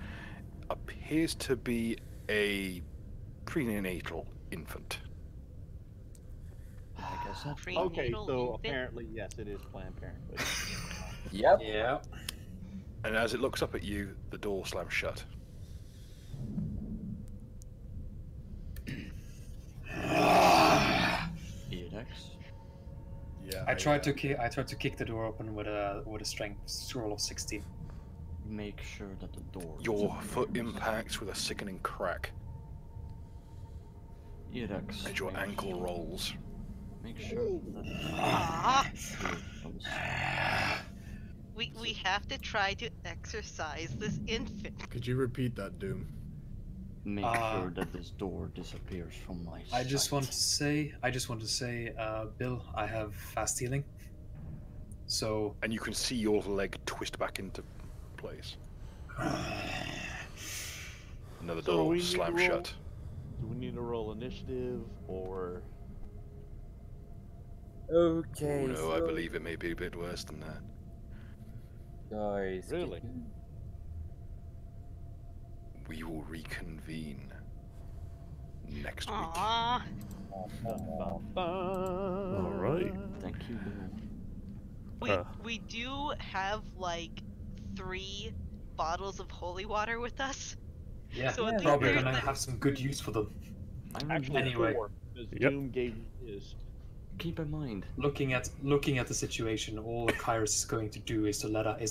appears to be a prenatal infant. I guess that. Okay, Prenatal so infant? apparently yes, it is Planned Parenthood. Yep. Yeah. And as it looks up at you, the door slams shut. EX. Yeah. I tried to kick the door open with a strength roll of 16. Make sure that the door. Your foot disappears. impacts with a sickening crack, EX. and your make ankle sure- rolls. Make sure that. Ah! Comes. We have to try to exercise this infant. Could you repeat that, Doom? Make sure that this door disappears from my sight. I just want to say, Bill, I have fast healing. So And you can see your leg twist back into place. Another So door we need to slams roll- shut. Do we need to roll initiative or? Okay. Oh no, so I believe it may be a bit worse than that. Guys, Really? We will reconvene next week. Aww. Alright. Thank you, Bill. We do have like 3 bottles of holy water with us. yeah, So at probably least gonna there's have some good use for them. I'm Actually, Anyway. 4, because Yep. Doom gave me his. Keep in mind. Looking at the situation, all Kairos is going to do is to let out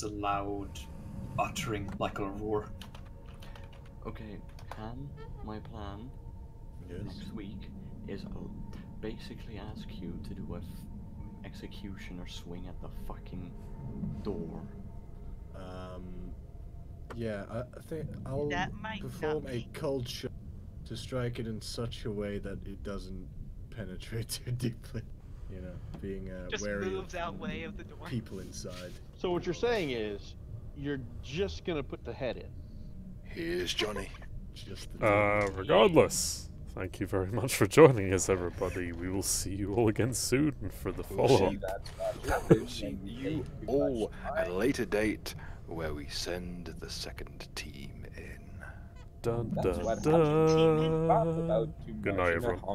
a loud uttering like a roar. Okay, Ham, my plan Yes. next week is I'll basically ask you to do a executioner swing at the fucking door. Yeah, I think I'll That might perform not a be- cold shot to strike it in such a way that it doesn't penetrate too deeply. You know, being just wary moves of out way of the door. people inside. So what you're saying is, you're just gonna put the head in. Here's Johnny. Just the Regardless, thank you very much for joining us, everybody. We will see you all again soon for the We'll follow-up. We'll see you all at a later date where we send the second team in. Dun, That's dun, what dun. happens. About too Good much night, in a everyone.